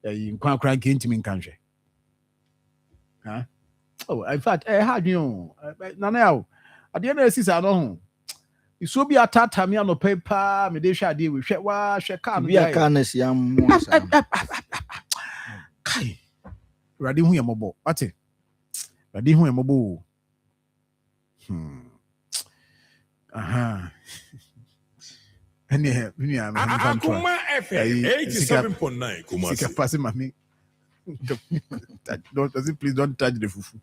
in crank into me country. Huh? Oh, in fact, I had you. Now, at the end of the season, I don't. You so be a tata me on the paper, me they shall deal with share can be a carness yam. Kai. Ready who am mobile. What it? Ready who am mobile. Anyhow, Akoma FM 87.9 Kumasi. Passing mommy. Please don't touch the fufu.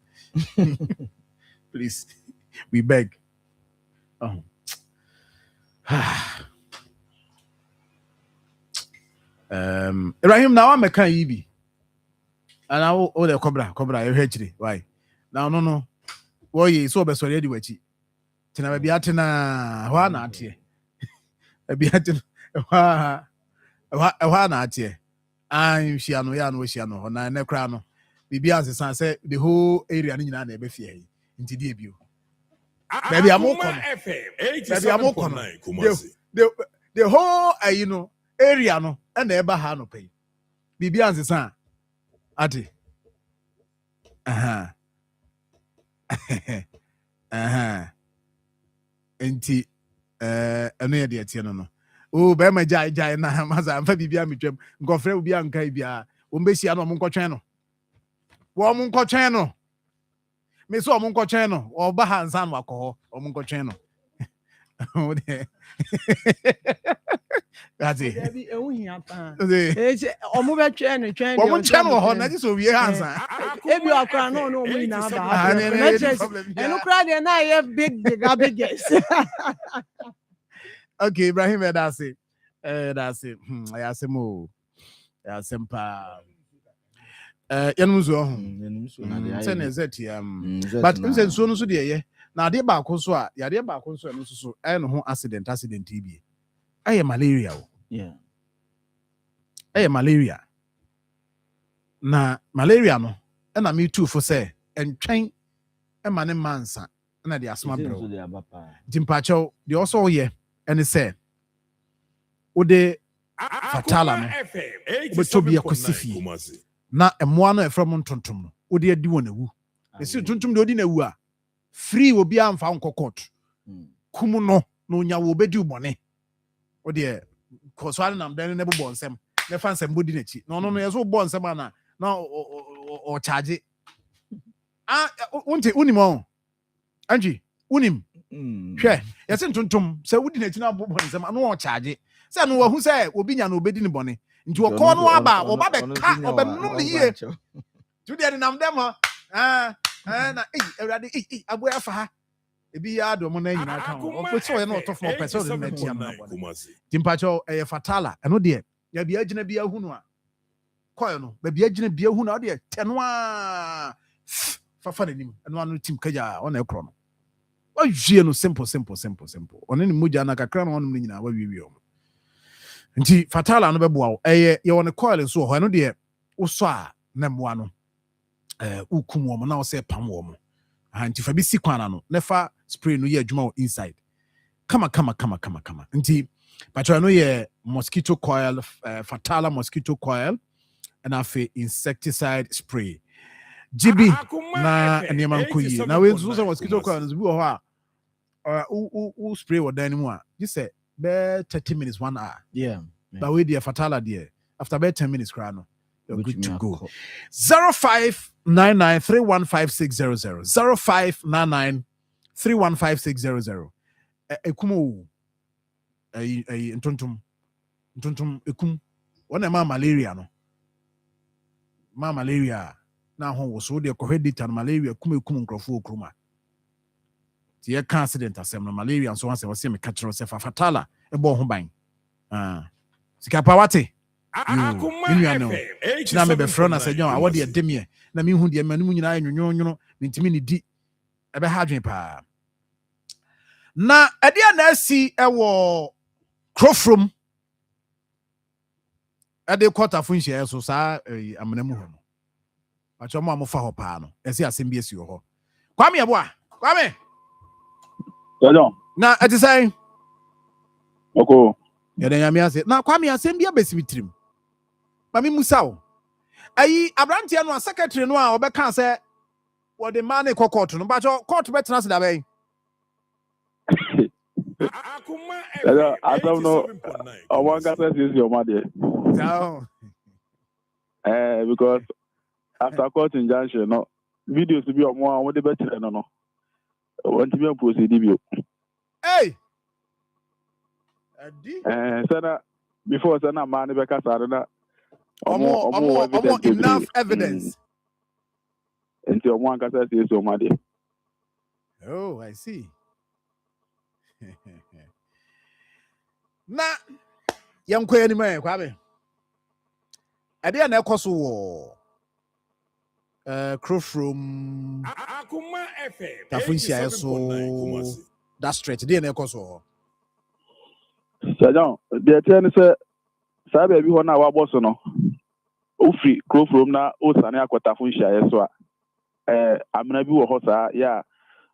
Please. We beg. Oh. Ibrahim, now I'm a can yibi. And now all the cobra, you hate why? Now, no. Boy, so best already wachi. Tina be atina, one at ye. A be atin, one at ye. I'm Shiano, Yan, Wishiano, and I necrano. Bibias, the son said the whole area in an ebefie into debut. Maybe I'm more the whole area no and the eba no pay. Bibi answer san ati enti eno ye de tie no o be ma jai na maza amfa bibi ametwam nkofre obi anka bia o mbehia no mo nkotwen no wo mo nkotwen no me so mo nkotwen no o ba hansan wakọ o mo nkotwen no o de that's it e hu hia pa e o mo be twen no o mo twen no ho na ji so wie hansan e bi akra no mo ina ba e no kra de na ye biggest okay Ibrahim that's it I ask mo ya sempa yanumzo but nse so no so de ye na ade ba ko so a yade ba ko so no so no ho accident bi aye malaria o aye malaria na malaria no na me too for say entwen e ma ne mansa na de asma bro dimpacho de also ye and say o de fatala no beto bi akosifi na emoa no efrem ntontom no o de adi won awu esi ntontom de odi na awu a free obi amfa nkokot kum no na onya wo bedi ubone o de koswale nam den ne bobon sem ne fa nsɛm bodi n'akyi na ɔno no yɛ so bɔ nsɛm ana na ɔkyagye wonte wonim ɔ Angie wonim hwɛ yɛse ntontom sɛ wodi n'akyi na bɔ nsɛm ano ɔkyagye sɛ no wahu sɛ obi nya no obɛdi ne bɔne nti wɔkɔ no aba ɔba bɛka ɔbɛnom ne yie tu deɛ nenam dɛm hɔ na awurade aboa afa ha ebi ya do mo na nyina ka ho o pese o na otofo o pese o na tia na bɔ timpacho ɛyɛ fatala ɛno deɛ ya bia gyina bia hu no a kɔɛ no ba bia gyina bia hu no deɛ tɛno a fafa n'anim ɛno ano tim kaja ɔna ɛkorɔ no wawie no simple ɔne ne mogya na kakra no ɔnom ne nyina wawie o nti fatala no bɛboa wo ɛyɛ yɛ wɔ ne coil nso hɔ ɛno deɛ wosɔ a na mmoa no ukum wɔ mo na wo sɛ pam wɔ mo nti fa bi si kwana no na fa spray no yɛ adwuma wɔ inside kama nti patro no yɛ mosquito coil fatala mosquito coil and afi insecticide spray GB na nneɛma nkɔ yie na we nso sɛ mosquito coil no bi wɔ hɔ a spray wɔ dan mu a you say be 30 minutes 1 hour but we the fatala there after about 10 minutes cry no you're good to go 0599315600 0599315600 ekumo ntontom ekum wona ma malaria no ma malaria na ho wo so de kohwe data malaria kum nkrofo okruma ti ye ka accident asem no malaria so wanse wase me ka kiro se fatala ebo ho ban sika pawate Akoma no na me be frona se jon awode e demie na me hu de manum nyina nwonwono ntimi ne di ebe ha adwen pa na ade na asi ewo krofrom ade quarter funhia so sa amanamu ho no acho mo amofa ho pa no esi asem bi esi ho kwame ebo a kwame na ati sai oko yɛda nyame ase na kwame asɛm bi abɛsi bitrim mami musaw ayi abrantie no a secretary no a ɔbɛka sɛ wɔde ma ne kɔ court no bacho court bɛtena se da bɛn asam no ɔwɔ nkasa sisi ɔma deɛ because after court injunction no videos bi ɔmo a wɔde bɛkyerɛ no no wɔntumi proceed bio sana before sana man be kasa na omo enough evidence enti omo ankasa say so ma de oh I see na yanko yani mai kwame ade na ekoso wo crowfrom Akoma FM tafunshia so that straight dey na ekoso Sajan, the ten say sabe bi ho na wa boss no. Ofri crowfrom na o sane akwata funhia yeso a amena bi wo ho sa ya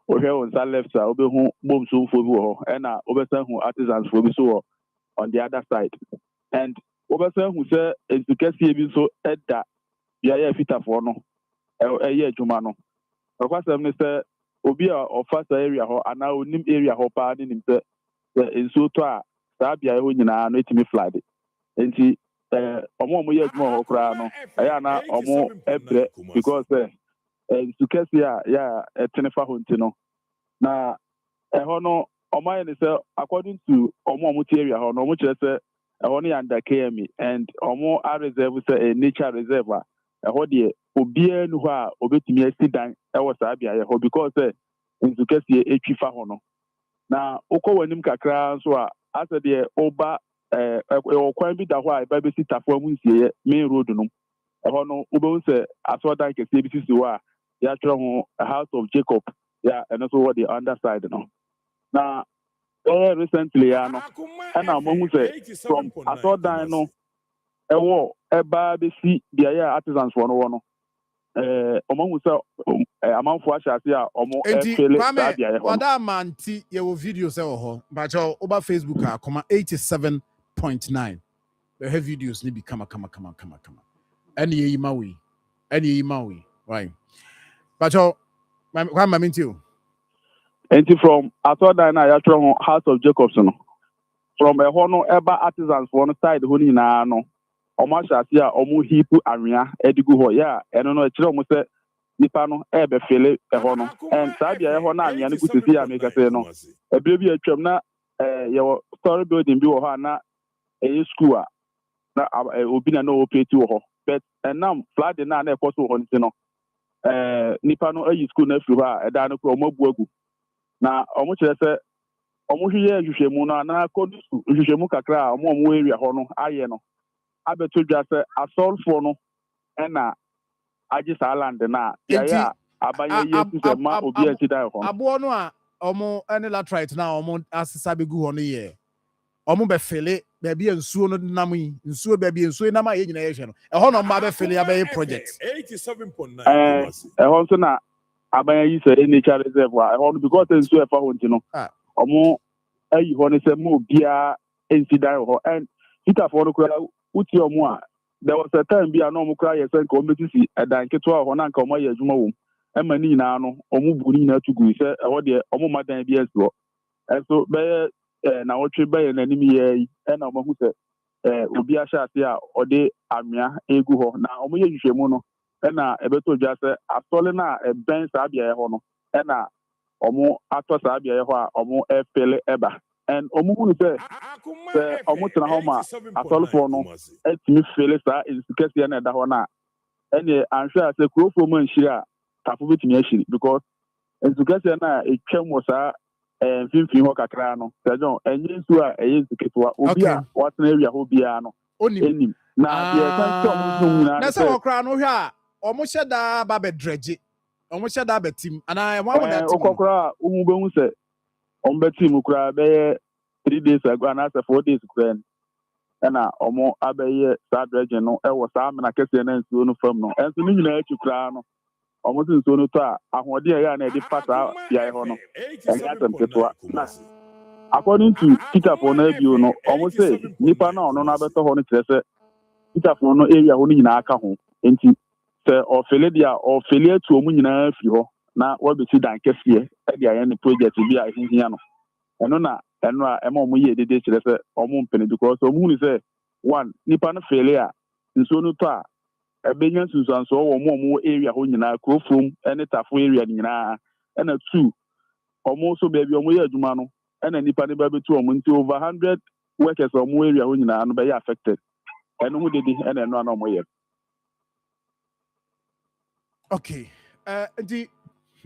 o hwe on sa left sa obehu bomso fo bi wo ho e na obesan hu artisans fo bi so on the other side and obesan hu say education bi so eda ya ya fitafo no ye adwuma no okwasem ne say obi a ofasa area ho ana onim area ho pa ni nim say enso to a sabia ho nyina no etimi flood enti omo ye adwuma ho kra no aya na omo ebre because education ya etene fa ho nti no na ho no omo ye ne say according to omo area ho no omo kire say ho no ya under KME and omo are reserve say a nature reserve ho de obia nu ho a obetimi asidan wo sabia ye ho because education etwi fa ho no na ukọ wanim kakra so a asa de oba okwan bi da ho a ba be sitafo amu nsie main road no ho no obo se asodan kese bi sisi ho a ya tro ho House of Jacob ya and also what the underside no na recently ya no na mo hu se from asodan no ewo eba be si dia ya artisans for no no omo hu se amanfo ahyase a omo efele sabia ye ho wada manti ye wo video se wo ho bacho oba Facebook Akoma 87.9 we have videos ni bi kama eni yi mawi right bacho kwa maminti o enti from asodan na ya tro ho House of Jacobs no from e ho no eba artisans for no side ho ni na no ọmụ ahyase a ọmụ hipu anwea edigu hɔ ya ɛno no ɛkyerɛ ọmụ sɛ nipa no ɛbɛfele ɛhɔ no and saa bea ɛhɔ na anwea no gu sisi a mekɛsɛ no ebire bi atwam na yɛwɔ story building bi wɔ hɔ a na ɛyɛ school a na obi na ɔpɛti wɔ hɔ but ɛnam flooding na ɛkɔ so wɔ hɔ no si no nipa no ayi school na afiri hɔ a ɛda no kora ɔmo abu agu na ɔmo kyerɛ sɛ ɔmo hwehwɛ nhwehwɛmu no anaa kɔdu nhwehwɛmu kakra a ɔmo area hɔ no ayɛ no abɛto dwa sɛ asɔlfoɔ no ɛna agye saa land na yɛayɛ a abanya yi esi sɛ ma obi akyi da hɔ aboɔ no a ɔmo ɛne latrite na ɔmo asesa bɛgu hɔ no yɛ ɔmo bɛfele baabi a nsuo no nam yi nsuo baabi a nsuo nam a yɛ nyinaa yɛhwɛ no ɛhɔ na ɔmo abɛfele abɛyɛ project ɛhɔ nso na abanya yi sɛ nature reserve a ɛhɔ no because nsuo ɛfa hɔ nti no ɔmo ayi hɔ no sɛ ma obiara nsi dan wɔ hɔ and sitafoɔ no koraa wotie ɔmo a there was a time bi a na ɔmo koraa yɛ sɛ nka ɔmo bɛsisi ɛdan ketewa wɔ hɔ na nka ɔmo ayɛ adwuma wɔ mu ɛma ne nyinaa no ɔmo bu ne nyinaa tu gu sɛ ɛhɔ deɛ ɔmo ma dan bi asi hɔ ɛso bɛyɛ na wɔtwe bɛyɛ n'anim yɛ yi ɛna ɔmo ho sɛ obi ahyɛ ase a ɔde anwea egu hɔ na ɔmo yɛ nhwehwɛmu no ɛna ɛbɛtɔ dwa sɛ asɔle na ɛbɛn saa beaeɛ hɔ no ɛna ɔmo atɔ saa beaeɛ hɔ a ɔmo ɛpele ɛba and ɔmo hu sɛ ɔmo tena hɔ ma asɔlefoɔ no ɛtumi fele saa nsu kɛseɛ na ɛda hɔ no a ɛne anhwɛ a sɛ kurofoɔ mu anhyiri a tafo bɛtumi ahyiri because nsu kɛseɛ no a ɛtwam wɔ saa mfimfini hɔ kakra no sɛdwɔn ɛnyɛ nsu a ɛyɛ nsu ketewa obi a watena area hɔ biara no ɛnim na deɛ ɛka sɛ ɔmo nso nyinaa na sɛ wɔkora no hwɛ a ɔmo hyɛ daa ba bɛdrɛgye ɔmo hyɛ daa bɛtim anaa ɛmo amoda tim ɔkɔkora a wohu bɛhu sɛ ɔmo bɛtim koraa bɛyɛ 3 days ago anaasɛ 4 days koraa no ɛna ɔmo abɛyɛ saa dredging no ɛwɔ saa amena kɛseɛ na nsuo no fam no ɛnso ne nyinaa akyi koraa no ɔmo si nsuo no tɔ a ahoɔden a ɛyɛ a na ɛde fa saa beaeɛ hɔ no ɛnyɛ asɛm ketewa na according to peterfoɔ no abio no ɔmo sɛ nnipa na ɔno no abɛtɔ hɔ no kyerɛ sɛ peterfoɔ no area hɔ no nyinaa ka ho nti sɛ ɔfele deɛ a ɔfele atu ɔmo nyinaa firi hɔ na wɔbɛsi dan kɛseɛ ɛde ayɛ ne project bi a ɛhihia no ɛno a ɛma ɔmo yɛ dede kyerɛ sɛ ɔmo mpene because ɔmo hunu sɛ one nipa no fele a nsuo no tɔ a ɛbɛnya nsunsuansoɔ wɔ ɔmo area hɔ nyinaa kurofom ɛne tafo area no nyinaa ɛna two ɔmo nso baabi ɔmo yɛ adwuma no ɛna nipa no bɛbɛtu ɔmo nti over 100 workers ɔmo area hɔ nyinaa no bɛyɛ affected ɛno ho dede ɛna ɛno a na ɔmo yɛ. Okay. Nti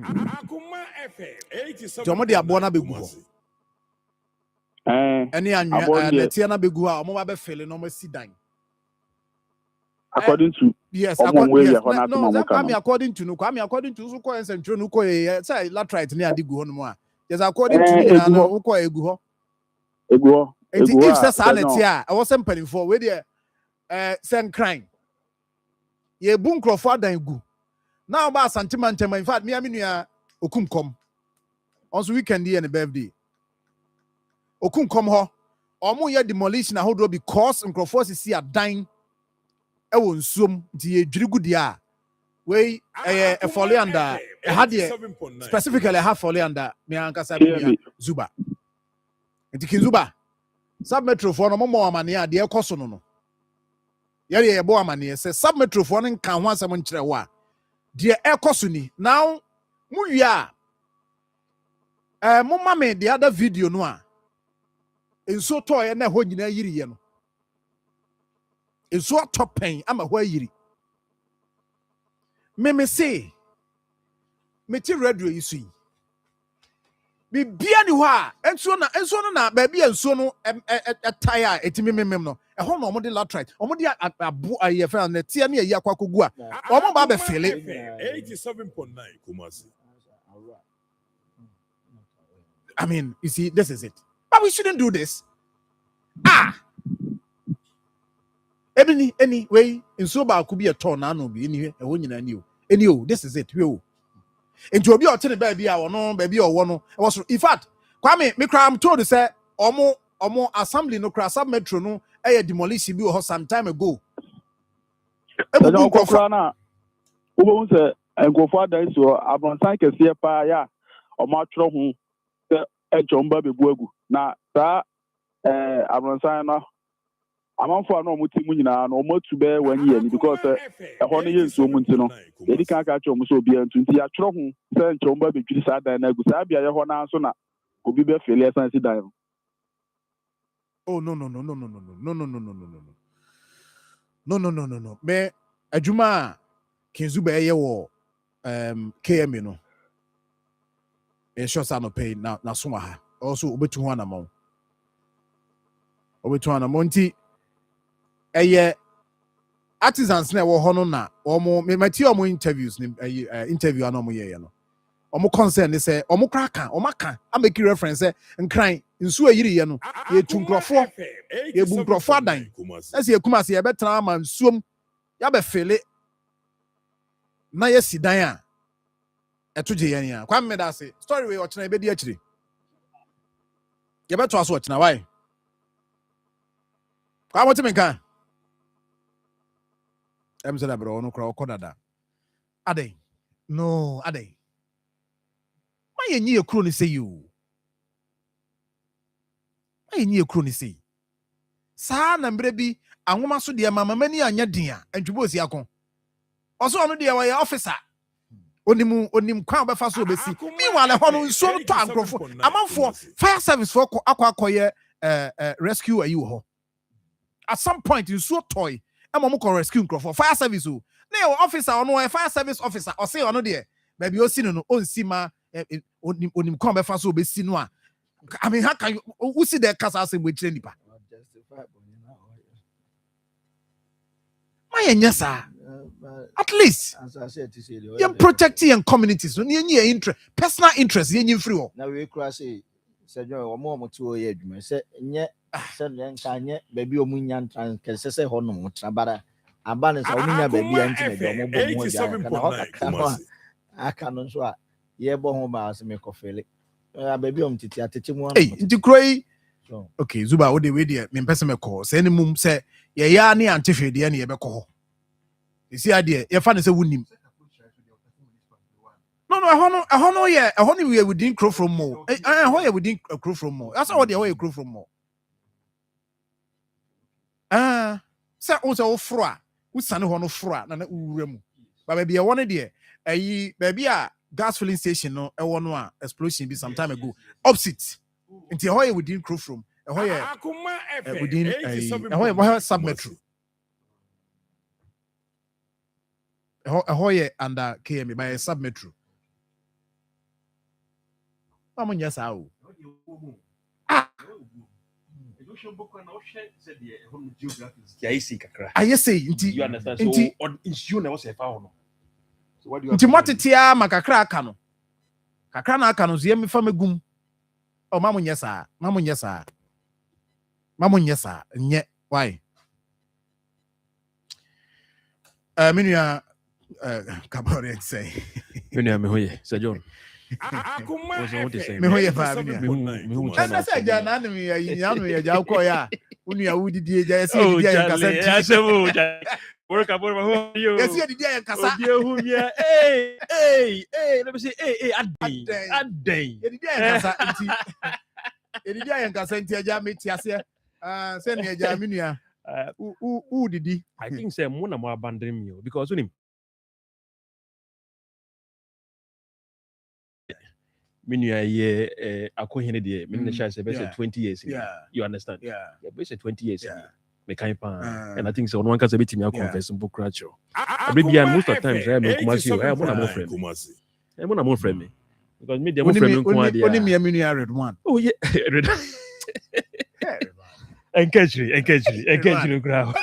Akoma FM 87. ɔmo de aboɔ no abɛgu hɔ ɛne anwea nɛteɛ no abɛgu hɔ a ɔmo abɛfele na ɔmo asi dan. According to yes, according to no, according to so call central no call say latrite ne ade gu hɔ no mu a yes according to na no call egu hɔ if say sa na tie a ɛwɔ sɛ mpanimfoɔ we de send crime ye bu nkrɔfo adan gu na ba santimantem in fact me nua okumkom on so weekend here and birthday okumkom hɔ ɔmo yɛ demolition ahodoɔ because nkrɔfo sisi adan ɛwɔ nsuom nti yɛdwiri gu deɛ a wei ɛyɛ ɛfɔle anda ɛha deɛ specifically ɛha fɔle anda me ankasa bi zuba nti kin zuba submetrofoɔ no mɔmɔ amaneɛ a deɛ ɛkɔ so no yɛde yɛbɔ amaneɛ sɛ submetrofoɔ no nka ho asɛm nkyerɛ wo a deɛ ɛkɔ so ni now mu wie a moma me the other video no a nsuo tɔɔyɛ na ɛhɔ nyinaa yiriyɛ no nsuo atɔ pɛn ama hɔ ayiri me se meti radio yi so yi bibia ni hɔ a nsuo no na baabi a nsuo no ɛtae a ɛtimi memem no ɛhɔ na ɔmo de latrite ɔmo de abo ayɛ fɛ na tie ne ayi akɔ akɔgu a ɔmo ba bɛfele 87.9 Kumasi. I mean, you see, this is it. But we shouldn't do this. Anyway, in so ba could be a turn no be anyway, a winning and you. This is it. You. And to be a tiny baby, or no, baby, or one. Was in fact, Kwame, me cry, I'm told to say, or more assembly no crass up metro no, a demolition bill some time ago. And go for that, so I'm on cycle, see a fire or my trouble. Ejomba bebuegu na saa abronsan no amanfo a na ɔmo ti mu nyinaa no ɔmo atu bɛyɛ 1 year ni because ɛhɔ no yɛ nsuo mu nti no yɛdi kan aka kyerɛ ɔmo sɛ obiara ntu nti yɛatwerɛ ho sɛ nkyɛn ɔmo ba bɛtwiri saa dan no agu saa beaeɛ hɔ naa nso na obi bɛfeele ɛsan si dan no. Oh no. Me adwuma Kinzu bɛyɛ wɔ KMA no. E sure sa no pay na so ha. Also obetu ho anamon. Nti ɛyɛ artisans na ɛwɔ hɔ no na ɔmo me mati ɔmo interviews ni interview ana ɔmo yɛ no. Ɔmo concern ne sɛ ɔmo kra ka ɔmo aka ameki reference sɛ nkran nsu ayiri yɛ no yɛtu nkrɔfo yɛbu nkrɔfo adan ɛsɛ yɛkum ase yɛbɛtena ama nsuom yɛabɛfele na yɛsi dan a ɛto gye yɛn a kwame da ase story we ɔkyena yɛbɛdi akyire yɛbɛto aso ɔkyena wae kwa mo temi kan ɛm sɛ da bro no kra ɔkɔ dada adɛn no adɛn ma yɛnyi yɛ kuro ne sɛ yi o ma yɛnyi yɛ kuro ne sɛ yi saa na mmerɛ bi ahoma so deɛ mama mani anyɛ den a antwubɔ osi ako ɔso ɔno deɛ wɔyɛ officer onim kwan bɛfa so obesi meanwhile ɛhɔ no nsuo no tɔ ankrɔfo amanfoɔ fire service for akɔ rescue ayi wɔ hɔ at some point nsuo tɔi ɛma mo kɔ rescue nkrɔfo fire service o na yɛ officer ɔno fire service officer ɔse ɔno deɛ baabi osi no onsi ma onim kwan bɛfa so obesi no a I mean how can you who see the kasa asem we kyerɛ nipa my nyasa at least you protecting your communities no your interest personal interest you free o na we kura say sejo omo to ye adwuma se nye se nka nye baby omu nya ntran kese se ho no trabara aba ne sa omu nya baby anti na omo bo mo dia kana aka no so a ye bo ho ba se me kofele baby om titi atete mu ano nti kroi okay Zuba wo de we de me pese me call se ne mum se ye ya ne antehwede ne ye be kɔ isi ade ye fa ne se wunim no ɛhɔ no we within crow from more ɛhɔ ye within crow from more that's how they crow from more se o se wo fro a wo sane hɔ no fro a na wura mu ba baby e won de ayi baby a gas filling station no ɛwɔ no a explosion be some time ago opposite nti ɛhɔ ye within crow from ɛhɔ ye within ɛhɔ ye submetro ɛhɔ ye under KMA by submetro Vamos nyɛ saa o ayɛ sei nti motetea ma kakra aka no so yɛ mefa megum mamo nyɛ saa nyɛ why menua kabore say menua me hoye Sir John me hoye fa menua ana say jana na me ya ja ko ya unua wudidie ja yesi didie ya kasa ya sebo ja worka bor ho yo yesi didie ya kasa obi ehu mia let me say adai didie ya kasa nti didie ya kasa nti ja meti ase say ne ja menua didi I think say mo na mo abandon me because unim menua ye akohene de me share say 20 years you understand be say 20 years me kan pa and I think so one can say betimi confess book cracho Arabian most of the times me kumasi mo na mo friend me because me dey mo friend me ko ade only me menua red one oh yeah red engage grab